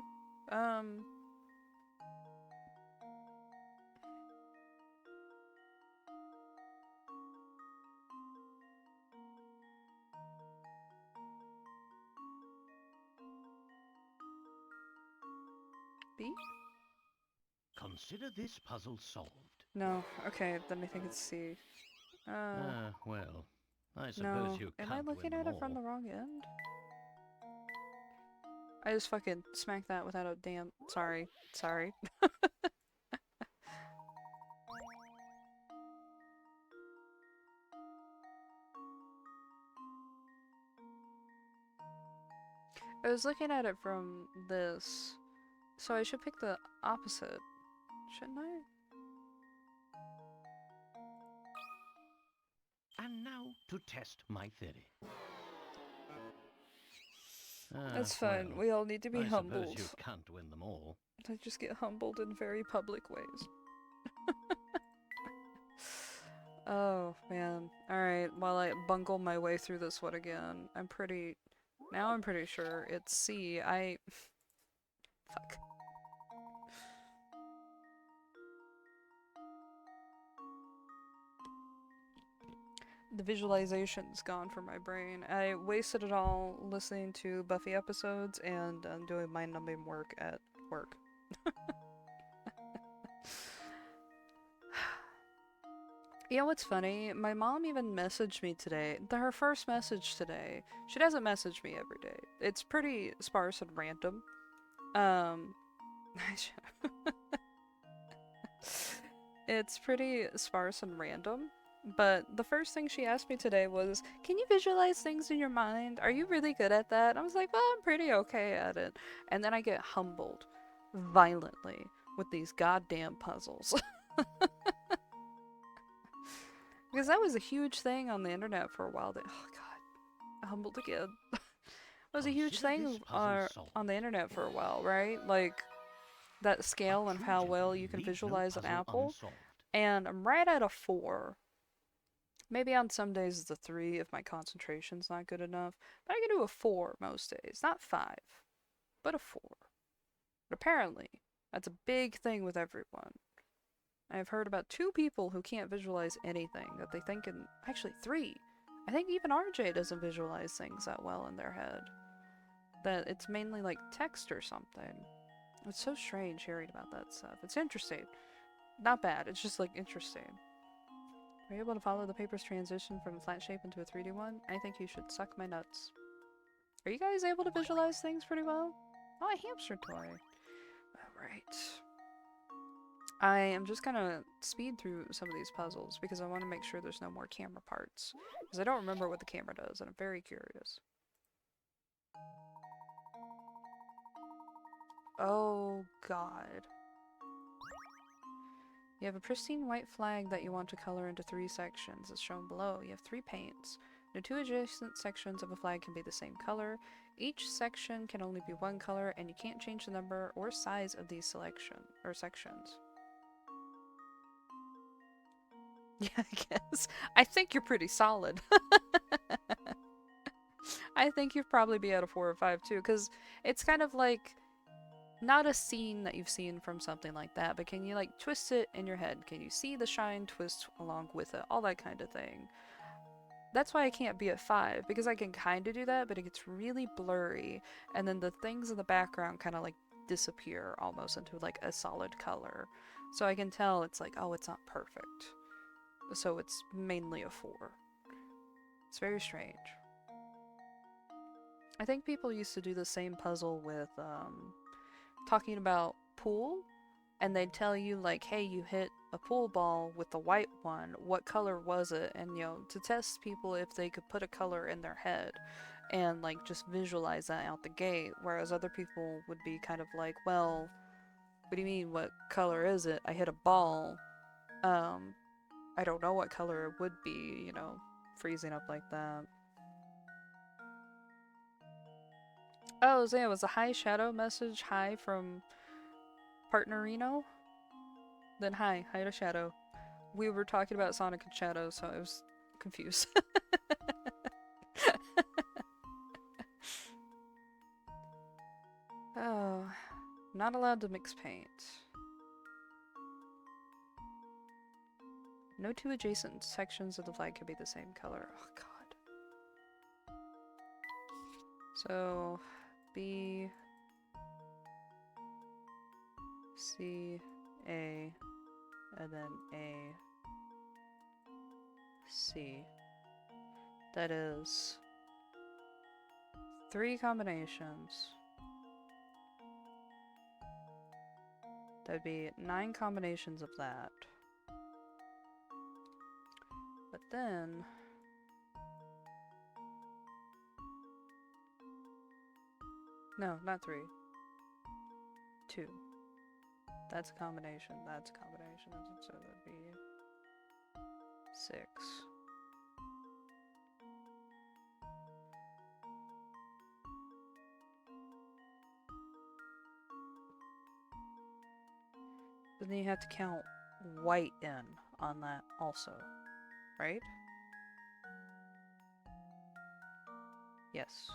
B? Consider this puzzle solved. No. Okay, then I think it's C. Well, I No. suppose you Am I can't looking win at them it from all. the wrong end? I just fucking smacked that without a damn... Sorry. Sorry. I was looking at it from this, so I should pick the opposite, shouldn't I? And now to test my theory. That's fine. Well, We all need to be I humbled. suppose you can't win them all. I just get humbled in very public ways. Oh, man. Alright, while I bungle my way through this one again, now I'm pretty sure it's C. Fuck. The visualization's gone from my brain. I wasted it all listening to Buffy episodes and doing mind-numbing work at work. You know what's funny? My mom even messaged me today. Her first message today. She doesn't message me every day. It's pretty sparse and random. It's pretty sparse and random. But the first thing she asked me today was, can you visualize things in your mind? Are you really good at that? I was like, well, I'm pretty okay at it. And then I get humbled violently with these goddamn puzzles. Because that was a huge thing on the internet for a while. Oh god, humbled again. It was a huge thing on the internet for a while, right? Like, that scale and how well you can visualize an apple. And I'm right at a 4. Maybe on some days it's a 3 if my concentration's not good enough. But I can do a 4 most days. Not 5, but a 4. But apparently, that's a big thing with everyone. I've heard about 2 people who can't visualize anything, that they think in... Actually, 3. I think even RJ doesn't visualize things that well in their head. That it's mainly like text or something. It's so strange hearing about that stuff. It's interesting. Not bad, it's just like interesting. Are you able to follow the paper's transition from a flat shape into a 3D one? I think you should suck my nuts. Are you guys able to visualize things pretty well? Oh, a hamster toy. Alright. I am just gonna speed through some of these puzzles because I want to make sure there's no more camera parts. Because I don't remember what the camera does and I'm very curious. Oh god. You have a pristine white flag that you want to color into 3 sections, as shown below. You have 3 paints. No 2 adjacent sections of a flag can be the same color. Each section can only be 1 color, and you can't change the number or size of these sections. Yeah, I guess. I think you're pretty solid. I think you'd probably be at a 4 or 5 too, because it's kind of like... Not a scene that you've seen from something like that, but can you like twist it in your head? Can you see the shine twist along with it? All that kind of thing. That's why I can't be at 5, because I can kind of do that, but it gets really blurry, and then the things in the background kind of like disappear almost into like a solid color. So I can tell it's like, oh, it's not perfect. So it's mainly a 4. It's very strange. I think people used to do the same puzzle with, talking about pool, and they'd tell you like, hey, you hit a pool ball with the white one, what color was it? And you know, to test people if they could put a color in their head and like just visualize that out the gate, whereas other people would be kind of like, well, what do you mean, what color is it? I hit a ball. I don't know what color it would be, you know, freezing up like that. Oh, so yeah, it was a hi shadow message. Hi from Partnerino. Then hi to Shadow. We were talking about Sonic and Shadow, so I was confused. Oh, not allowed to mix paint. No 2 adjacent sections of the flag could be the same color. Oh god. So, B... C, A, and then A, C. That is 3 combinations. That'd be 9 combinations of that. But then... No, not 3. 2. That's a combination, that's a combination, so that'd be 6. But then you have to count white in on that also, right? Yes.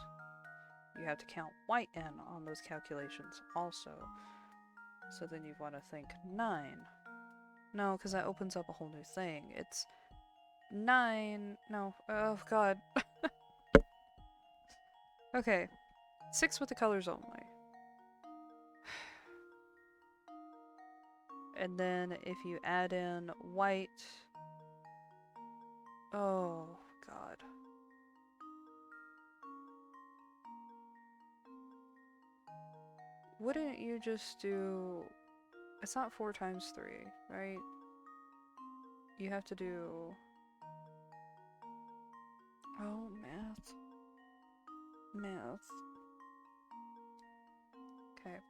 You have to count white in on those calculations also. So then you'd want to think 9. No, because that opens up a whole new thing. It's 9... No. Oh, God. Okay. 6 with the colors only. And then if you add in white... Oh, God. Wouldn't you just do... It's not 4 times 3, right? You have to do... Oh, math. Math. Okay.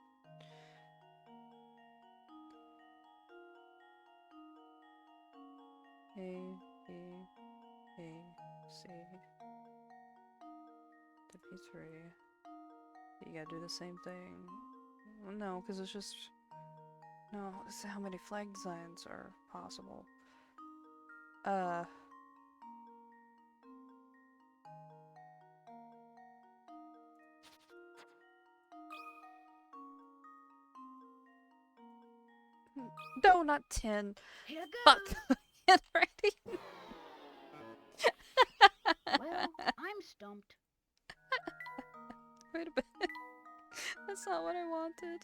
A, B, A, C. To B3. You gotta do the same thing. Well, no, because it's just... No, this is how many flag designs are possible. No, not 10. Here Fuck. goes. Handwriting. Well, I'm stumped. Wait a minute. That's not what I wanted.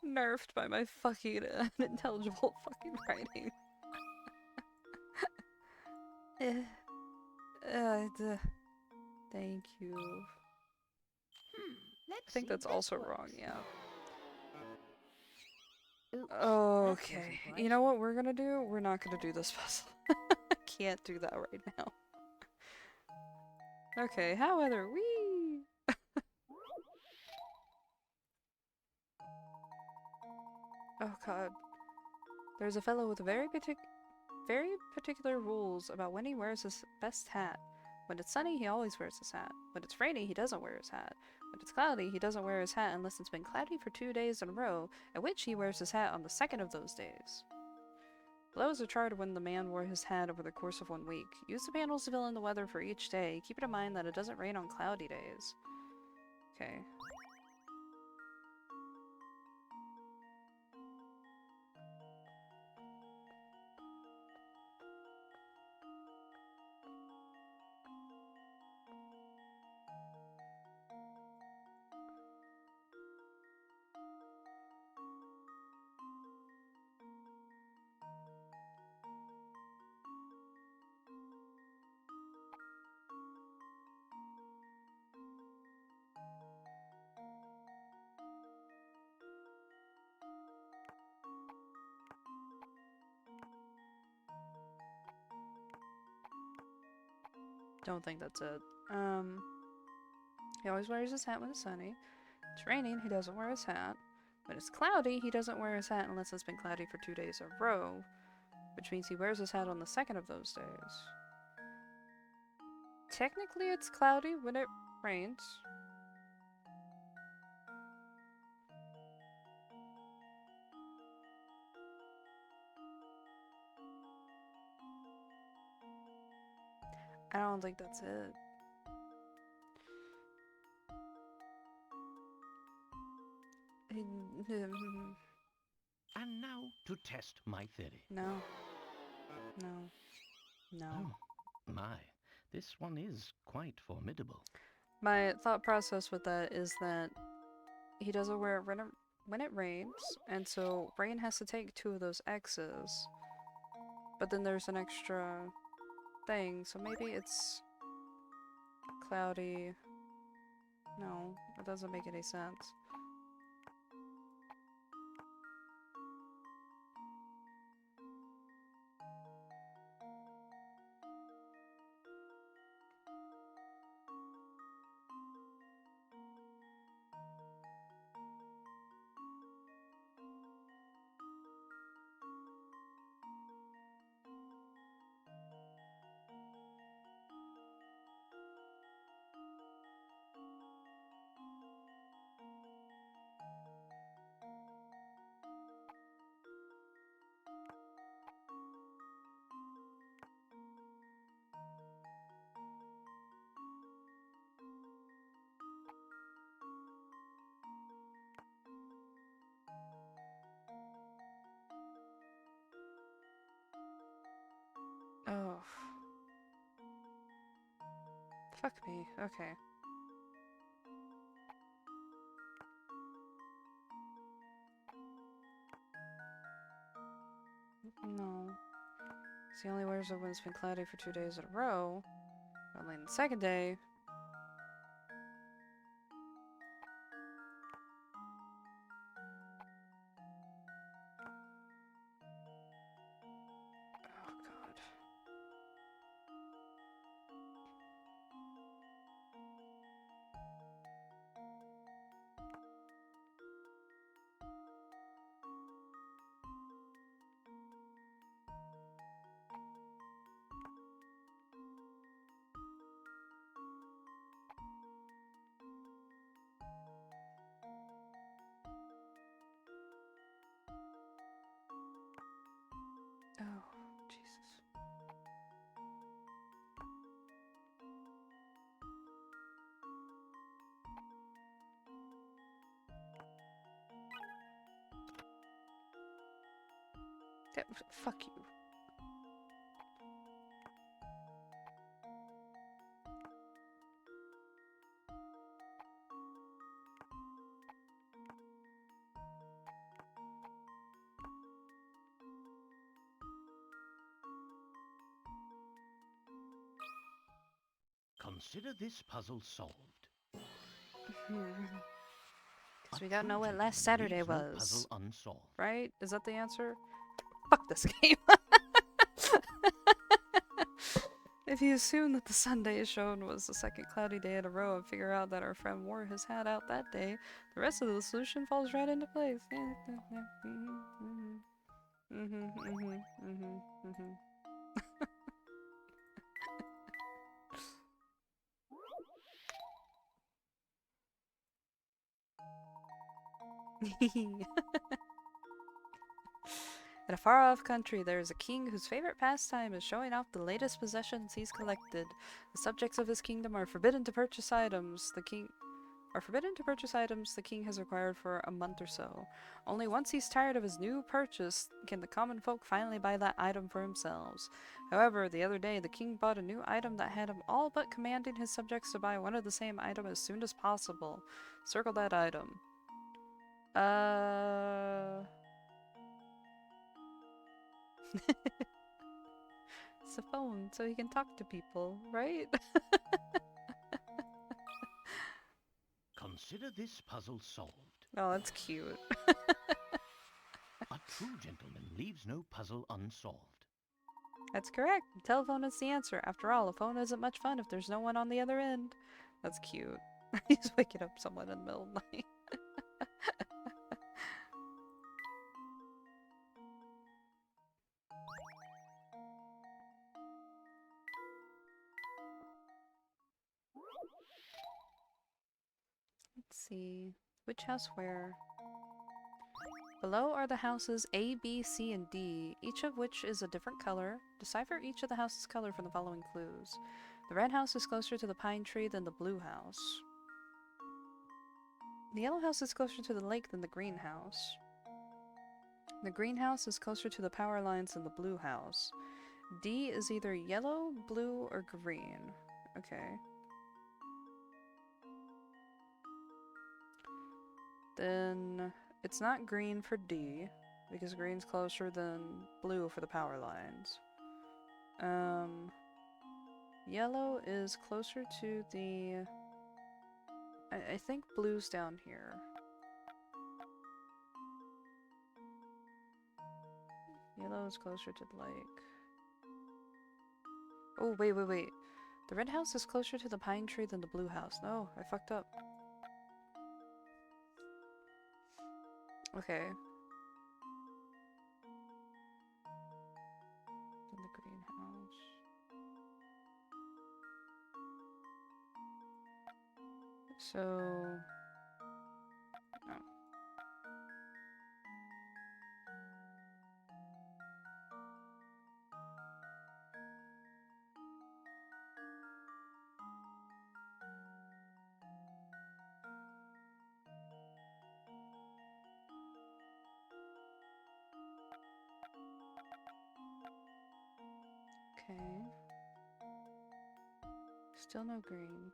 Nerfed by my fucking unintelligible fucking writing. Thank you. Let's I think see that's if also this wrong, works. yeah. Oops, that Okay. wasn't You right. know what we're gonna do? We're not gonna do this puzzle. I can't do that right now. Okay, however, wee! Oh god. There's a fellow with very particular rules about when he wears his best hat. When it's sunny, he always wears his hat. When it's rainy, he doesn't wear his hat. When it's cloudy, he doesn't wear his hat unless it's been cloudy for 2 days in a row, at which he wears his hat on the second of those days. Below is a chart of when the man wore his hat over the course of 1 week. Use the panels to fill in the weather for each day. Keep it in mind that it doesn't rain on cloudy days. Okay. Don't think that's it. He always wears his hat when it's sunny. It's raining, he doesn't wear his hat. When it's cloudy, he doesn't wear his hat unless it's been cloudy for 2 days in a row, which means he wears his hat on the second of those days. Technically, it's cloudy when it rains. I don't think that's it. And now to test my theory. No. No. No. Oh, my. This one is quite formidable. My thought process with that is that he doesn't wear it when it rains, and so rain has to take 2 of those X's. But then there's an extra thing, so maybe it's cloudy. No, that doesn't make any sense. Oh. Fuck me. Okay. No. He only wears it when it's been cloudy for 2 days in a row. Only on the second day. Oh god. Oh, Jesus. Fuck you. Consider this puzzle solved. Because we gotta know what last Saturday Leaves no was. puzzle unsolved. Right? Is that the answer? Fuck this game. If you assume that the Sunday shown was the second cloudy day in a row and figure out that our friend wore his hat out that day, the rest of the solution falls right into place. In a far-off country, there is a king whose favorite pastime is showing off the latest possessions he's collected. The subjects of his kingdom are forbidden to purchase items the king has acquired for a month or so. Only once he's tired of his new purchase can the common folk finally buy that item for themselves. However, the other day, the king bought a new item that had him all but commanding his subjects to buy one of the same item as soon as possible. Circle that item. It's a phone, so he can talk to people, right? Consider this puzzle solved. Oh, that's cute. A true gentleman leaves no puzzle unsolved. That's correct. The telephone is the answer. After all, a phone isn't much fun if there's no one on the other end. That's cute. He's waking up someone in the middle of the night. Let's see. Which house where? Below are the houses A, B, C, and D, each of which is a different color. Decipher each of the house's color from the following clues. The red house is closer to the pine tree than the blue house. The yellow house is closer to the lake than the green house. The green house is closer to the power lines than the blue house. D is either yellow, blue, or green. Okay. Then It's not green for D, because green's closer than blue for the power lines. Yellow is closer to the... I think blue's down here. Yellow is closer to the lake. Oh, wait. The red house is closer to the pine tree than the blue house. No, I fucked up. Okay. Then the greenhouse. So... no. Okay. Still no green.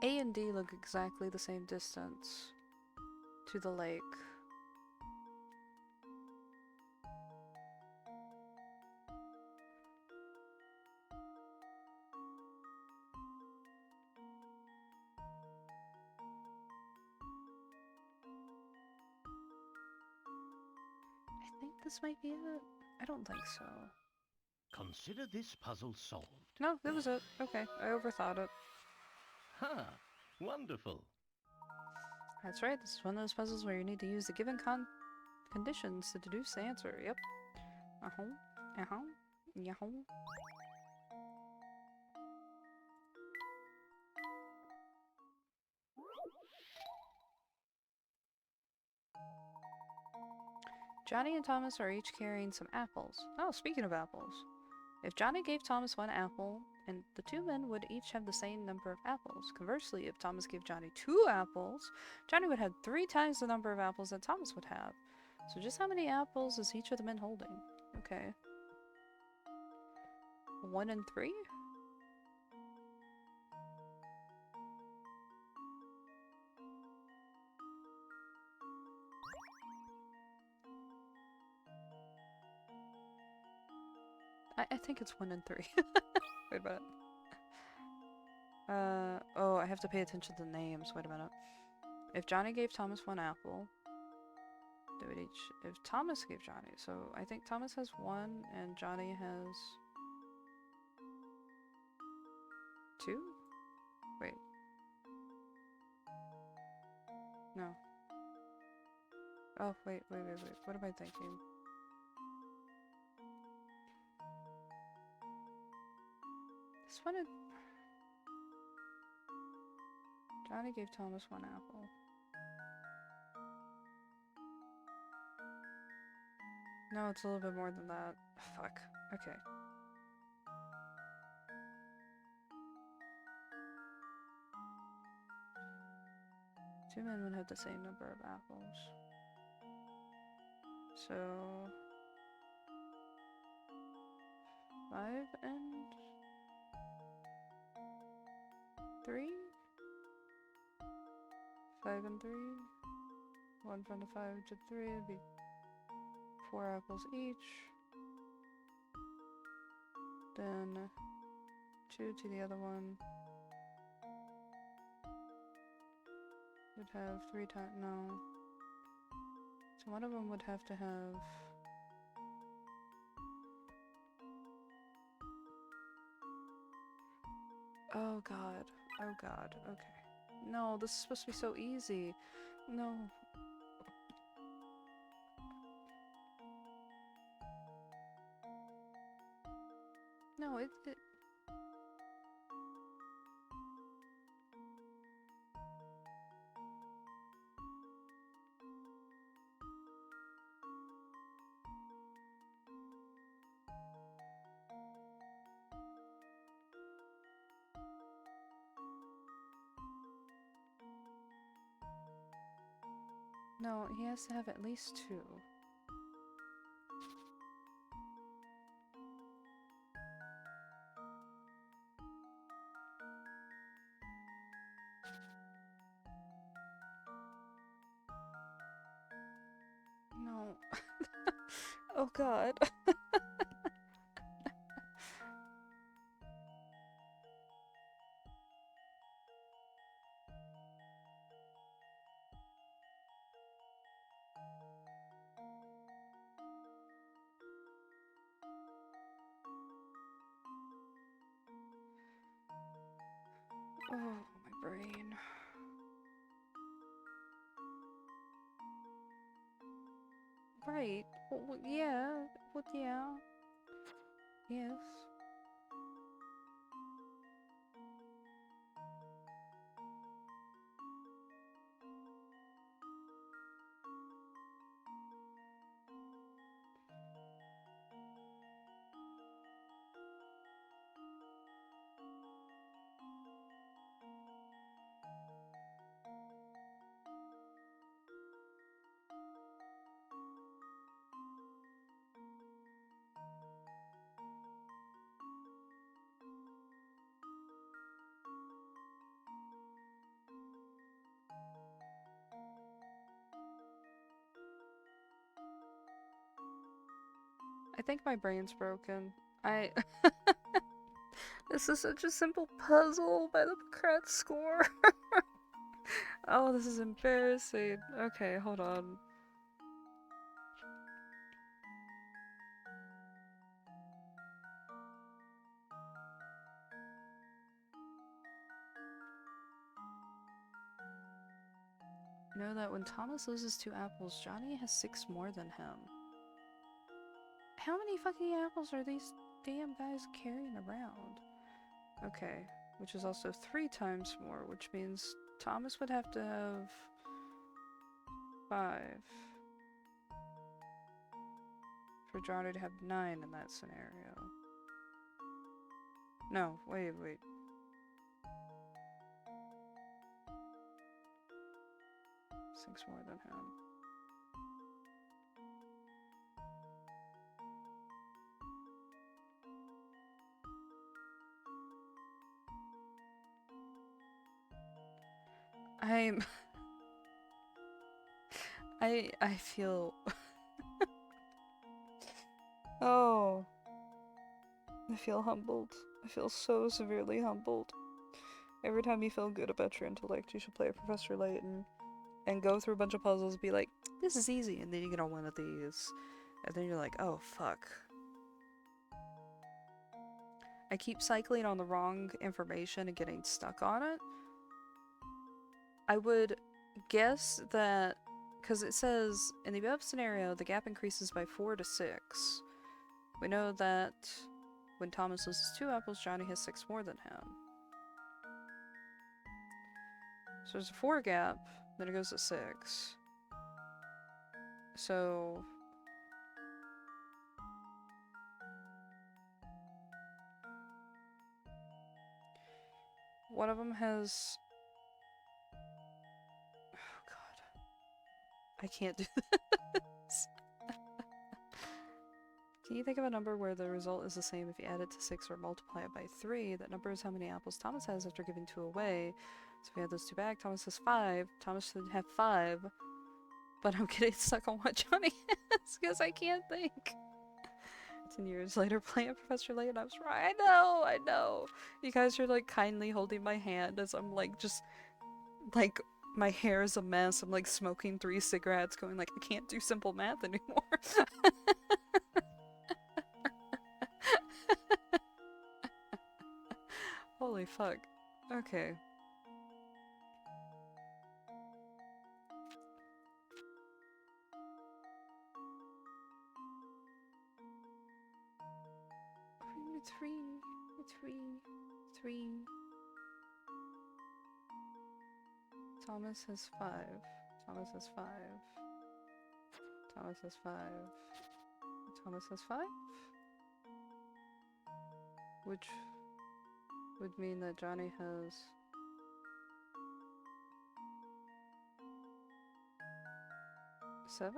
A and D look exactly the same distance to the lake. I think this might be it. I don't think so. Consider this puzzle solved. No, that was it. Okay, I overthought it. Ha! Wonderful. That's right, this is one of those puzzles where you need to use the given conditions to deduce the answer. Yep. Yahoo. Johnny and Thomas are each carrying some apples. Oh, speaking of apples. If Johnny gave Thomas one apple, and the two men would each have the same number of apples. Conversely, if Thomas gave Johnny 2 apples, Johnny would have 3 times the number of apples that Thomas would have. So just how many apples is each of the men holding? Okay. 1 and 3? I think it's 1 and 3. Wait a minute. Oh, I have to pay attention to the names. Wait a minute. If Johnny gave Thomas 1 apple, they would each... If Thomas gave Johnny, so I think Thomas has 1 and Johnny has... 2? Wait. No. Oh, wait. What am I thinking? This one... Johnny gave Thomas 1 apple. No, it's a little bit more than that. Fuck. Okay. Two men would have the same number of apples. So... 5 and... 3? 5 and 3? 1 from the 5 to 3 would be 4 apples each. Then 2 to the other one. Would have 3 times. No. So one of them would have to have. Oh god. Oh god. Okay. No, this is supposed to be so easy. No. No, it no, he has to have at least 2. No. Oh god. Oh, my brain. Right. Well, yeah. Well, yeah. Yes. I think my brain's broken. This is such a simple puzzle by the Kratz score. Oh, this is embarrassing. Okay, hold on. You know that when Thomas loses 2 apples, Johnny has 6 more than him. How many fucking apples are these damn guys carrying around? Okay, which is also 3 times more, which means Thomas would have to have 5. For Johnny to have 9 in that scenario. No, wait. 6 more than him. I feel oh, I feel humbled. I feel so severely humbled. Every time you feel good about your intellect, you should play Professor Layton and go through a bunch of puzzles, be like, this is easy, and then you get on one of these, and then you're like, oh fuck. I keep cycling on the wrong information and getting stuck on it. I would guess that, because it says, in the above scenario, the gap increases by 4 to 6. We know that when Thomas loses 2 apples, Johnny has 6 more than him. So there's a 4 gap, then it goes to 6. So one of them has... Oh god. I can't do this. Can you think of a number where the result is the same if you add it to 6 or multiply it by 3? That number is how many apples Thomas has after giving 2 away. So if we add those 2 back, Thomas has 5. Thomas should have 5. But I'm getting stuck on what Johnny has because I can't think. 10 years later, playing Professor Layton, I was right. I know. You guys are like kindly holding my hand as I'm like just like my hair is a mess. I'm like smoking 3 cigarettes, going like I can't do simple math anymore. Holy fuck. Okay. three, three, three. Thomas has 5. Thomas has 5. Thomas has 5. Thomas has 5? Which would mean that Johnny has... 7?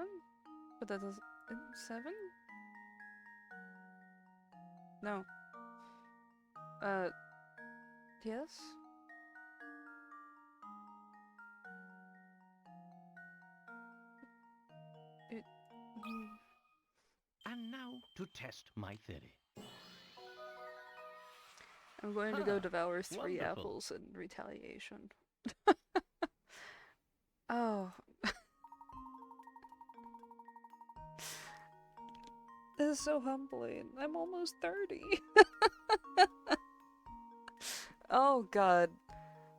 But that doesn't... 7? No. Yes? And now to test my theory. I'm going to go devour 3 wonderful. apples in retaliation. Oh. This is so humbling. I'm almost 30. Oh god.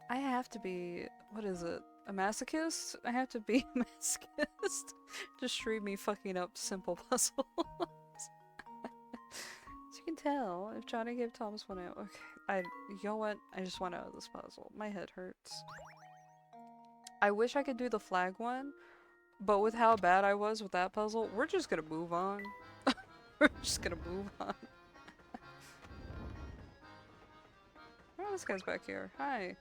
I have to be, what is it? A masochist? I have to be a masochist. Just stream me fucking up simple puzzles. As you can tell, if Johnny gave Thomas 1 out. Okay, you know what? I just want out of this puzzle. My head hurts. I wish I could do the flag one, but with how bad I was with that puzzle, we're just gonna move on. We're just gonna move on. Oh, this guy's back here. Hi.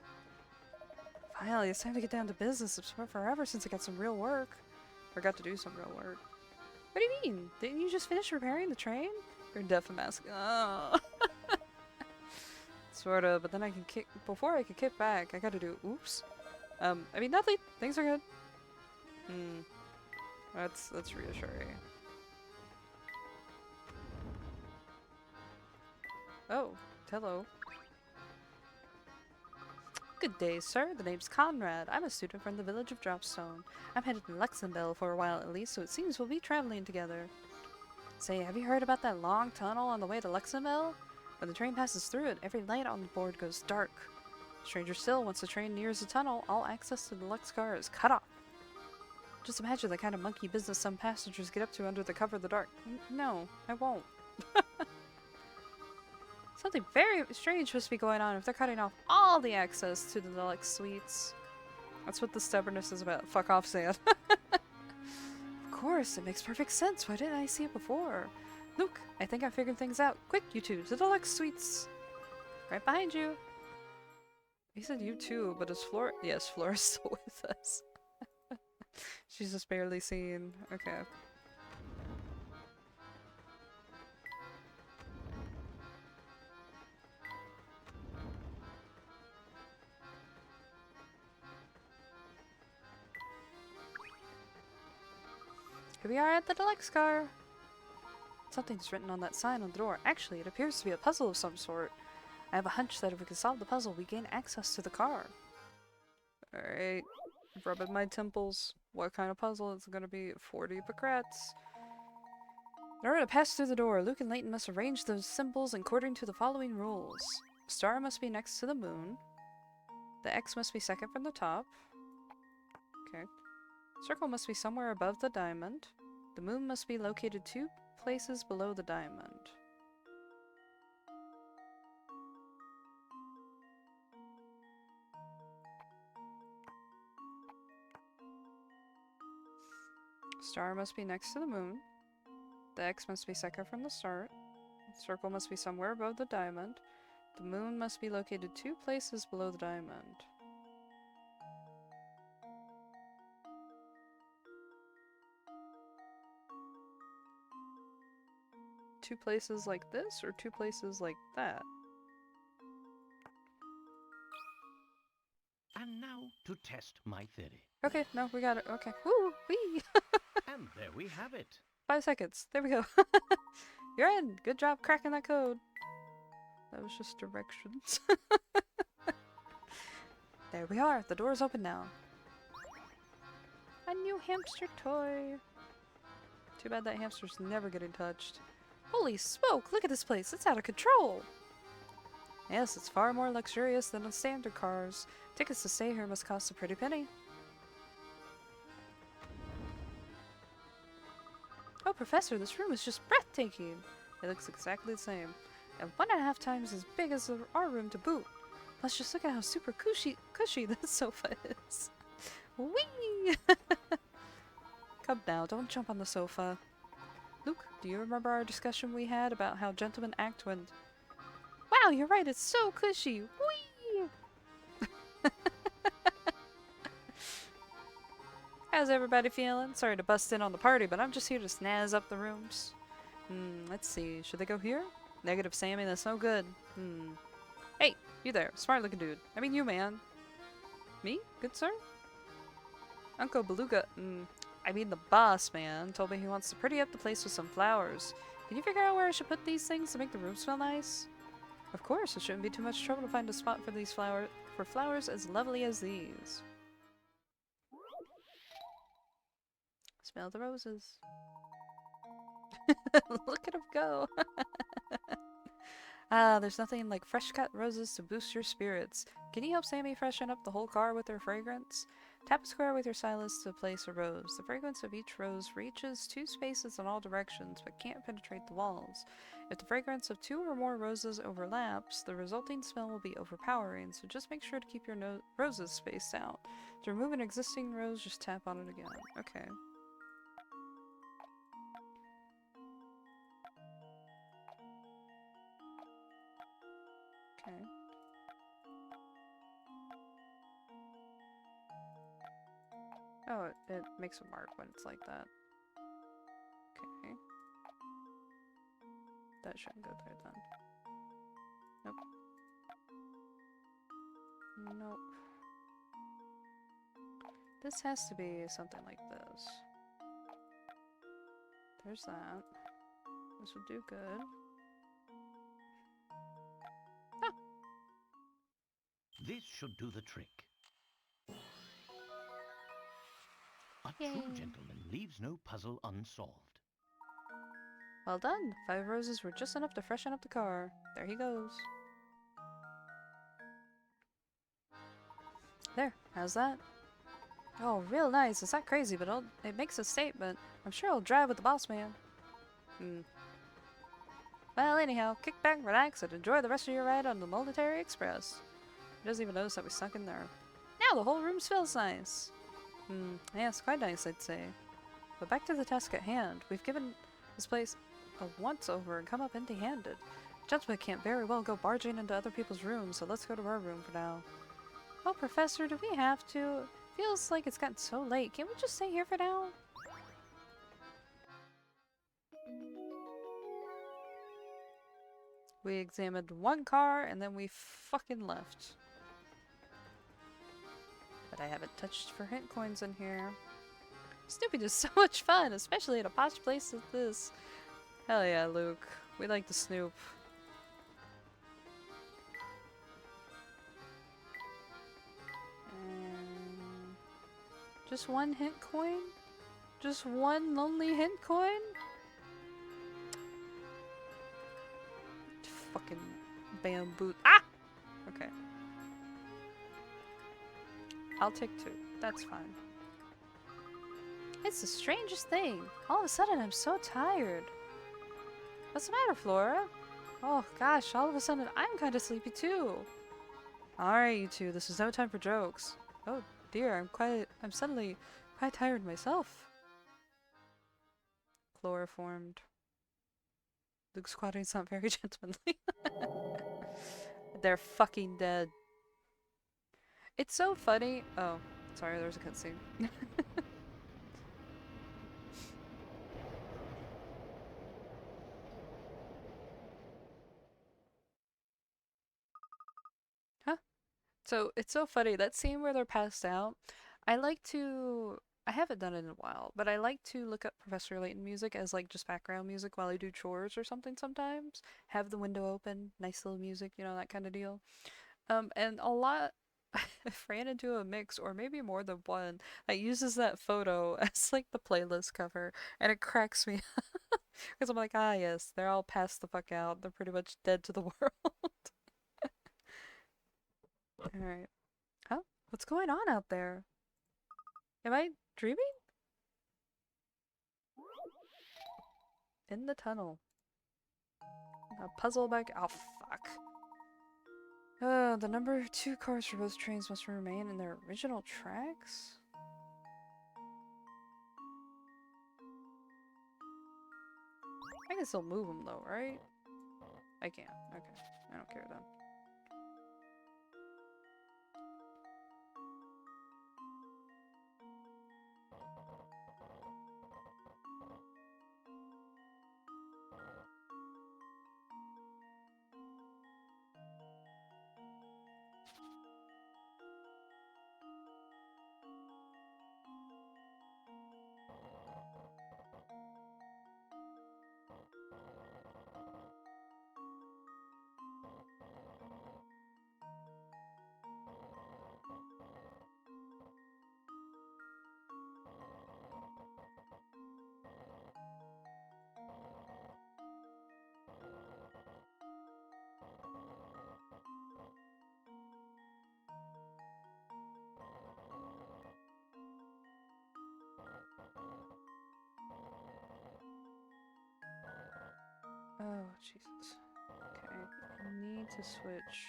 Finally, it's time to get down to business. It's been forever since I got some real work. Or got to do some real work. What do you mean? Didn't you just finish repairing the train? You're deaf and mask. Oh. Sorta, but then I can kick. Before I can kick back, I gotta do. Oops. I mean, nothing. Things are good. That's reassuring. Oh, hello. Good day, sir. The name's Conrad. I'm a student from the village of Dropstone. I'm headed to Luxembourg for a while at least, so it seems we'll be traveling together. Say, have you heard about that long tunnel on the way to Luxembourg? When the train passes through it, every light on the board goes dark. Stranger still, once the train nears the tunnel, all access to the Lux car is cut off. Just imagine the kind of monkey business some passengers get up to under the cover of the dark. No, I won't. Something very strange must be going on if they're cutting off all the access to the deluxe suites. That's what the stubbornness is about. Fuck off, Sam. Of course, it makes perfect sense. Why didn't I see it before? Look, I think I figured things out. Quick, you two, to the deluxe suites. Right behind you. He said you too, but is Flora? Yes, Flora's still with us. She's just barely seen. Okay. Here we are at the deluxe car. Something's written on that sign on the door. Actually, it appears to be a puzzle of some sort. I have a hunch that if we can solve the puzzle, we gain access to the car. Alright. Rubbing my temples. What kind of puzzle is it gonna be? 40 Pocrats. In order to pass through the door, Luke and Layton must arrange those symbols according to the following rules. The star must be next to the moon. The X must be second from the top. Okay. Circle must be somewhere above the diamond. The moon must be located 2 places below the diamond. Star must be next to the moon. The X must be second from the start. The circle must be somewhere above the diamond. The moon must be located 2 places below the diamond. Two places like this, or 2 places like that? And now to test my theory. Okay, no, we got it. Okay. Woo! Wee! And there we have it. 5 seconds. There we go. You're in! Good job cracking that code. That was just directions. There we are. The door's open now. A new hamster toy. Too bad that hamster's never getting touched. Holy smoke! Look at this place. It's out of control. Yes, it's far more luxurious than the standard cars. Tickets to stay here must cost a pretty penny. Oh, Professor, this room is just breathtaking. It looks exactly the same. and 1.5 times as big as our room to boot. Let's just look at how super cushy this sofa is. Whee! Come now, don't jump on the sofa. Luke, do you remember our discussion we had about how gentlemen act when... Wow, you're right, it's so cushy! Whee! How's everybody feeling? Sorry to bust in on the party, but I'm just here to snazz up the rooms. Let's see. Should they go here? Negative, Sammy, that's no good. Hey, you there. Smart looking dude. I mean you, man. Me? Good sir? Uncle Beluga, I mean the boss, man, told me he wants to pretty up the place with some flowers. Can you figure out where I should put these things to make the room smell nice? Of course, it shouldn't be too much trouble to find a spot for these flowers as lovely as these. Smell the roses. Look at him go. There's nothing like fresh cut roses to boost your spirits. Can you help Sammy freshen up the whole car with her fragrance? Tap a square with your stylus to place a rose. The fragrance of each rose reaches 2 spaces in all directions, but can't penetrate the walls. If the fragrance of 2 or more roses overlaps, the resulting smell will be overpowering, so just make sure to keep your roses spaced out. To remove an existing rose, just tap on it again. Okay. Okay. Oh, it makes a mark when it's like that. Okay. That shouldn't go there then. Nope. Nope. This has to be something like this. There's that. This would do good. Ah! This should do the trick. A Yay. true gentleman leaves no puzzle unsolved. Well done! 5 roses were just enough to freshen up the car. There he goes. There, how's that? Oh, real nice. It's not crazy, but it makes a statement. I'm sure I'll drive with the boss man. Well, anyhow, kick back, relax, and enjoy the rest of your ride on the Military Express. He doesn't even notice that we snuck in there. Now the whole room feels nice. Yeah, it's quite nice, I'd say. But back to the task at hand. We've given this place a once-over and come up empty-handed. Gentlemen can't very well go barging into other people's rooms, so let's go to our room for now. Oh, Professor, do we have to? Feels like it's gotten so late. Can't we just stay here for now? We examined 1 car and then we fucking left. But I haven't touched for hint coins in here. Snooping is so much fun, especially at a posh place like this. Hell yeah, Luke. We like to snoop. Just 1 hint coin? Just 1 lonely hint coin? Fucking bamboo. Ah! Okay. I'll take 2. That's fine. It's the strangest thing. All of a sudden, I'm so tired. What's the matter, Flora? Oh gosh, all of a sudden, I'm kind of sleepy too. Alright, you two, this is no time for jokes. Oh dear, I'm suddenly quite tired myself. Chloroformed. Luke squatting's not very gentlemanly. They're fucking dead. It's so funny. Oh, sorry, there's a cutscene. Huh? So, it's so funny. That scene where they're passed out, I haven't done it in a while, but I like to look up Professor Layton music as like just background music while I do chores or something sometimes. Have the window open, nice little music, you know, that kind of deal. And a lot, I've ran into a mix, or maybe more than one, that uses that photo as like the playlist cover, and it cracks me up. Because I'm like, ah yes, they're all passed the fuck out. They're pretty much dead to the world. Alright. Huh? What's going on out there? Am I dreaming? In the tunnel. A puzzle back. Oh, fuck. The number 2 cars for both trains must remain in their original tracks? I can still move them though, right? I can. Okay. I don't care then. Oh, Jesus. Okay, I need to switch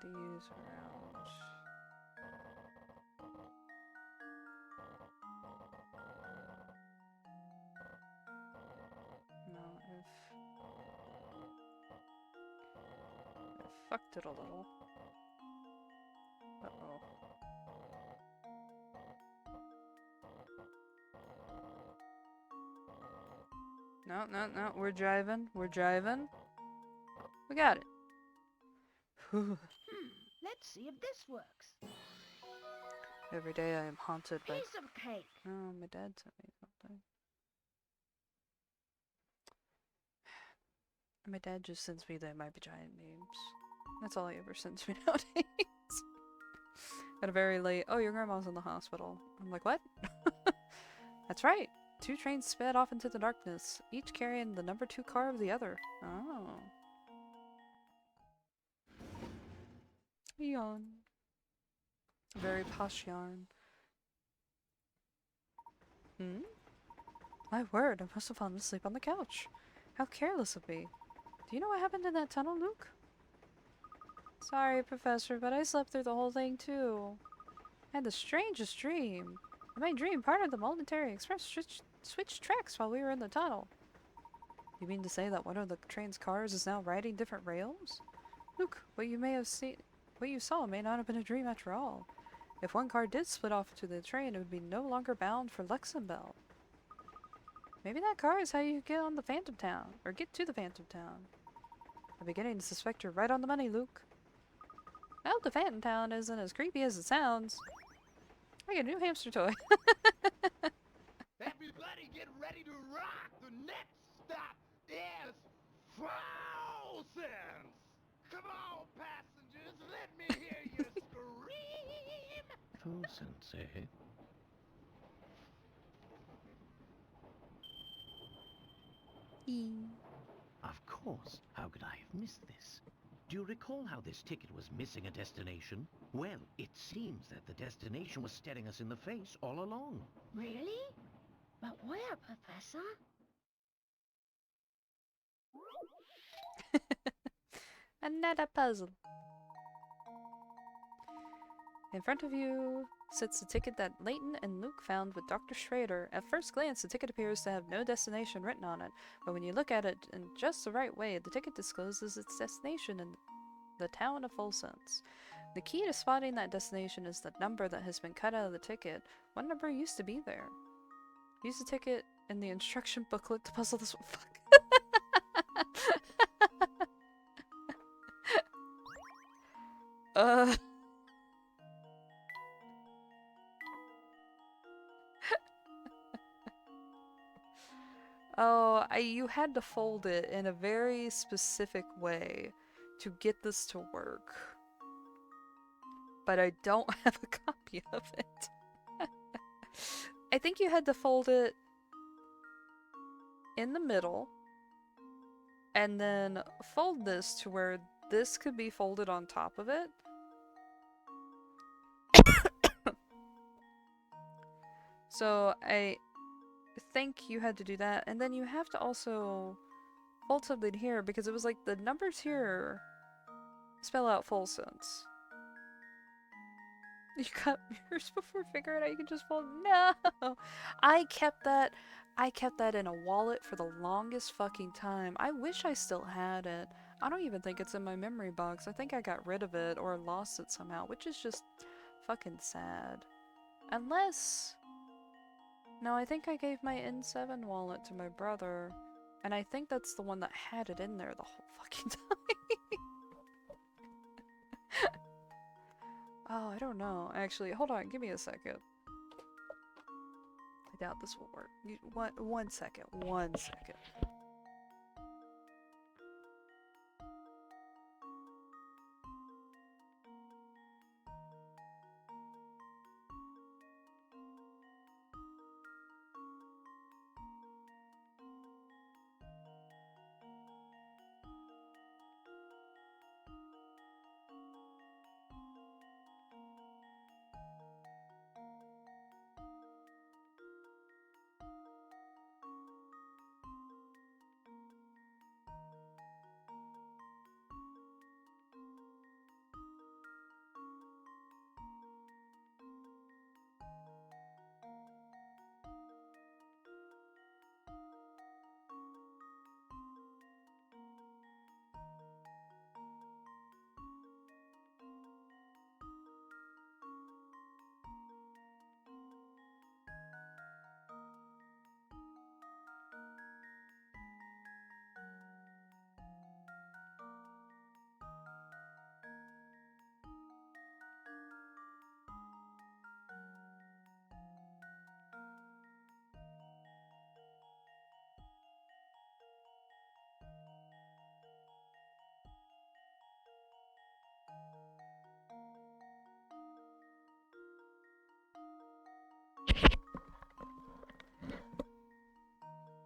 these around. No, I fucked it a little. Uh-oh. No, no, no, we're driving. We're driving. We got it. Let's see if this works. Every day I am haunted by... Piece of cake. Oh, my dad sent me something. My dad just sends me the My Giant memes. That's all he ever sends me nowadays. At a very late, oh, your grandma's in the hospital. I'm like, what? That's right. 2 trains sped off into the darkness, each carrying the number 2 car of the other. Oh. Yawn. Very posh yarn. Hmm? My word, I must have fallen asleep on the couch. How careless of me. Do you know what happened in that tunnel, Luke? Sorry, Professor, but I slept through the whole thing, too. I had the strangest dream. In my dream, part of the Momentary Express switched tracks while we were in the tunnel. You mean to say that one of the train's cars is now riding different rails? Luke, what you saw may not have been a dream after all. If one car did split off to the train, it would be no longer bound for Luxembourg. Maybe that car is how you get on the Phantom Town, or get to the Phantom Town. I'm beginning to suspect you're right on the money, Luke. I hope the Phantom Town isn't as creepy as it sounds. I get a new hamster toy. Everybody get ready to rock! The next stop is Folsense! Come on, passengers, let me hear you scream! Folsense, eh? Of course. How could I have missed this? Do you recall how this ticket was missing a destination? Well, it seems that the destination was staring us in the face all along. Really? But where, Professor? Another puzzle. In front of you sits the ticket that Layton and Luke found with Dr. Schrader. At first glance, the ticket appears to have no destination written on it, but when you look at it in just the right way, the ticket discloses its destination in the town of Folsense. The key to spotting that destination is the number that has been cut out of the ticket. What number used to be there? Use the ticket in the instruction booklet to puzzle this one. Fuck. Oh, you had to fold it in a very specific way to get this to work. But I don't have a copy of it. I think you had to fold it in the middle and then fold this to where this could be folded on top of it. So I think you had to do that, and then you have to also fold something here because it was like the numbers here spell out Folsense. You cut mirrors before figuring out you can just fold. No! I kept that in a wallet for the longest fucking time. I wish I still had it. I don't even think it's in my memory box. I think I got rid of it or lost it somehow, which is just fucking sad. Unless... No, I think I gave my N7 wallet to my brother, and I think that's the one that had it in there the whole fucking time. Oh, I don't know. Actually, hold on, give me a second. I doubt this will work. One second.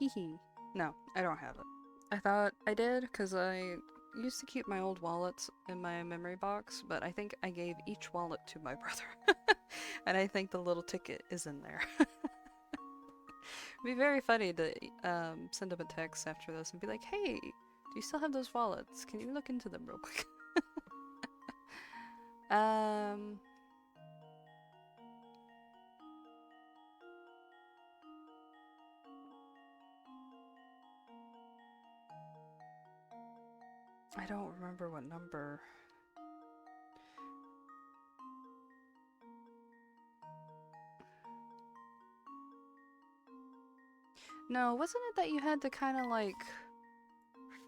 Hehe. No, I don't have it. I thought I did, because I used to keep my old wallets in my memory box, but I think I gave each wallet to my brother. And I think the little ticket is in there. It'd be very funny to send him a text after this and be like, hey, do you still have those wallets? Can you look into them real quick? I don't remember what number. No, wasn't it that you had to kind of like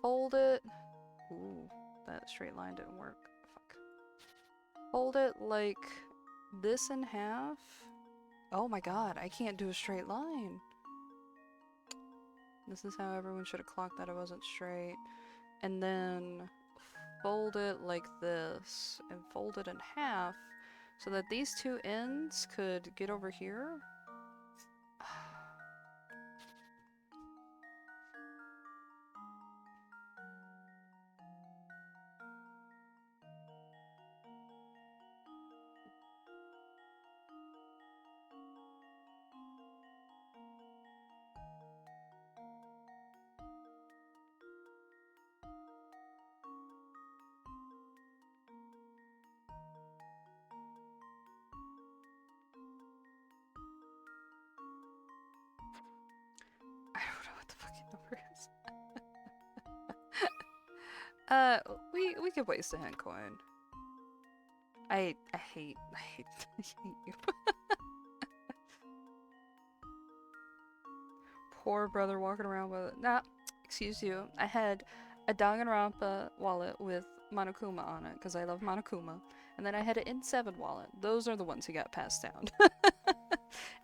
fold it? Ooh, that straight line didn't work. Fuck. Fold it like this in half? Oh my god, I can't do a straight line. This is how everyone should have clocked that it wasn't straight. And then fold it like this, and fold it in half, so that these two ends could get over here. I don't know what the fucking number is. We could waste a hand coin. I hate you. Poor brother walking around with it. Nah, excuse you. I had a Danganronpa wallet with Monokuma on it, because I love Monokuma. And then I had an N7 wallet. Those are the ones who got passed down.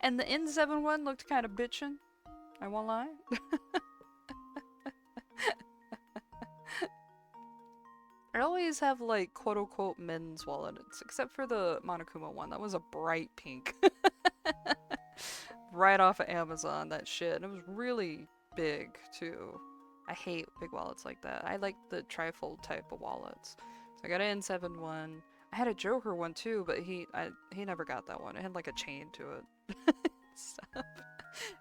And the N7 one looked kind of bitchin'. I won't lie. I always have like quote-unquote men's wallets, except for the Monokuma one. That was a bright pink. Right off of Amazon, that shit. And it was really big too. I hate big wallets like that. I like the trifold type of wallets. So I got an N7 one. I had a Joker one too, but he never got that one. It had like a chain to it. Stuff.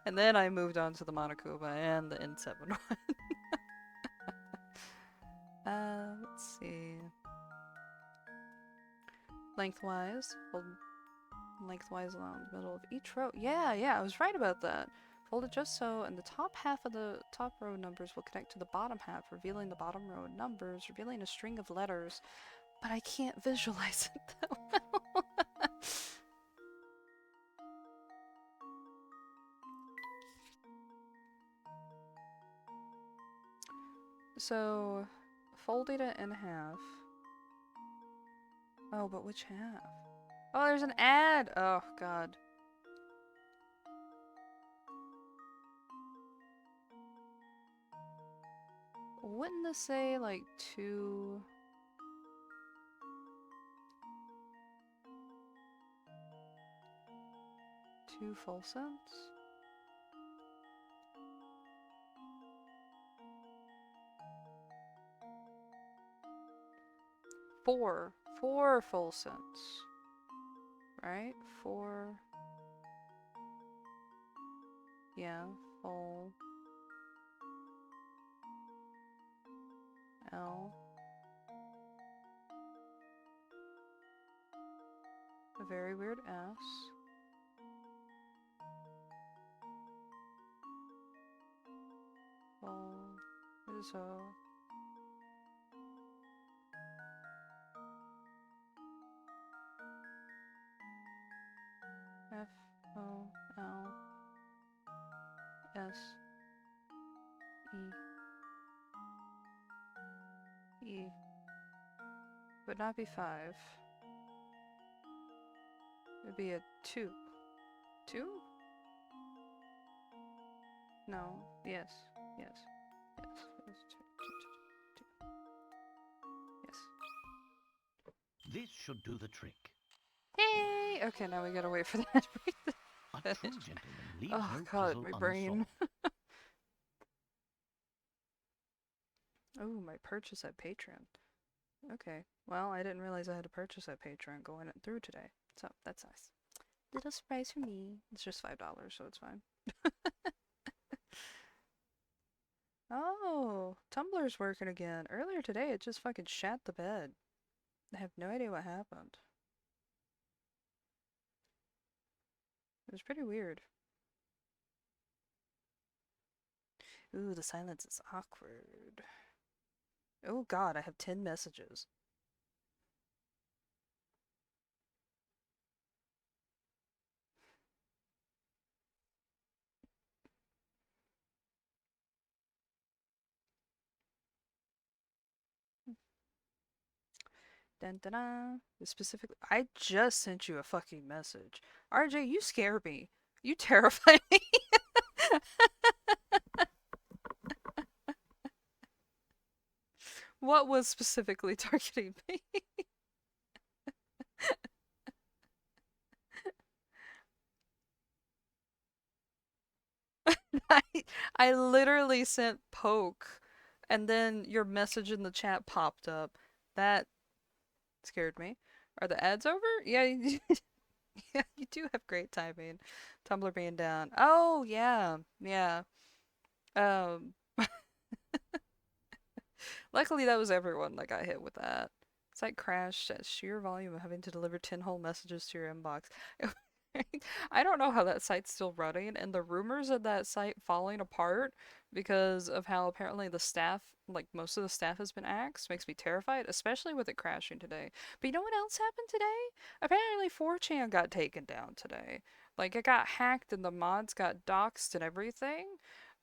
And then I moved on to the Monokuma and the N7 one. Let's see. Lengthwise. Hold lengthwise along the middle of each row. Yeah, I was right about that. Fold it just so, and the top half of the top row numbers will connect to the bottom half, revealing the bottom row numbers, revealing a string of letters. But I can't visualize it that well. So, folded it in half. Oh, but which half? Oh, there's an ad! Oh, God. Wouldn't this say, like, two Folsense? Four Folsense. Right? Four. Yeah, full. L. A very weird S. Full is O. F O L S E. Would not be 5. It would be a 2. 2? No. Yes. Yes. Yes. Yes. 2. Yes. This should do the trick. Hey! Okay, now we gotta wait for that to break the A true gentleman leaves Oh no god, puzzle my brain. unsolved. Oh, my purchase at Patreon. Okay, well, I didn't realize I had to purchase at Patreon going through today. So, that's nice. Little surprise for me. It's just $5, so it's fine. Oh, Tumblr's working again. Earlier today, it just fucking shat the bed. I have no idea what happened. It was pretty weird. Ooh, the silence is awkward. Oh god, I have 10 messages. Dun dun dun. Specifically, I just sent you a fucking message. RJ, you scare me. You terrify me. What was specifically targeting me? I, I literally sent poke, and then your message in the chat popped up. That scared me. Are the ads over? Yeah, yeah, you do have great timing. Tumblr being down. Oh, yeah, yeah. Um, luckily that was everyone that got hit with that. Site crashed at sheer volume of having to deliver 10 whole messages to your inbox. I don't know how that site's still running, and the rumors of that site falling apart because of how apparently the staff, like most of the staff has been axed, makes me terrified, especially with it crashing today. But you know what else happened today? Apparently 4chan got taken down today. Like, it got hacked and the mods got doxxed and everything.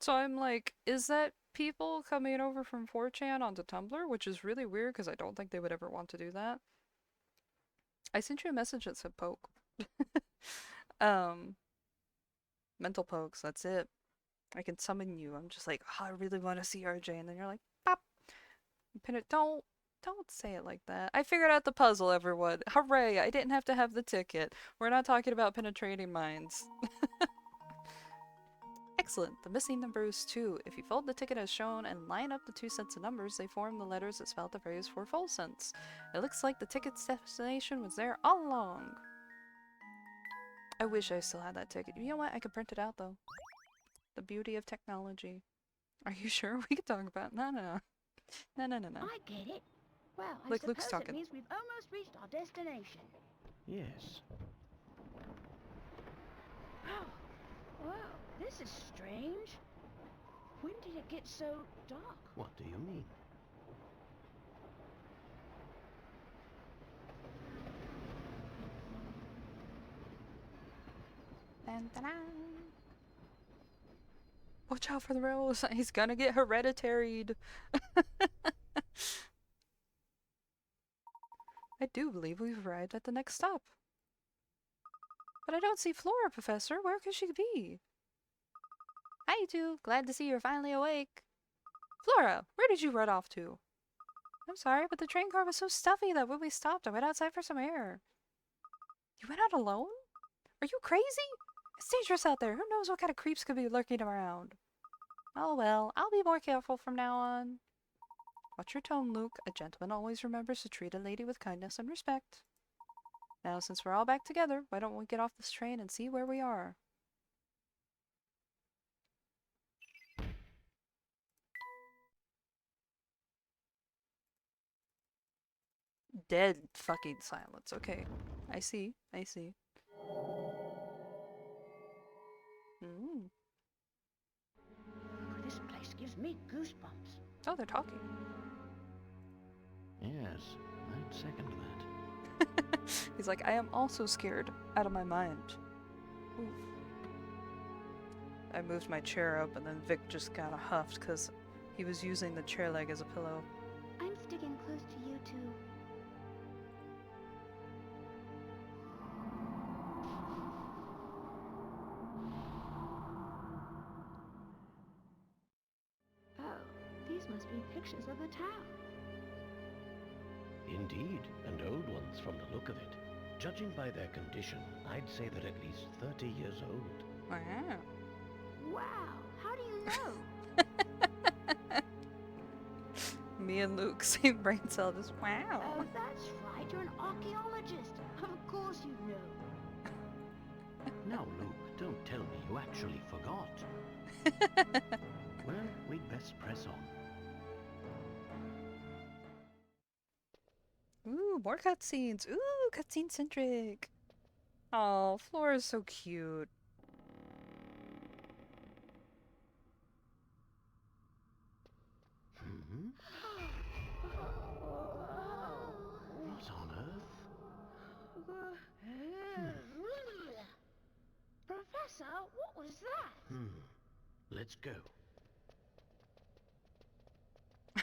So I'm like, is that people coming over from 4chan onto Tumblr? Which is really weird because I don't think they would ever want to do that. I sent you a message that said poke. Mental pokes, that's it. I can summon you. I'm just like, oh, I really want to see RJ, and then you're like, pop. Pin it. Don't say it like that. I figured out the puzzle, everyone. Hooray! I didn't have to have the ticket. We're not talking about penetrating minds. Excellent. The missing number is 2. If you fold the ticket as shown and line up the 2 sets of numbers, they form the letters that spell the phrase for Folsense. It looks like the ticket's destination was there all along. I wish I still had that ticket. You know what? I could print it out, though. The beauty of technology. Are you sure we could talk about it? No. No, no, no, no. I get it. Well, I Like suppose Luke's it talking. means we've almost reached our destination. Yes. Oh, wow, this is strange. When did it get so dark? What do you mean? Dun, dun, dun. Watch out for the rails. He's gonna get hereditaried. I do believe we've arrived at the next stop. But I don't see Flora, Professor. Where could she be? Hi, you two. Glad to see you're finally awake. Flora, where did you run off to? I'm sorry, but the train car was so stuffy that when we stopped, I went outside for some air. You went out alone? Are you crazy? It's dangerous out there. Who knows what kind of creeps could be lurking around? Oh well, I'll be more careful from now on. Watch your tone, Luke. A gentleman always remembers to treat a lady with kindness and respect. Now, since we're all back together, why don't we get off this train and see where we are? Dead fucking silence. Okay. I see. I see. Mm. This place gives me goosebumps. Oh, they're talking. Yes, I'd second that. He's like, I am also scared out of my mind. Oof. I moved my chair up and then Vic just kind of huffed because he was using the chair leg as a pillow. I'm sticking close to you two. Oh, these must be pictures of the town. Indeed, and old ones from the look of it. Judging by their condition, I'd say they're at least 30 years old. Wow. Wow, how do you know? Me and Luke, same brain cell, just wow. Oh, that's right, you're an archaeologist. Of course you know. Now, Luke, don't tell me you actually forgot. Well, we'd best press on. Ooh, more cutscenes. Ooh, cutscene centric. Oh, Flora's so cute. Hmm? What on earth? Professor, what was that? Let's go.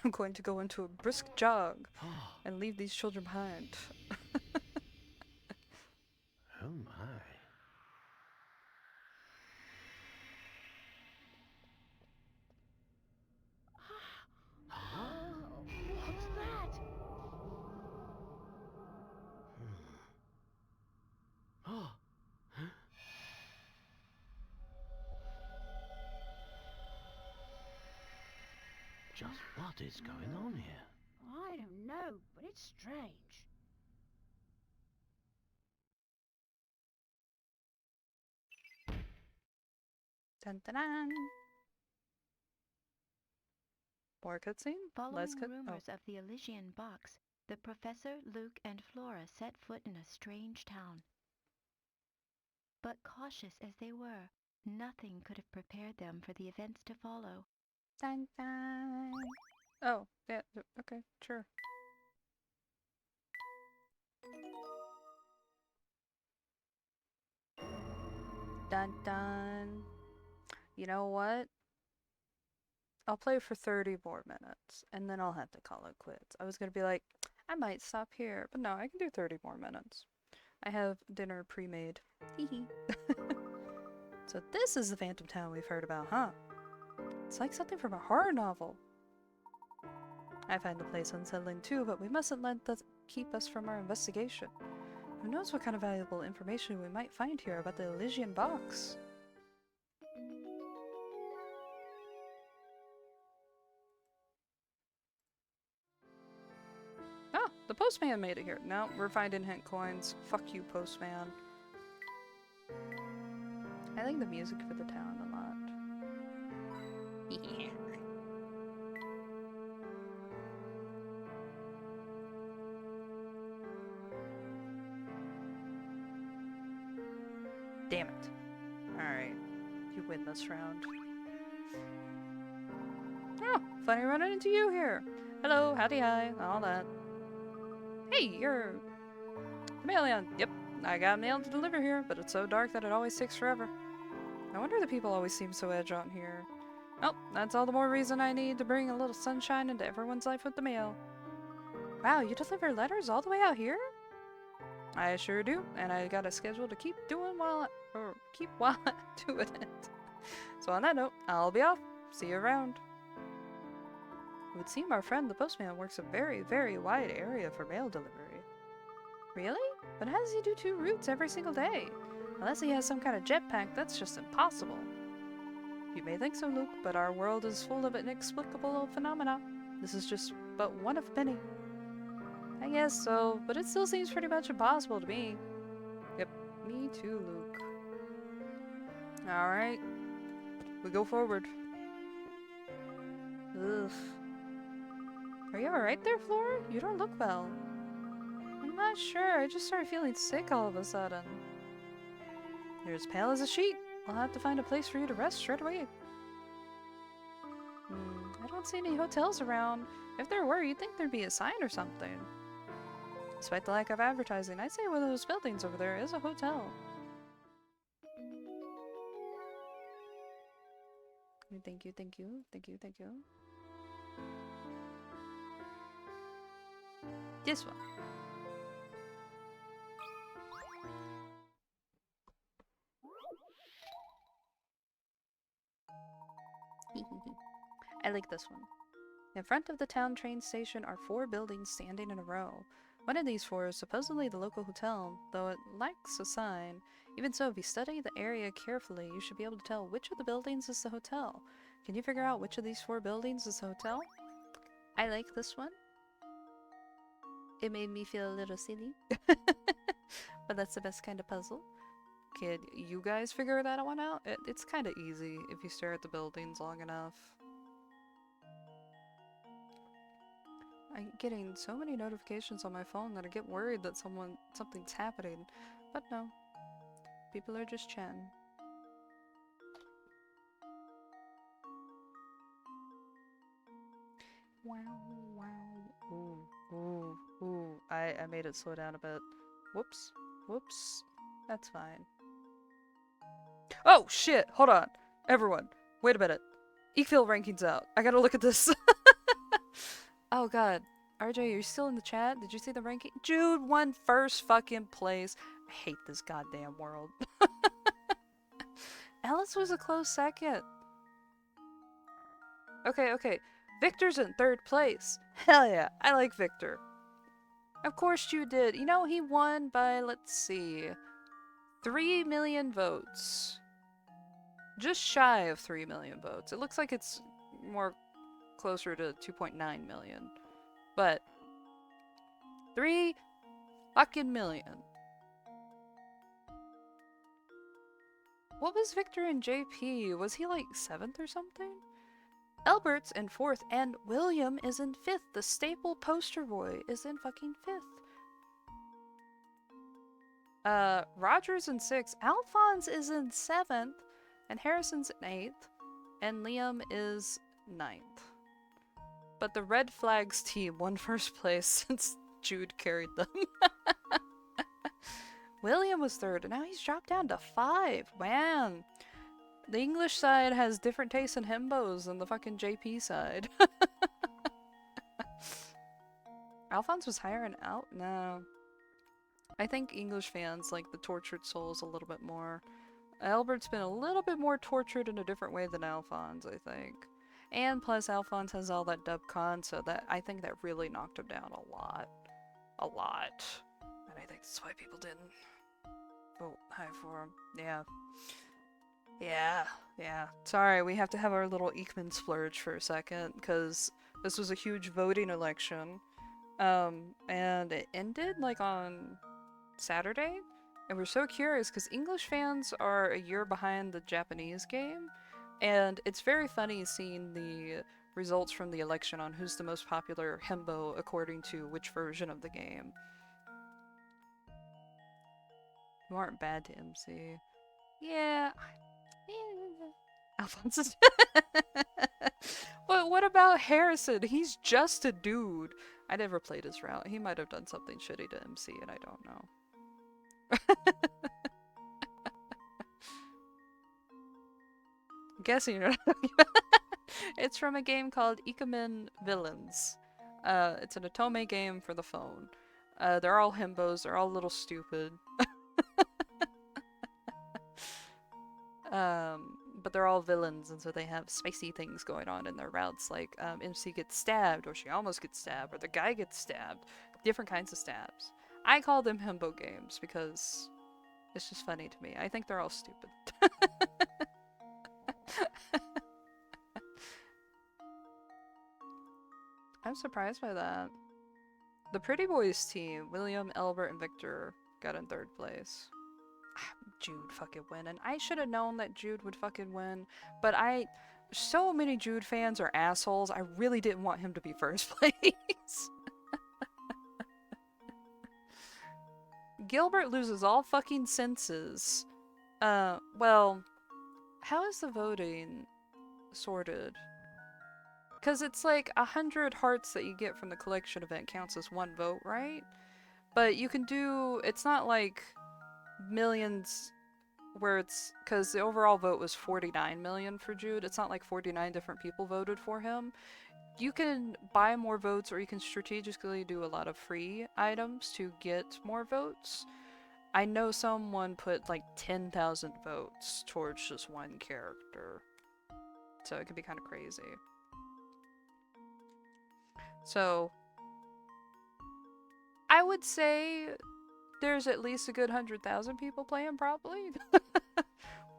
I'm going to go into a brisk jog and leave these children behind. Oh my. Oh, what's that? Oh. Just what is going on here? I don't know, but it's strange. Dun dun dun. More cutscene? Following Less cut. rumors of the Elysian Box, the Professor, Luke, and Flora set foot in a strange town. But cautious as they were, nothing could have prepared them for the events to follow. Dun dun. Oh, yeah. Okay, sure. Dun dun. You know what? I'll play for 30 more minutes, and then I'll have to call it quits. I was gonna be like, I might stop here, but no, I can do 30 more minutes. I have dinner pre-made. Hehe. So this is the Phantom Town we've heard about, huh? It's like something from a horror novel. I find the place unsettling too, but we mustn't let that keep us from our investigation. Who knows what kind of valuable information we might find here about the Elysian Box? Oh, the postman made it here. No, we're finding hint coins. Fuck you, postman. I like the music for the town a lot. Damn it. Alright. You win this round. Oh, funny running into you here. Hello, howdy hi, all that. Hey, you're... Chameleon. Yep, I got mail to deliver here, but it's so dark that it always takes forever. No wonder the people always seem so edgy on here. Oh, that's all the more reason I need to bring a little sunshine into everyone's life with the mail. Wow, you deliver letters all the way out here? I sure do, and I got a schedule to keep doing while I'm doing it. So on that note, I'll be off. See you around. It would seem our friend the postman works a very, very wide area for mail delivery. Really? But how does he do 2 routes every single day? Unless he has some kind of jetpack, that's just impossible. You may think so, Luke, but our world is full of inexplicable phenomena. This is just but one of many. I guess so, but it still seems pretty much impossible to me. Yep, me too, Luke. Alright. We go forward. Ugh. Are you alright there, Flora? You don't look well. I'm not sure, I just started feeling sick all of a sudden. You're as pale as a sheet. I'll have to find a place for you to rest straight away. I don't see any hotels around. If there were, you'd think there'd be a sign or something. Despite the lack of advertising, I'd say one of those buildings over there is a hotel. Thank you, thank you, thank you, thank you. This one. I like this one. In front of the town train station are 4 buildings standing in a row. One of these 4 is supposedly the local hotel, though it lacks a sign. Even so, if you study the area carefully, you should be able to tell which of the buildings is the hotel. Can you figure out which of these 4 buildings is the hotel? I like this one. It made me feel a little silly. But that's the best kind of puzzle. Can you guys figure that one out? It's kind of easy if you stare at the buildings long enough. I'm getting so many notifications on my phone that I get worried that something's happening. But no. People are just chatting. Wow, wow. Ooh, ooh, ooh. I made it slow down a bit. Whoops. Whoops. That's fine. Oh, shit! Hold on. Everyone, wait a minute. Eekville ranking's out. I gotta look at this. Oh god. RJ, you're still in the chat? Did you see the ranking? Jude won first fucking place. I hate this goddamn world. Alice was a close second. Okay, okay. Victor's in 3rd place. Hell yeah, I like Victor. Of course Jude did. You know, he won by, let's see, 3 million votes. Just shy of 3 million votes. It looks like it's more closer to 2.9 million. But 3 fucking million. What was Victor and JP? Was he like 7th or something? Albert's in 4th and William is in 5th. The staple poster boy is in fucking 5th. Roger's in 6th. Alphonse is in 7th. And Harrison's in 8th. And Liam is 9th. But the Red Flags team won first place since Jude carried them. William was 3rd, and now he's dropped down to 5. Man. The English side has different tastes in himbos than the fucking JP side. Alphonse was higher and out? No. I think English fans like the tortured souls a little bit more. Albert's been a little bit more tortured in a different way than Alphonse, I think. And plus Alphonse has all that dub con, so that I think that really knocked him down a lot. A lot. And I think that's why people didn't vote high for him. Yeah. Yeah. Sorry, we have to have our little Ekman splurge for a second, because this was a huge voting election. And it ended, like, on Saturday. And we're so curious, because English fans are a year behind the Japanese game. And it's very funny seeing the results from the election on who's the most popular himbo according to which version of the game. You aren't bad to MC. Yeah. Alphonse is... But what about Harrison? He's just a dude. I never played his route. He might have done something shitty to MC and I don't know. I'm guessing you're not talking about. It's from a game called Ikemen Villains. It's an Otome game for the phone. They're all himbos, they're all a little stupid. But they're all villains, and so they have spicy things going on in their routes, like MC gets stabbed, or she almost gets stabbed, or the guy gets stabbed. Different kinds of stabs. I call them himbo games because it's just funny to me. I think they're all stupid. I'm surprised by that. The Pretty Boys team, William, Albert, and Victor, got in 3rd place. Jude fucking winning. I should have known that Jude would fucking win, but so many Jude fans are assholes. I really didn't want him to be 1st place. Gilbert loses all fucking senses. Well, how is the voting sorted? Because it's like 100 hearts that you get from the collection event counts as 1 vote, right? But you can do, it's not like millions where it's, because the overall vote was 49 million for Jude. It's not like 49 different people voted for him. You can buy more votes, or you can strategically do a lot of free items to get more votes. I know someone put like 10,000 votes towards just one character. So it can be kind of crazy. So I would say there's at least a good 100,000 people playing, probably.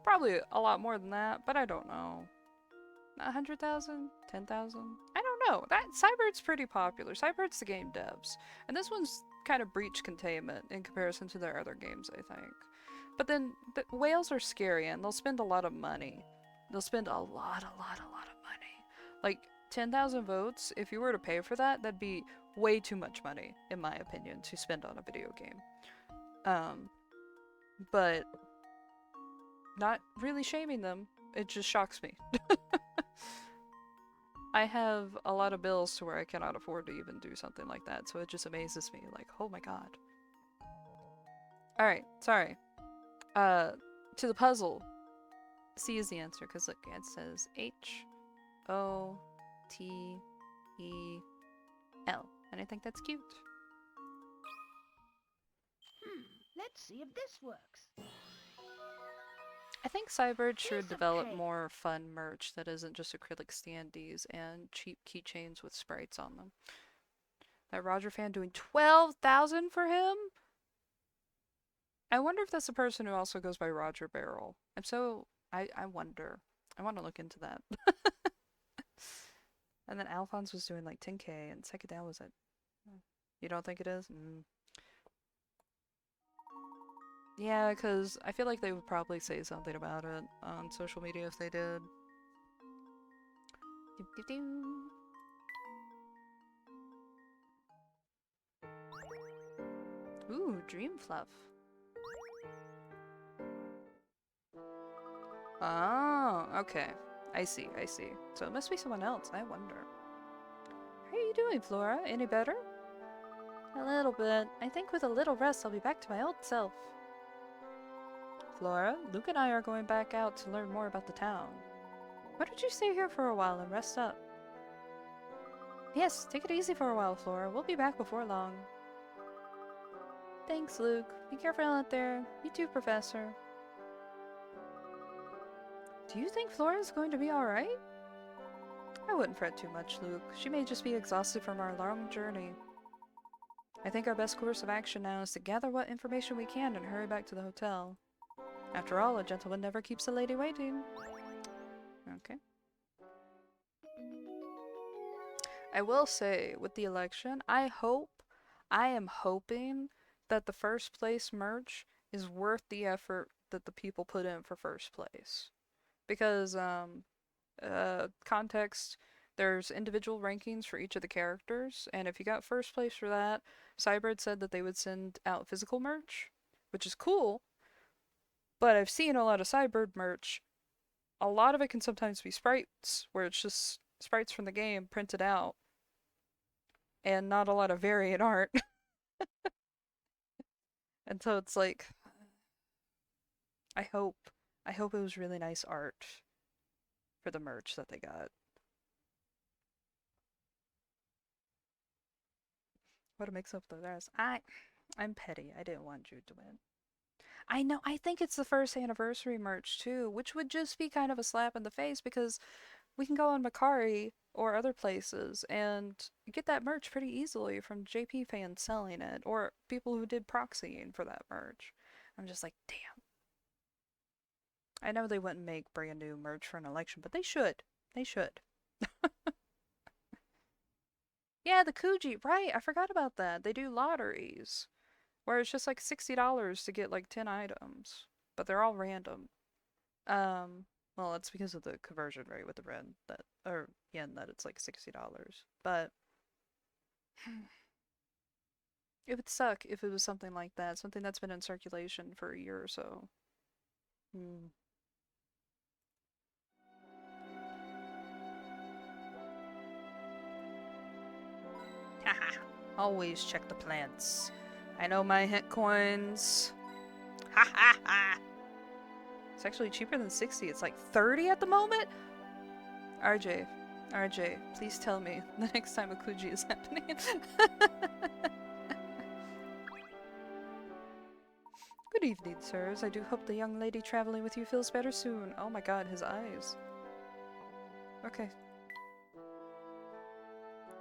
Probably a lot more than that, but I don't know. 100,000? 10,000? I don't know. That Cybird's pretty popular. Cybird's the game devs. And this one's kind of breach containment in comparison to their other games, I think. But then the whales are scary and they'll spend a lot of money. They'll spend a lot of money. Like 10,000 votes, if you were to pay for that, that'd be way too much money, in my opinion, to spend on a video game. But not really shaming them. It just shocks me. I have a lot of bills to where I cannot afford to even do something like that, so it just amazes me, like, oh my god. Alright, sorry. To the puzzle. C is the answer, because look, it says H-O-T-E-L. And I think that's cute. Let's see if this works. I think Cybird should Here's some develop cake. more fun merch that isn't just acrylic standees and cheap keychains with sprites on them. That Roger fan doing 12,000 for him? I wonder if that's the person who also goes by Roger Barrel. I wonder. I want to look into that. And then Alphonse was doing like 10k and Sekadal was at... You don't think it is? Yeah, because I feel like they would probably say something about it on social media if they did. Ooh, Dream Fluff. Oh, okay. I see. So it must be someone else, I wonder. How are you doing, Flora? Any better? A little bit. I think with a little rest I'll be back to my old self. Flora, Luke and I are going back out to learn more about the town. Why don't you stay here for a while and rest up? Yes, take it easy for a while, Flora. We'll be back before long. Thanks, Luke. Be careful out there. You too, Professor. Do you think Flora's going to be alright? I wouldn't fret too much, Luke. She may just be exhausted from our long journey. I think our best course of action now is to gather what information we can and hurry back to the hotel. After all, a gentleman never keeps a lady waiting. Okay. I will say, with the election, I am hoping that the first place merch is worth the effort that the people put in for first place. Because, context, there's individual rankings for each of the characters, and if you got first place for that, Cybird said that they would send out physical merch, which is cool, But I've seen a lot of Cybird merch. A lot of it can sometimes be sprites, where it's just sprites from the game printed out. And not a lot of variant art. And so it's like, I hope it was really nice art for the merch that they got. What a mix up the rest. I'm petty. I didn't want Jude to win. I know, I think it's the first anniversary merch too, which would just be kind of a slap in the face because we can go on Macari or other places and get that merch pretty easily from JP fans selling it or people who did proxying for that merch. I'm just like, damn. I know they wouldn't make brand new merch for an election, but they should. They should. Yeah, the Kuji, right? I forgot about that. They do lotteries where it's just like $60 to get like 10 items, but they're all random. Well, it's because of the conversion rate with the yen that it's like $60. But it would suck if it was something like that, something that's been in circulation for a year or so. Haha, always check the plants. I know my hit coins. Ha ha ha! It's actually cheaper than 60. It's like 30 at the moment? RJ, please tell me the next time a Kuji is happening. Good evening, sirs. I do hope the young lady traveling with you feels better soon. Oh my god, his eyes. Okay.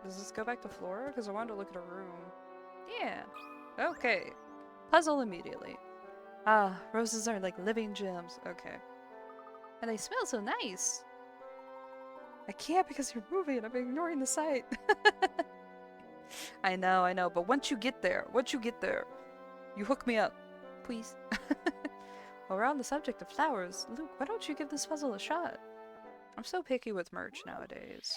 Does this go back to Flora? Because I wanted to look at her room. Yeah. Okay. Puzzle immediately. Ah, roses are like living gems. Okay. And they smell so nice. I can't because you're moving and I'm ignoring the sight. I know, but once you get there, you hook me up. Please. While we're on the subject of flowers, Luke, why don't you give this puzzle a shot? I'm so picky with merch nowadays.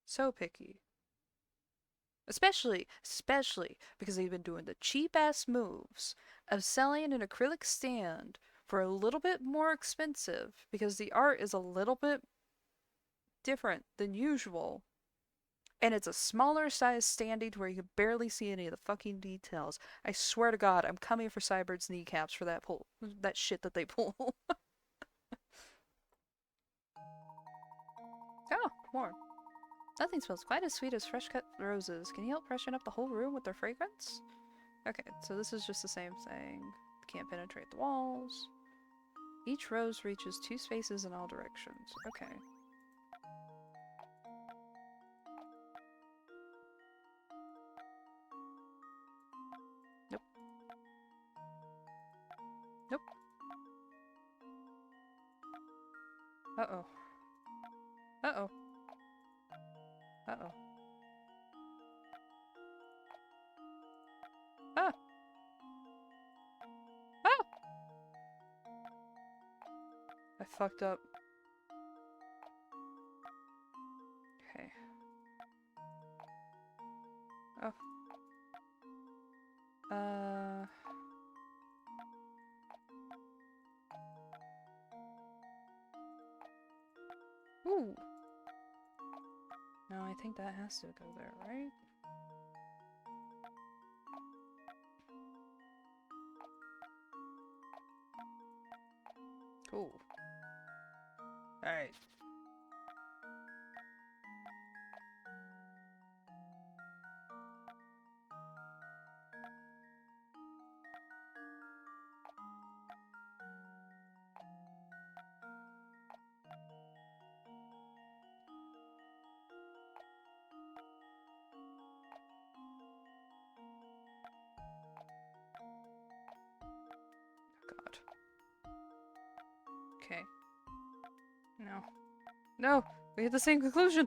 So picky. Especially because they've been doing the cheap-ass moves of selling an acrylic stand for a little bit more expensive because the art is a little bit different than usual. And it's a smaller size standee to where you can barely see any of the fucking details. I swear to God, I'm coming for Cybird's kneecaps for that shit that they pull. Oh, more. Nothing smells quite as sweet as fresh cut roses. Can you help freshen up the whole room with their fragrance? Okay, so this is just the same thing. Can't penetrate the walls. Each rose reaches 2 spaces in all directions. Okay. Nope. Nope. Uh-oh. Uh-oh. Uh-oh. Ah! Ah! I fucked up. Okay. Oh. Ooh. No, I think that has to go there, right? Cool. Alright. God. Okay. No. No! We had the same conclusion!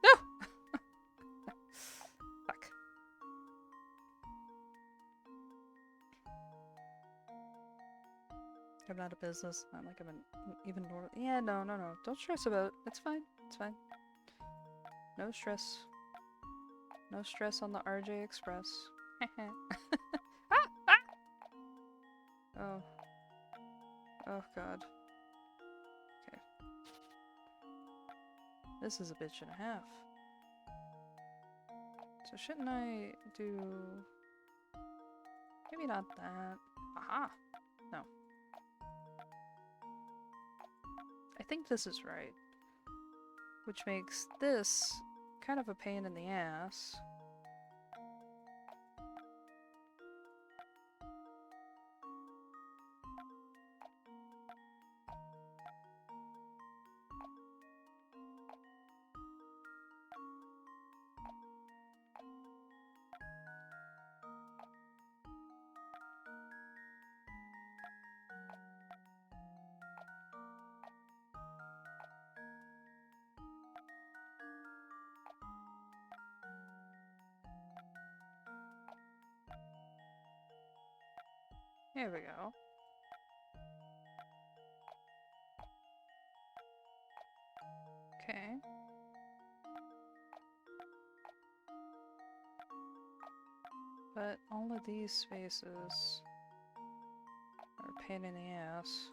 No! Fuck. I'm not a business. Not like I'm even normal. Yeah, no. Don't stress about it. It's fine. It's fine. No stress. No stress on the RJ Express. Ah! Ah! Oh. Oh god. Okay. This is a bitch and a half. So shouldn't I do... Maybe not that. Aha! No. I think this is right. Which makes this kind of a pain in the ass. There we go. Okay. But all of these spaces are a pain in the ass.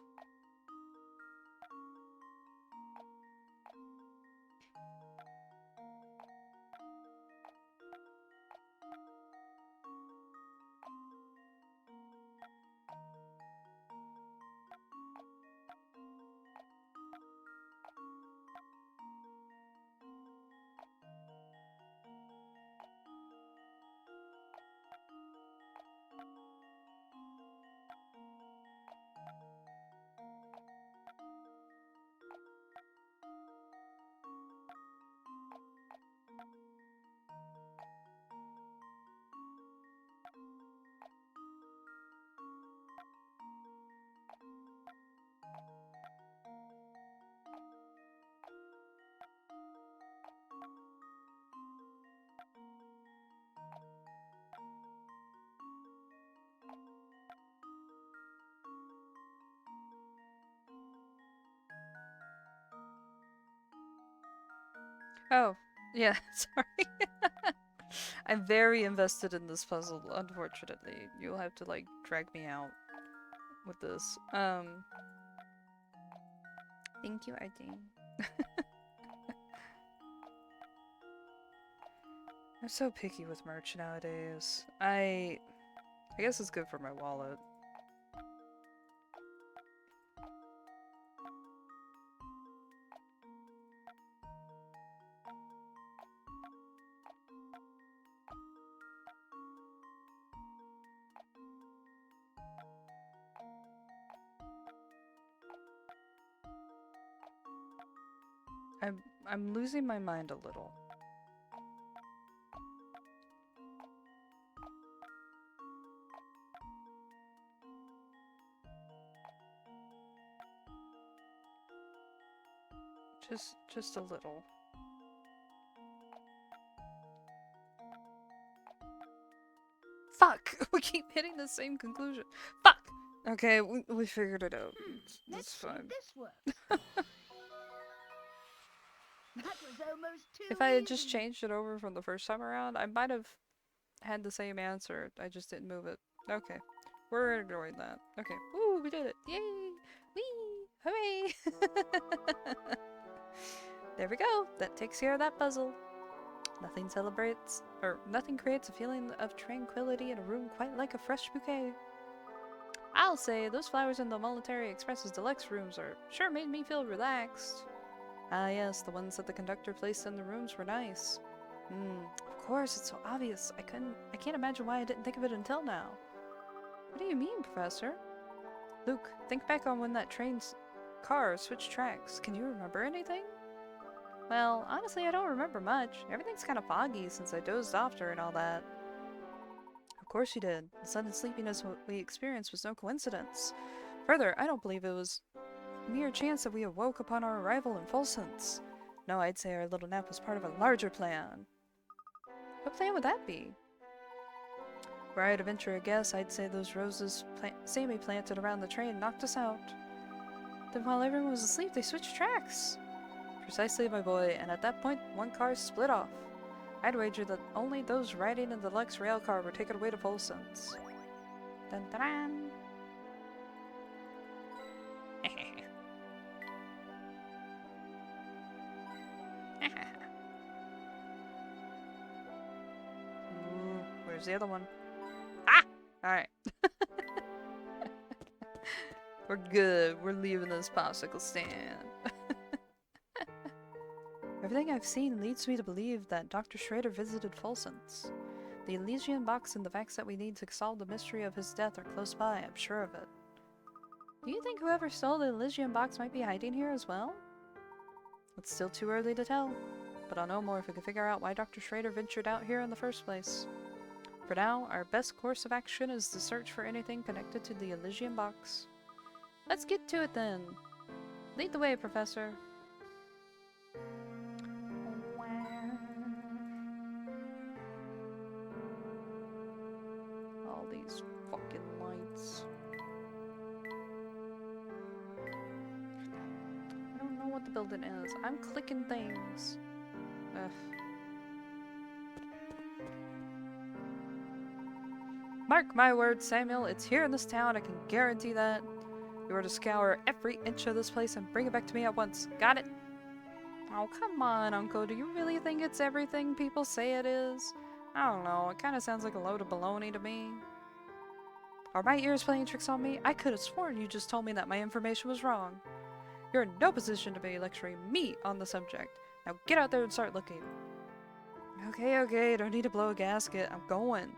Oh, yeah, sorry. I'm very invested in this puzzle, unfortunately. You'll have to, like, drag me out with this. Thank you, Artine. I'm so picky with merch nowadays. I guess it's good for my wallet. I'm losing my mind a little. Just a little. Fuck! We keep hitting the same conclusion. Fuck! Okay, we figured it out. That's fine. This works. That was almost too If I had just easy. changed it over from the first time around, I might have had the same answer. I just didn't move it. Okay. We're ignoring that. Okay. Woo, we did it. Yay! Whee! Hooray! There we go. That takes care of that puzzle. Nothing creates a feeling of tranquility in a room quite like a fresh bouquet. I'll say, those flowers in the Military Express's deluxe rooms sure made me feel relaxed. Ah yes, the ones that the conductor placed in the rooms were nice. Of course, it's so obvious. I can't imagine why I didn't think of it until now. What do you mean, Professor? Luke, think back on when that train's car switched tracks. Can you remember anything? Well, honestly, I don't remember much. Everything's kind of foggy since I dozed off during all that. Of course you did. The sudden sleepiness we experienced was no coincidence. Further, I don't believe it was mere chance that we awoke upon our arrival in Folsense. No, I'd say our little nap was part of a larger plan. What plan would that be? Were I to venture a guess, I'd say those roses Sammy planted around the train knocked us out. Then while everyone was asleep, they switched tracks. Precisely, my boy, and at that point, one car split off. I'd wager that only those riding in the Lux rail car were taken away to Folsense. Dun dun dun! Ooh, where's the other one? Ah! Alright. We're good. We're leaving this popsicle stand. Everything I've seen leads me to believe that Dr. Schrader visited Folsense. The Elysian box and the facts that we need to solve the mystery of his death are close by, I'm sure of it. Do you think whoever stole the Elysian box might be hiding here as well? It's still too early to tell, but I'll know more if we can figure out why Dr. Schrader ventured out here in the first place. For now, our best course of action is to search for anything connected to the Elysian box. Let's get to it then. Lead the way, Professor. All these fucking lights. I don't know what the building is. I'm clicking things. Ugh. Mark my words, Samuel. It's here in this town. I can guarantee that. You are to scour every inch of this place and bring it back to me at once. Got it? Oh, come on, Uncle. Do you really think it's everything people say it is? I don't know. It kind of sounds like a load of baloney to me. Are my ears playing tricks on me? I could have sworn you just told me that my information was wrong. You're in no position to be lecturing me on the subject. Now get out there and start looking. Okay, okay. Don't need to blow a gasket. I'm going.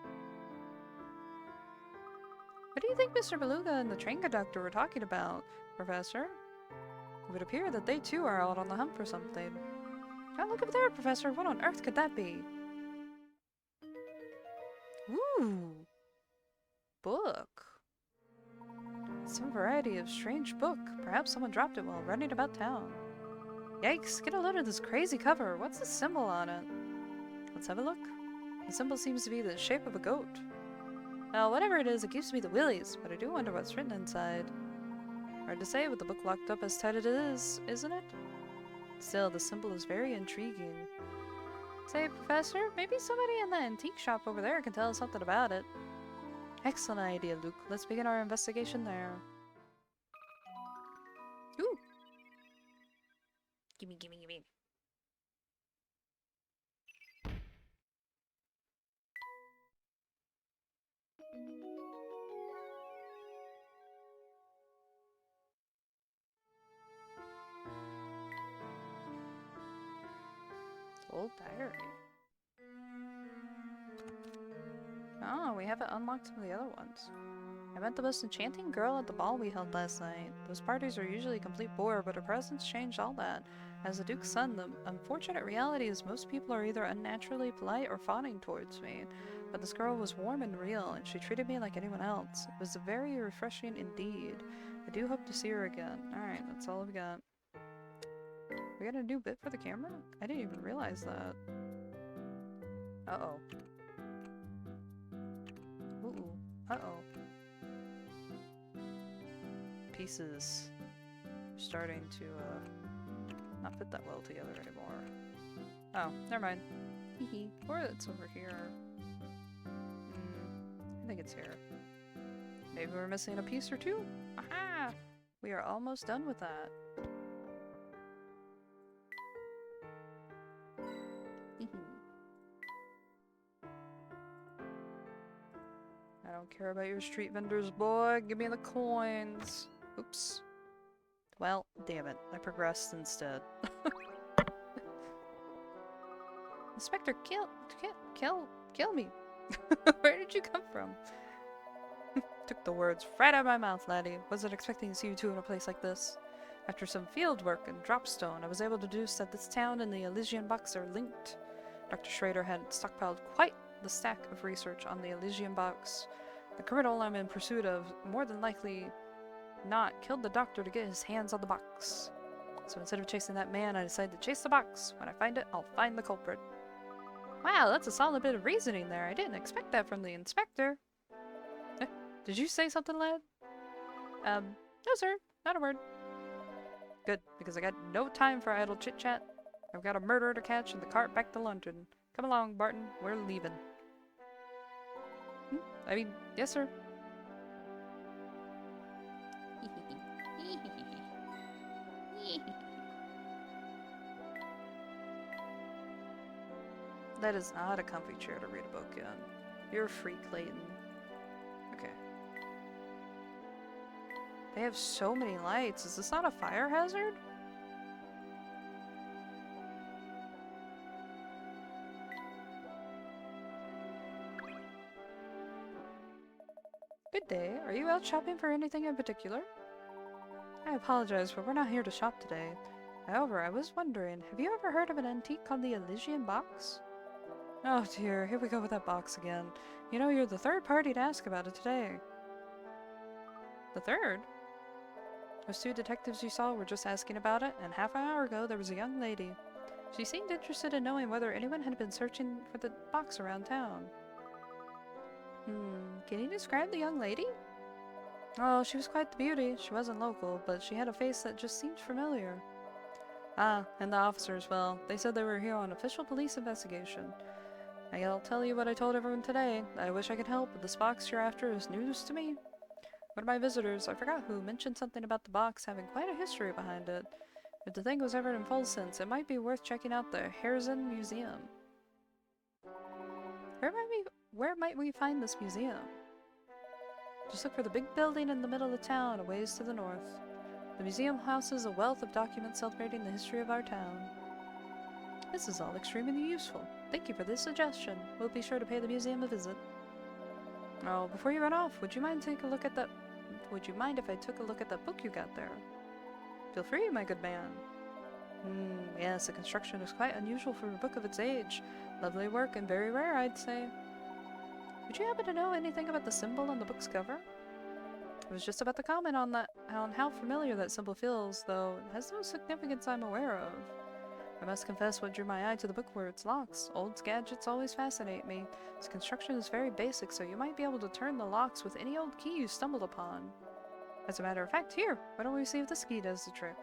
What do you think Mr. Beluga and the train conductor were talking about, Professor? It would appear that they too are out on the hunt for something. Oh, look up there, Professor. What on earth could that be? Ooh. Book. Some variety of strange book. Perhaps someone dropped it while running about town. Yikes, get a load of this crazy cover. What's the symbol on it? Let's have a look. The symbol seems to be the shape of a goat. Well, whatever it is, it gives me the willies, but I do wonder what's written inside. Hard to say with the book locked up as tight as it is, isn't it? Still, the symbol is very intriguing. Say, Professor, maybe somebody in the antique shop over there can tell us something about it. Excellent idea, Luke. Let's begin our investigation there. Ooh! Gimme, gimme, gimme. Old diary. Oh, we haven't unlocked some of the other ones. I met the most enchanting girl at the ball we held last night. Those parties are usually a complete bore, but her presence changed all that. As the Duke's son, the unfortunate reality is most people are either unnaturally polite or fawning towards me. But this girl was warm and real, and she treated me like anyone else. It was very refreshing indeed. I do hope to see her again. Alright, that's all I've got. We got a new bit for the camera? I didn't even realize that. Uh-oh. Ooh. Uh-oh. Pieces are starting to, not fit that well together anymore. Oh, never mind. Hehe. Or it's over here. I think it's here. Maybe we're missing a piece or two? Aha! We are almost done with that. I don't care about your street vendors, boy. Give me the coins. Oops. Well, damn it. I progressed instead. Inspector, kill me. Where did you come from? Took the words right out of my mouth, laddie. Wasn't expecting to see you two in a place like this. After some field work and dropstone, I was able to deduce that this town and the Elysian box are linked. Dr. Schrader had stockpiled quite the stack of research on the Elysian box. The criminal I'm in pursuit of more than likely not killed the doctor to get his hands on the box. So instead of chasing that man, I decided to chase the box. When I find it, I'll find the culprit. Wow, that's a solid bit of reasoning there. I didn't expect that from the inspector. Did you say something, lad? No sir, not a word. Good, because I got no time for idle chit-chat. I've got a murderer to catch and the cart back to London. Come along, Barton. We're leaving. Yes, sir. That is not a comfy chair to read a book in. You're a freak, Layton. Okay. They have so many lights. Is this not a fire hazard? Good day. Are you out shopping for anything in particular? I apologize, but we're not here to shop today. However, I was wondering, have you ever heard of an antique called the Elysian Box? Oh dear, here we go with that box again. You know, you're the third party to ask about it today. The third? Those two detectives you saw were just asking about it, and half an hour ago there was a young lady. She seemed interested in knowing whether anyone had been searching for the box around town. Can you describe the young lady? Oh, she was quite the beauty. She wasn't local, but she had a face that just seemed familiar. Ah, and the officers, well, they said they were here on official police investigation. I'll tell you what I told everyone today. I wish I could help, but this box you're after is news to me. One of my visitors, I forgot who, mentioned something about the box having quite a history behind it. If the thing was ever in Folsense, it might be worth checking out the Herzin Museum. Where might we find this museum? Just look for the big building in the middle of town, a ways to the north. The museum houses a wealth of documents celebrating the history of our town. This is all extremely useful. Thank you for this suggestion. We'll be sure to pay the museum a visit. Oh, before you run off, would you mind if I took a look at that book you got there? Feel free, my good man. Yes, the construction is quite unusual for a book of its age. Lovely work and very rare, I'd say. Would you happen to know anything about the symbol on the book's cover? I was just about to comment on how familiar that symbol feels, though it has no significance I'm aware of. I must confess what drew my eye to the book were its locks. Old gadgets always fascinate me. Its construction is very basic, so you might be able to turn the locks with any old key you stumbled upon. As a matter of fact, here, why don't we see if this key does the trick?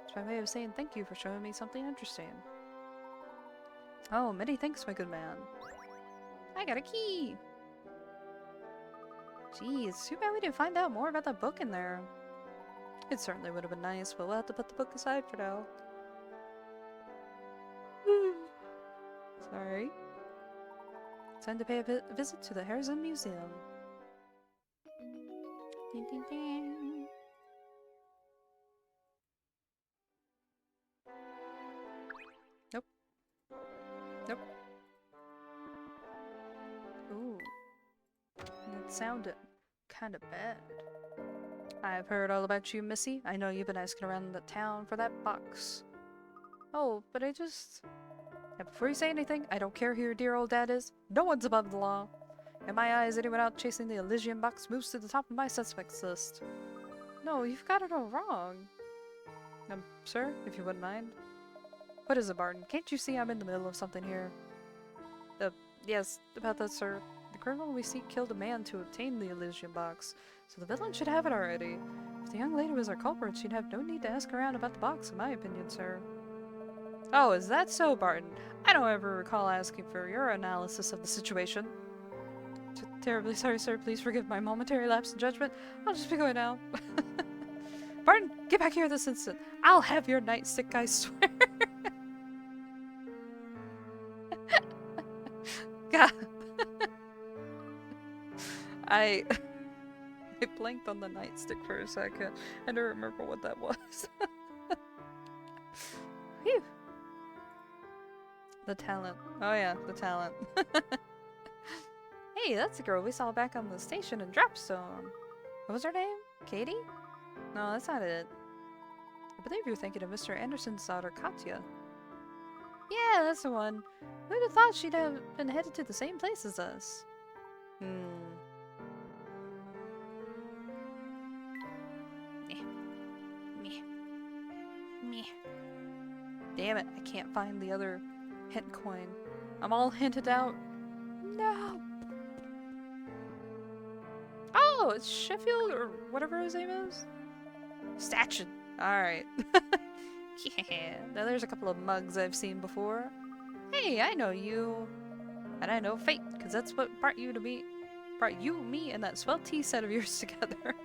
It's my way of saying thank you for showing me something interesting. Oh, many thanks, my good man. I got a key! Gee, it's too bad we didn't find out more about that book in there. It certainly would have been nice, but we'll have to put the book aside for now. Sorry. Time to pay a visit to the Herzin Museum. Ding, ding, ding. Nope. Nope. Ooh. That sounded kind of bad. I've heard all about you, Missy. I know you've been asking around the town for that box. Oh, but I just... And before you say anything, I don't care who your dear old dad is. No one's above the law. In my eyes, anyone out chasing the Elysian Box moves to the top of my suspects list. No, you've got it all wrong. Sir, if you wouldn't mind. What is it, Barton? Can't you see I'm in the middle of something here? Yes, about that, sir. The criminal we seek killed a man to obtain the Elysian Box, so the villain should have it already. If the young lady was our culprit, she'd have no need to ask around about the box, in my opinion, sir. Oh, is that so, Barton? I don't ever recall asking for your analysis of the situation. Terribly sorry, sir. Please forgive my momentary lapse in judgment. I'll just be going now. Barton, get back here this instant. I'll have your nightstick, I swear. God. I blanked on the nightstick for a second. I don't remember what that was. Phew. The talent. Oh yeah, the talent. Hey, that's the girl we saw back on the station in Dropstone. What was her name? Katie? No, that's not it. I believe you're thinking of Mr. Anderson's daughter, Katya. Yeah, that's the one. Who'd have thought she'd have been headed to the same place as us? Meh. Damn it, I can't find the other hint coin. I'm all hinted out. No! Oh, it's Sheffield or whatever his name is? Statchin. Alright. Yeah, now there's a couple of mugs I've seen before. Hey, I know you. And I know fate, because that's what brought you, me, and that swell tea set of yours together.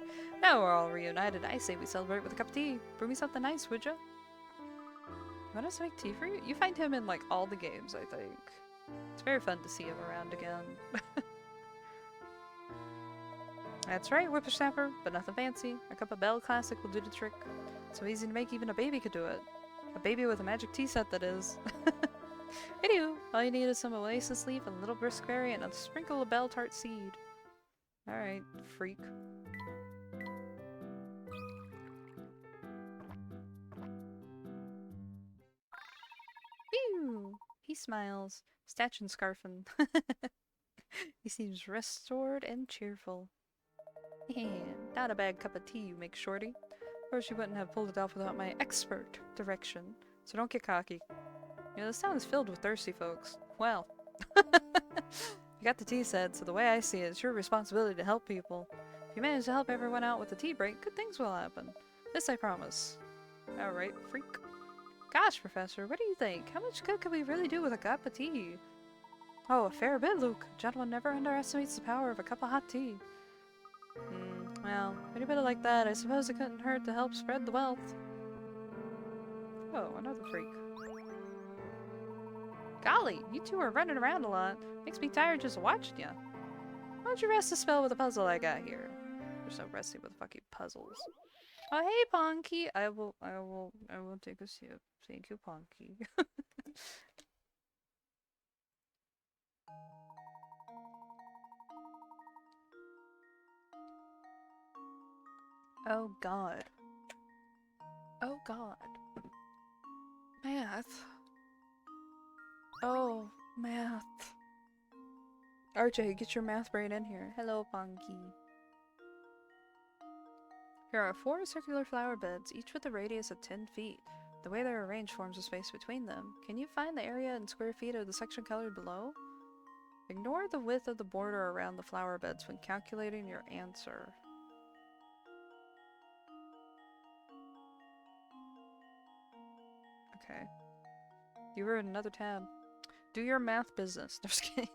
Now we're all reunited. I say we celebrate with a cup of tea. Brew me something nice, would ya? Want us to make tea for you? You find him in like all the games, I think. It's very fun to see him around again. That's right, whippersnapper, but nothing fancy. A cup of Bell Classic will do the trick. So easy to make even a baby could do it. A baby with a magic tea set, that is. Anywho, all you need is some oasis leaf, a little brisk berry, and a sprinkle of bell tart seed. Alright, freak. Ew! He smiles, statch and scarfing. He seems restored and cheerful. Not a bad cup of tea you make, shorty. Of course you wouldn't have pulled it off without my expert direction, so don't get cocky. You know, this town is filled with thirsty folks. Well, you got the tea set, so the way I see it, it's your responsibility to help people. If you manage to help everyone out with the tea break, good things will happen. This I promise. Alright, freak. Gosh, Professor, what do you think? How much good could we really do with a cup of tea? Oh, a fair bit, Luke. A gentleman never underestimates the power of a cup of hot tea. Well, any bit like that, I suppose it couldn't hurt to help spread the wealth. Oh, another freak. Golly, you two are running around a lot. Makes me tired just watching ya. Why don't you rest a spell with the puzzle I got here? You're so rusty with fucking puzzles. Oh, hey, Ponky. I will take a sip. Thank you, Ponky. Oh, God. Oh, God. Math. Oh, math. RJ, get your math brain in here. Hello, Ponky. Here are 4 circular flower beds, each with a radius of 10 feet. The way they're arranged forms a space between them. Can you find the area in square feet of the section colored below? Ignore the width of the border around the flower beds when calculating your answer. Okay. You were in another tab. Do your math business. No, just kidding.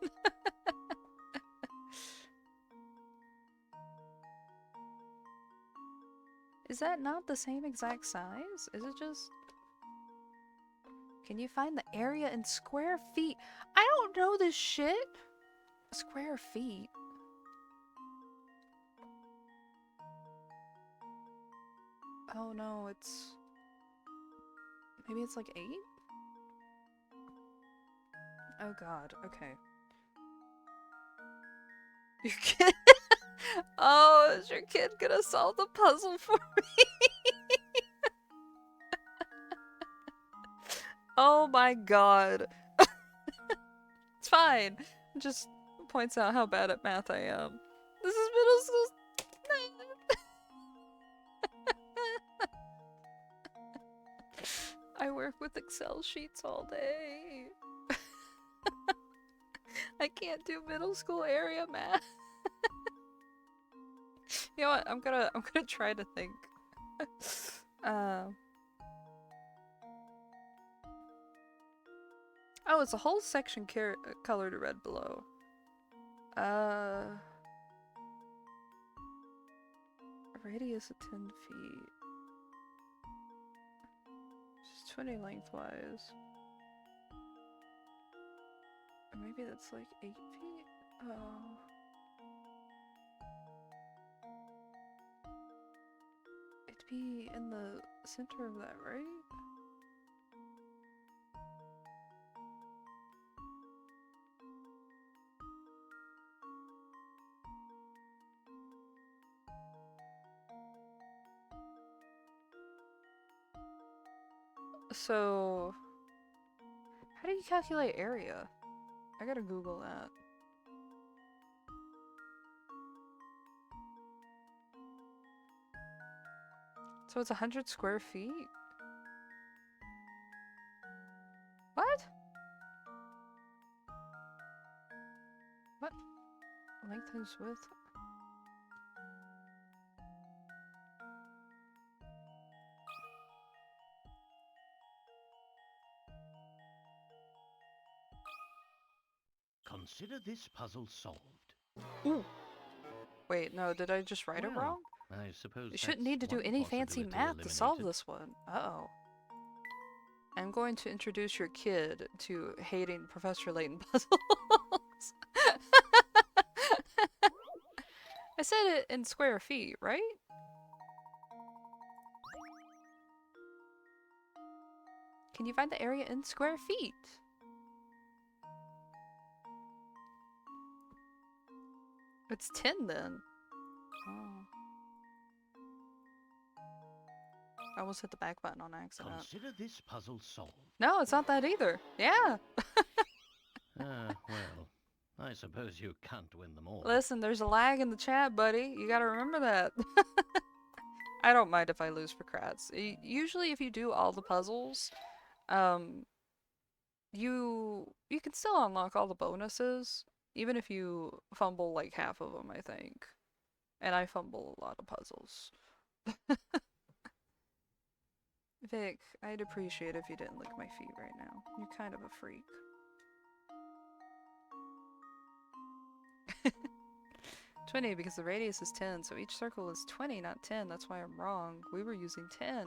Is that not the same exact size? Is it just... Can you find the area in square feet? I don't know this shit! Square feet? Oh no, it's... Maybe it's like 8? Oh god, okay. Your kid... Oh, is your kid gonna solve the puzzle for me? Oh my god. It's fine. It just points out how bad at math I am. This is middle school. I work with Excel sheets all day. I can't do middle school area math. You know what? I'm gonna try to think. Oh, it's a whole section colored red below. A radius of 10 feet. Just 20 lengthwise. Or maybe that's like 8 feet? Oh. It'd be in the center of that, right? So, how do you calculate area? I gotta Google that. So it's 100 square feet? What? What? Length times width? Consider this puzzle solved. Ooh. Wait, no, did I just write it Well, wrong? I suppose You shouldn't that's need to do one any fancy possibility math to solve eliminated. this one. Uh-oh. I'm going to introduce your kid to hating Professor Layton puzzles. I said it in square feet, right? Can you find the area in square feet? It's 10 then. Oh. I almost hit the back button on accident. Consider this puzzle solved. No, it's not that either. Yeah. Well, I suppose you can't win them all. Listen, there's a lag in the chat, buddy. You gotta remember that. I don't mind if I lose for crats. Usually if you do all the puzzles, you can still unlock all the bonuses, even if you fumble like half of them, I think. And I fumble a lot of puzzles. Vic, I'd appreciate if you didn't lick my feet right now. You're kind of a freak. 20 because the radius is 10, so each circle is 20, not 10. That's why I'm wrong. We were using 10.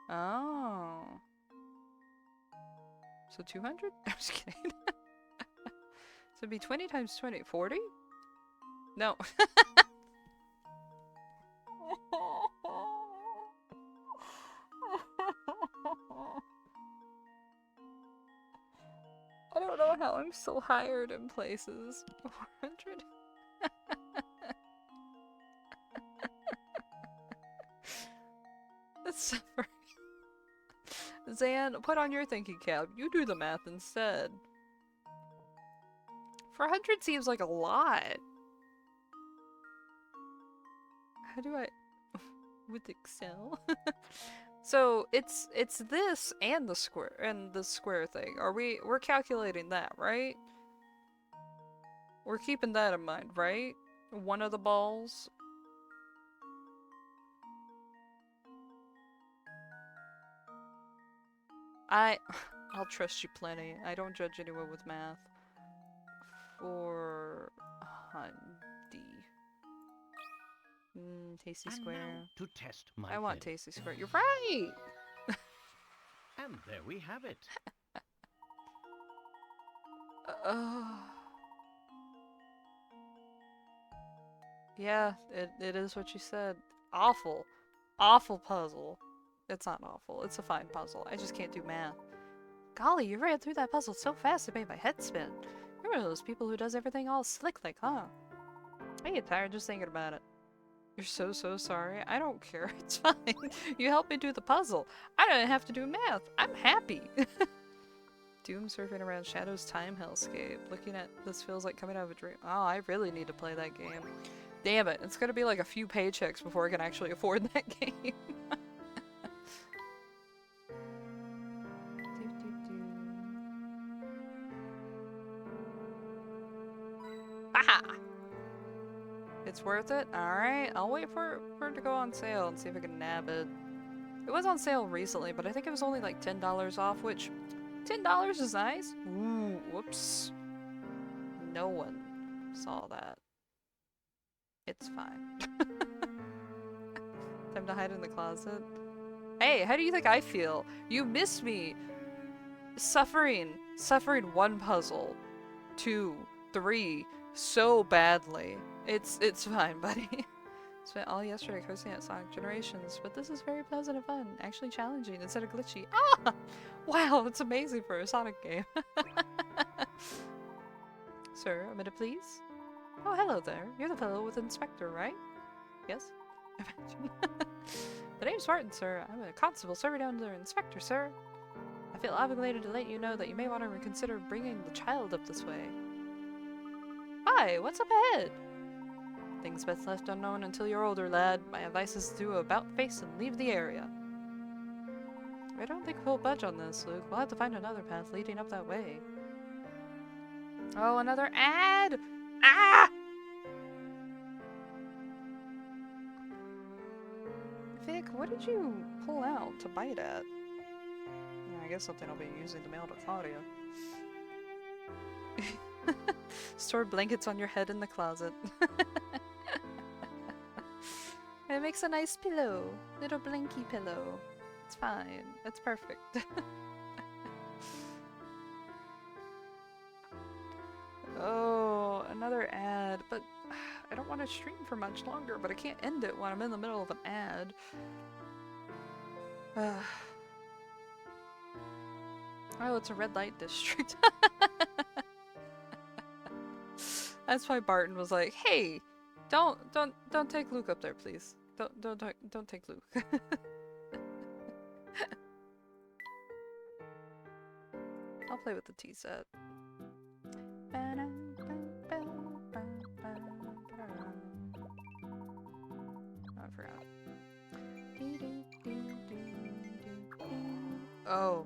Oh. So 200? I'm just kidding. So it'd be 20 times 20. 40? No. I don't know how I'm still hired in places. 400? That's suffering. Zan, put on your thinking cap. You do the math instead. 400 seems like a lot. How do I... with Excel? So it's this and the square thing. We're calculating that, right? We're keeping that in mind, right? One of the balls. I'll trust you plenty. I don't judge anyone with math. 400. Tasty square. To test my I want theory. tasty square. You're right! And there we have it. Yeah, it is what you said. Awful. Awful puzzle. It's not awful. It's a fine puzzle. I just can't do math. Golly, you ran through that puzzle so fast it made my head spin. You're one of those people who does everything all slick like, huh? I get tired just thinking about it. You're so sorry. I don't care. It's fine. You helped me do the puzzle. I didn't have to do math. I'm happy. Doom surfing around Shadow's time hellscape. Looking at this feels like coming out of a dream. Oh, I really need to play that game. Damn it. It's gonna be like a few paychecks before I can actually afford that game. Haha! It's worth it? Alright, I'll wait for it to go on sale and see if I can nab it. It was on sale recently, but I think it was only like $10 off, which $10 is nice. Ooh, whoops. No one saw that. It's fine. Time to hide in the closet. Hey, how do you think I feel? You missed me. Suffering one puzzle, 2, 3, so badly. It's fine, buddy. Spent all yesterday cursing at Sonic Generations, but this is very pleasant and fun. Actually challenging instead of glitchy. Ah! Wow, that's amazing for a Sonic game. Sir, a minute please? Oh, hello there. You're the fellow with Inspector, right? Yes? Imagine. The name's Martin, sir. I'm a constable serving under Inspector, sir. I feel obligated to let you know that you may want to reconsider bringing the child up this way. Hi, what's up ahead? Things best left unknown until you're older, lad. My advice is to do a about-face and leave the area. I don't think we'll budge on this, Luke. We'll have to find another path leading up that way. Oh, another ad! Ah! Vic, what did you pull out to bite at? Yeah, I guess something I'll be using to mail to Claudia. Store blankets on your head in the closet. It makes a nice pillow. Little blanky pillow. It's fine. It's perfect. Oh, another ad. But I don't want to stream for much longer, but I can't end it when I'm in the middle of an ad. Oh, it's a red light district. That's why Barton was like, "Hey, don't take Luke up there, please. Don't take Luke." I'll play with the tea set. Oh, I forgot. Oh.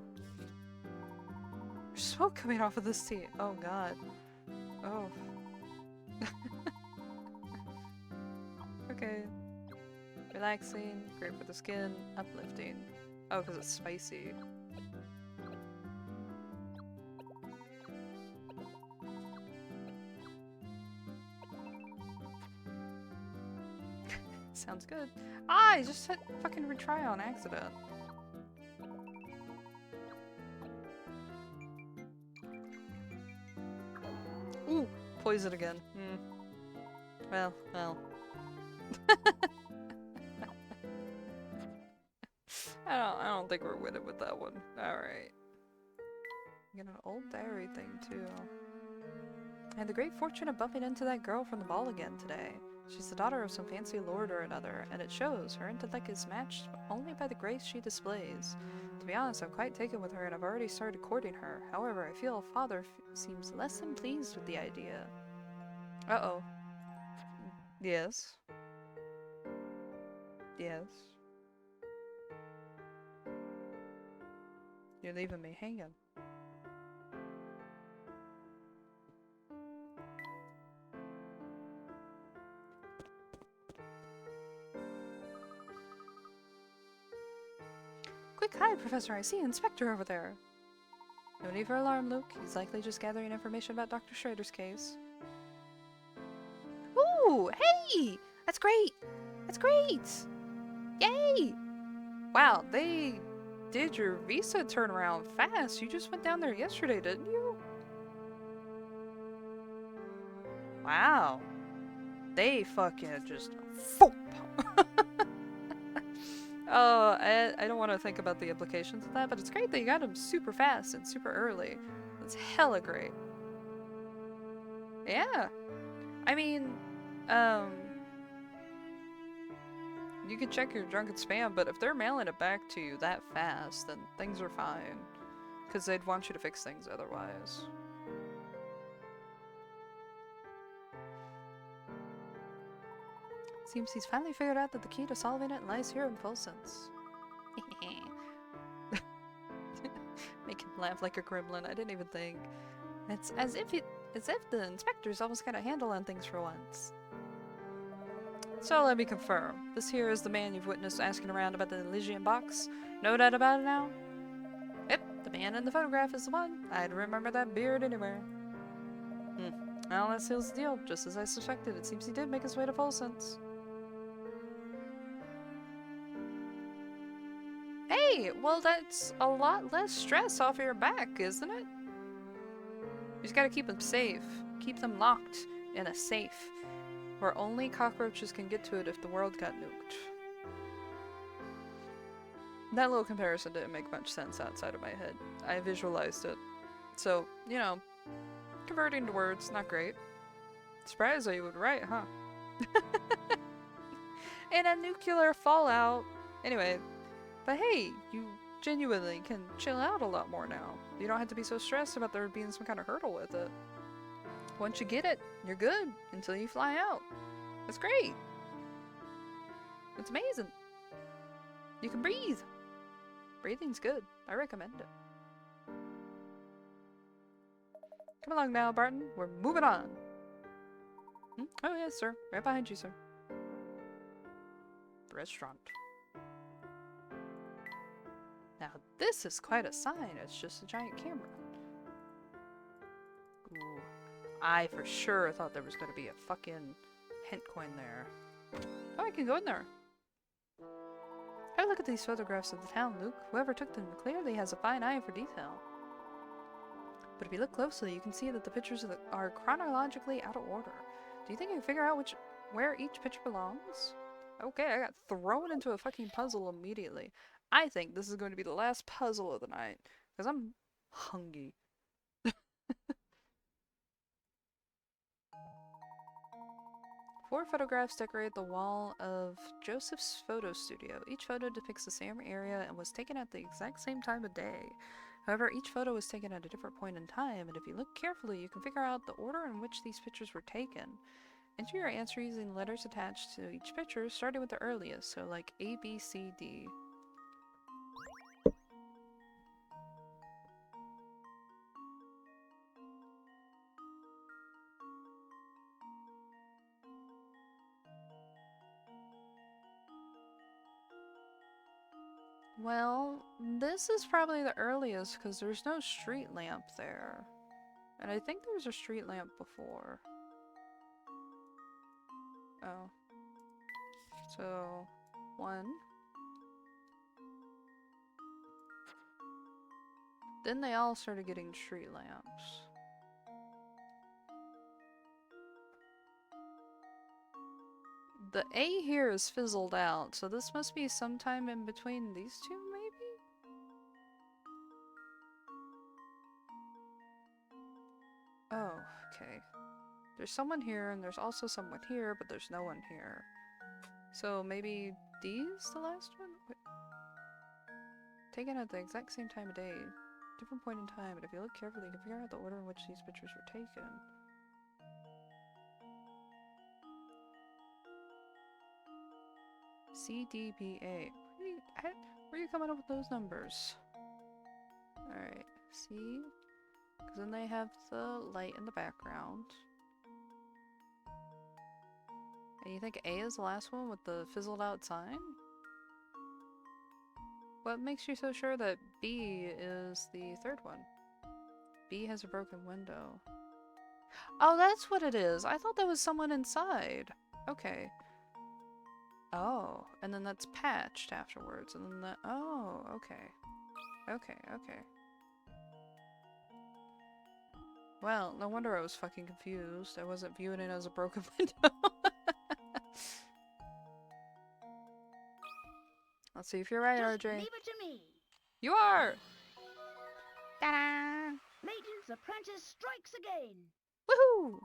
There's smoke coming off of this tea. Oh god. Oh. Okay. Relaxing, great for the skin, uplifting. Oh, because it's spicy. Sounds good. Ah, I just hit fucking retry on accident. Ooh, poison again. Well. I don't think we're winning with that one. Alright. Get an old diary thing too. I had the great fortune of bumping into that girl from the ball again today. She's the daughter of some fancy lord or another, and it shows. Her intellect is matched only by the grace she displays. To be honest, I'm quite taken with her, and I've already started courting her. However, I feel father seems less than pleased with the idea. Uh-oh. Yes. Yes. You're leaving me hanging. Quick, hi, Professor. I see an inspector over there. No need for alarm, Luke. He's likely just gathering information about Dr. Schrader's case. Ooh, hey! That's great! That's great! Yay! Wow, they did your visa turnaround fast. You just went down there yesterday, didn't you? Wow. They fucking just... Oh, I don't want to think about the implications of that, but it's great that you got him super fast and super early. That's hella great. Yeah. I mean, you can check your drunken spam, but if they're mailing it back to you that fast, then things are fine. Because they'd want you to fix things otherwise. Seems he's finally figured out that the key to solving it lies here in Folsense. Make him laugh like a gremlin. I didn't even think. It's as if the inspector's almost got a handle on things for once. So let me confirm. This here is the man you've witnessed asking around about the Elysian box. No doubt about it now? Yep, the man in the photograph is the one. I'd remember that beard anywhere. Well, that seals the deal. Just as I suspected, it seems he did make his way to Folsense. Hey, well that's a lot less stress off your back, isn't it? You just gotta keep them safe. Keep them locked in a safe. Where only cockroaches can get to it if the world got nuked. That little comparison didn't make much sense outside of my head. I visualized it. So, you know, converting to words, not great. Surprised that you would write, huh? In a nuclear fallout. Anyway, but hey, you genuinely can chill out a lot more now. You don't have to be so stressed about there being some kind of hurdle with it. Once you get it, you're good until you fly out. That's great. It's amazing. You can breathe. Breathing's good. I recommend it. Come along now, Barton. We're moving on. Oh yes, sir. Right behind you, sir. The restaurant. Now this is quite a sign. It's just a giant camera. Ooh. I for sure thought there was going to be a fucking hint coin there. Oh, I can go in there. Have a look at these photographs of the town, Luke. Whoever took them clearly has a fine eye for detail. But if you look closely, you can see that the pictures are chronologically out of order. Do you think you can figure out where each picture belongs? Okay, I got thrown into a fucking puzzle immediately. I think this is going to be the last puzzle of the night, because I'm hungry. 4 photographs decorate the wall of Joseph's photo studio. Each photo depicts the same area and was taken at the exact same time of day. However, each photo was taken at a different point in time, and if you look carefully, you can figure out the order in which these pictures were taken. Enter your answer using letters attached to each picture, starting with the earliest, so like A, B, C, D. Well, this is probably the earliest because there's no street lamp there. And I think there was a street lamp before. Oh. So, 1. Then they all started getting street lamps. The A here is fizzled out, so this must be sometime in between these two, maybe? Oh, okay. There's someone here, and there's also someone here, but there's no one here. So maybe D is the last one? Wait. Taken at the exact same time of day. Different point in time, but if you look carefully, you can figure out the order in which these pictures were taken. C, D, B, A. Where are you coming up with those numbers? Alright, C. Because then they have the light in the background. And you think A is the last one with the fizzled out sign? What makes you so sure that B is the third one? B has a broken window. Oh, that's what it is! I thought there was someone inside. Okay. Oh, and then that's patched afterwards, and then that— oh, okay. Okay, okay. Well, no wonder I was fucking confused. I wasn't viewing it as a broken window. Let's see if you're right, Just RJ. leave it to me. You are! Ta-da! Layton's apprentice strikes again. Woohoo!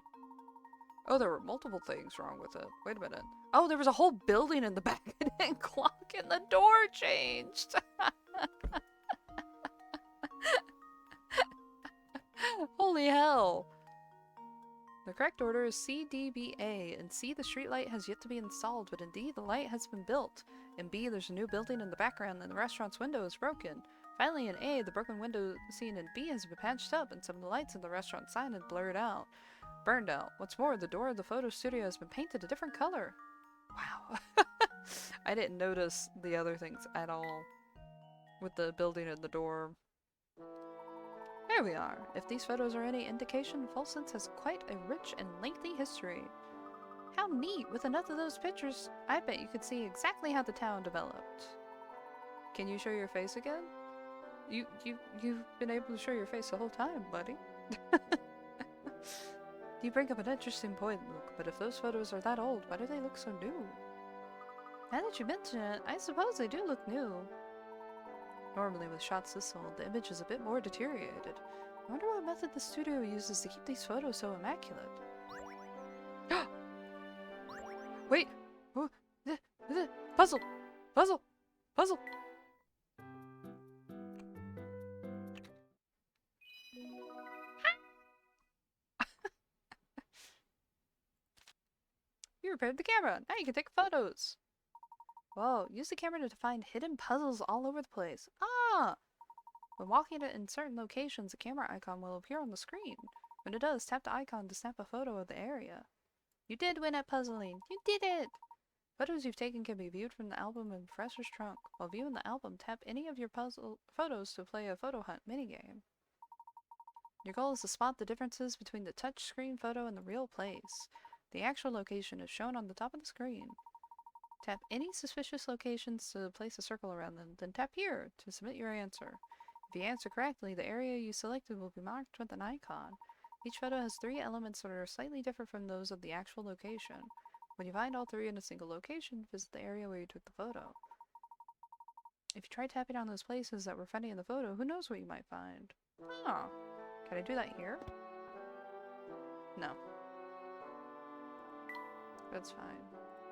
Oh, there were multiple things wrong with it. Wait a minute. Oh, there was a whole building in the back. It didn't clock and the door changed. Holy hell. The correct order is C, D, B, A. In C, the streetlight has yet to be installed, but in D, the light has been built. In B, there's a new building in the background and the restaurant's window is broken. Finally, in A, the broken window seen in B has been patched up and some of the lights in the restaurant sign had burned out. What's more, the door of the photo studio has been painted a different color. Wow. I didn't notice the other things at all with the building and the door. There we are. If these photos are any indication, Folsense has quite a rich and lengthy history. How neat! With enough of those pictures, I bet you could see exactly how the town developed. Can you show your face again? You've been able to show your face the whole time, buddy. You bring up an interesting point, Luke, but if those photos are that old, why do they look so new? Now that you mention it, I suppose they do look new. Normally with shots this old, the image is a bit more deteriorated. I wonder what method the studio uses to keep these photos so immaculate. Wait! Oh, puzzle! Puzzle! Puzzle! You repaired the camera! Now you can take photos! Whoa, use the camera to find hidden puzzles all over the place. Ah! When walking in certain locations, a camera icon will appear on the screen. When it does, tap the icon to snap a photo of the area. You did win at puzzling! You did it! Photos you've taken can be viewed from the album in Professor's trunk. While viewing the album, tap any of your puzzle photos to play a photo hunt minigame. Your goal is to spot the differences between the touchscreen photo and the real place. The actual location is shown on the top of the screen. Tap any suspicious locations to place a circle around them, then tap here to submit your answer. If you answer correctly, the area you selected will be marked with an icon. Each photo has 3 elements that are slightly different from those of the actual location. When you find all 3 in a single location, visit the area where you took the photo. If you try tapping on those places that were funny in the photo, who knows what you might find? Oh. Can I do that here? No. That's fine.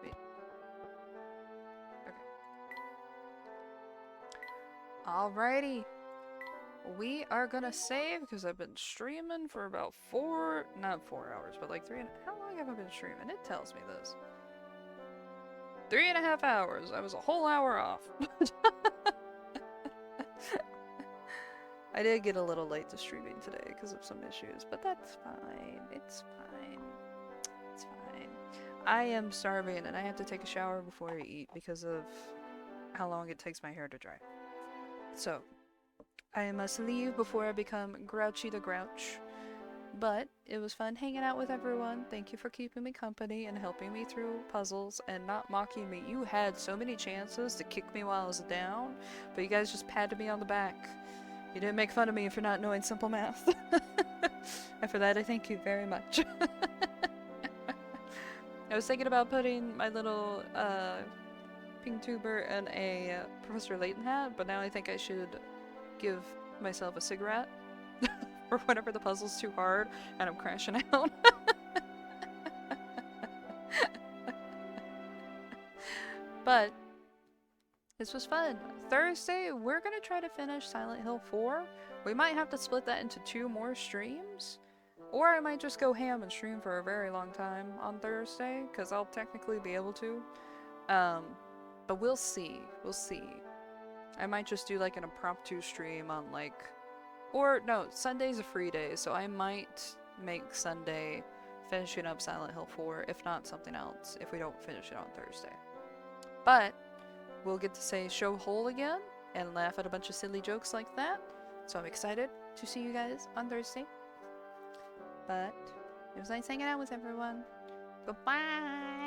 Wait. Okay. Alrighty. We are gonna save because I've been streaming for about not 4 hours, but like 3 and how long have I been streaming? It tells me this. 3.5 hours. I was a whole hour off. I did get a little late to streaming today because of some issues, but that's fine. It's fine. It's fine. I am starving and I have to take a shower before I eat because of how long it takes my hair to dry. So, I must leave before I become Grouchy the Grouch. But it was fun hanging out with everyone. Thank you for keeping me company and helping me through puzzles and not mocking me. You had so many chances to kick me while I was down, but you guys just patted me on the back. You didn't make fun of me for not knowing simple math. And for that, I thank you very much. I was thinking about putting my little pink tuber in a Professor Layton hat, but now I think I should give myself a cigarette. Or whenever the puzzle's too hard and I'm crashing out. But this was fun. Thursday, we're gonna try to finish Silent Hill 4. We might have to split that into 2 more streams. Or I might just go ham and stream for a very long time on Thursday, because I'll technically be able to. But we'll see. We'll see. I might just do like an impromptu stream on like... Or, no, Sunday's a free day, so I might make Sunday finishing up Silent Hill 4, if not something else, if we don't finish it on Thursday. But, we'll get to say show whole again, and laugh at a bunch of silly jokes like that, so I'm excited to see you guys on Thursday. But, it was nice hanging out with everyone. Goodbye!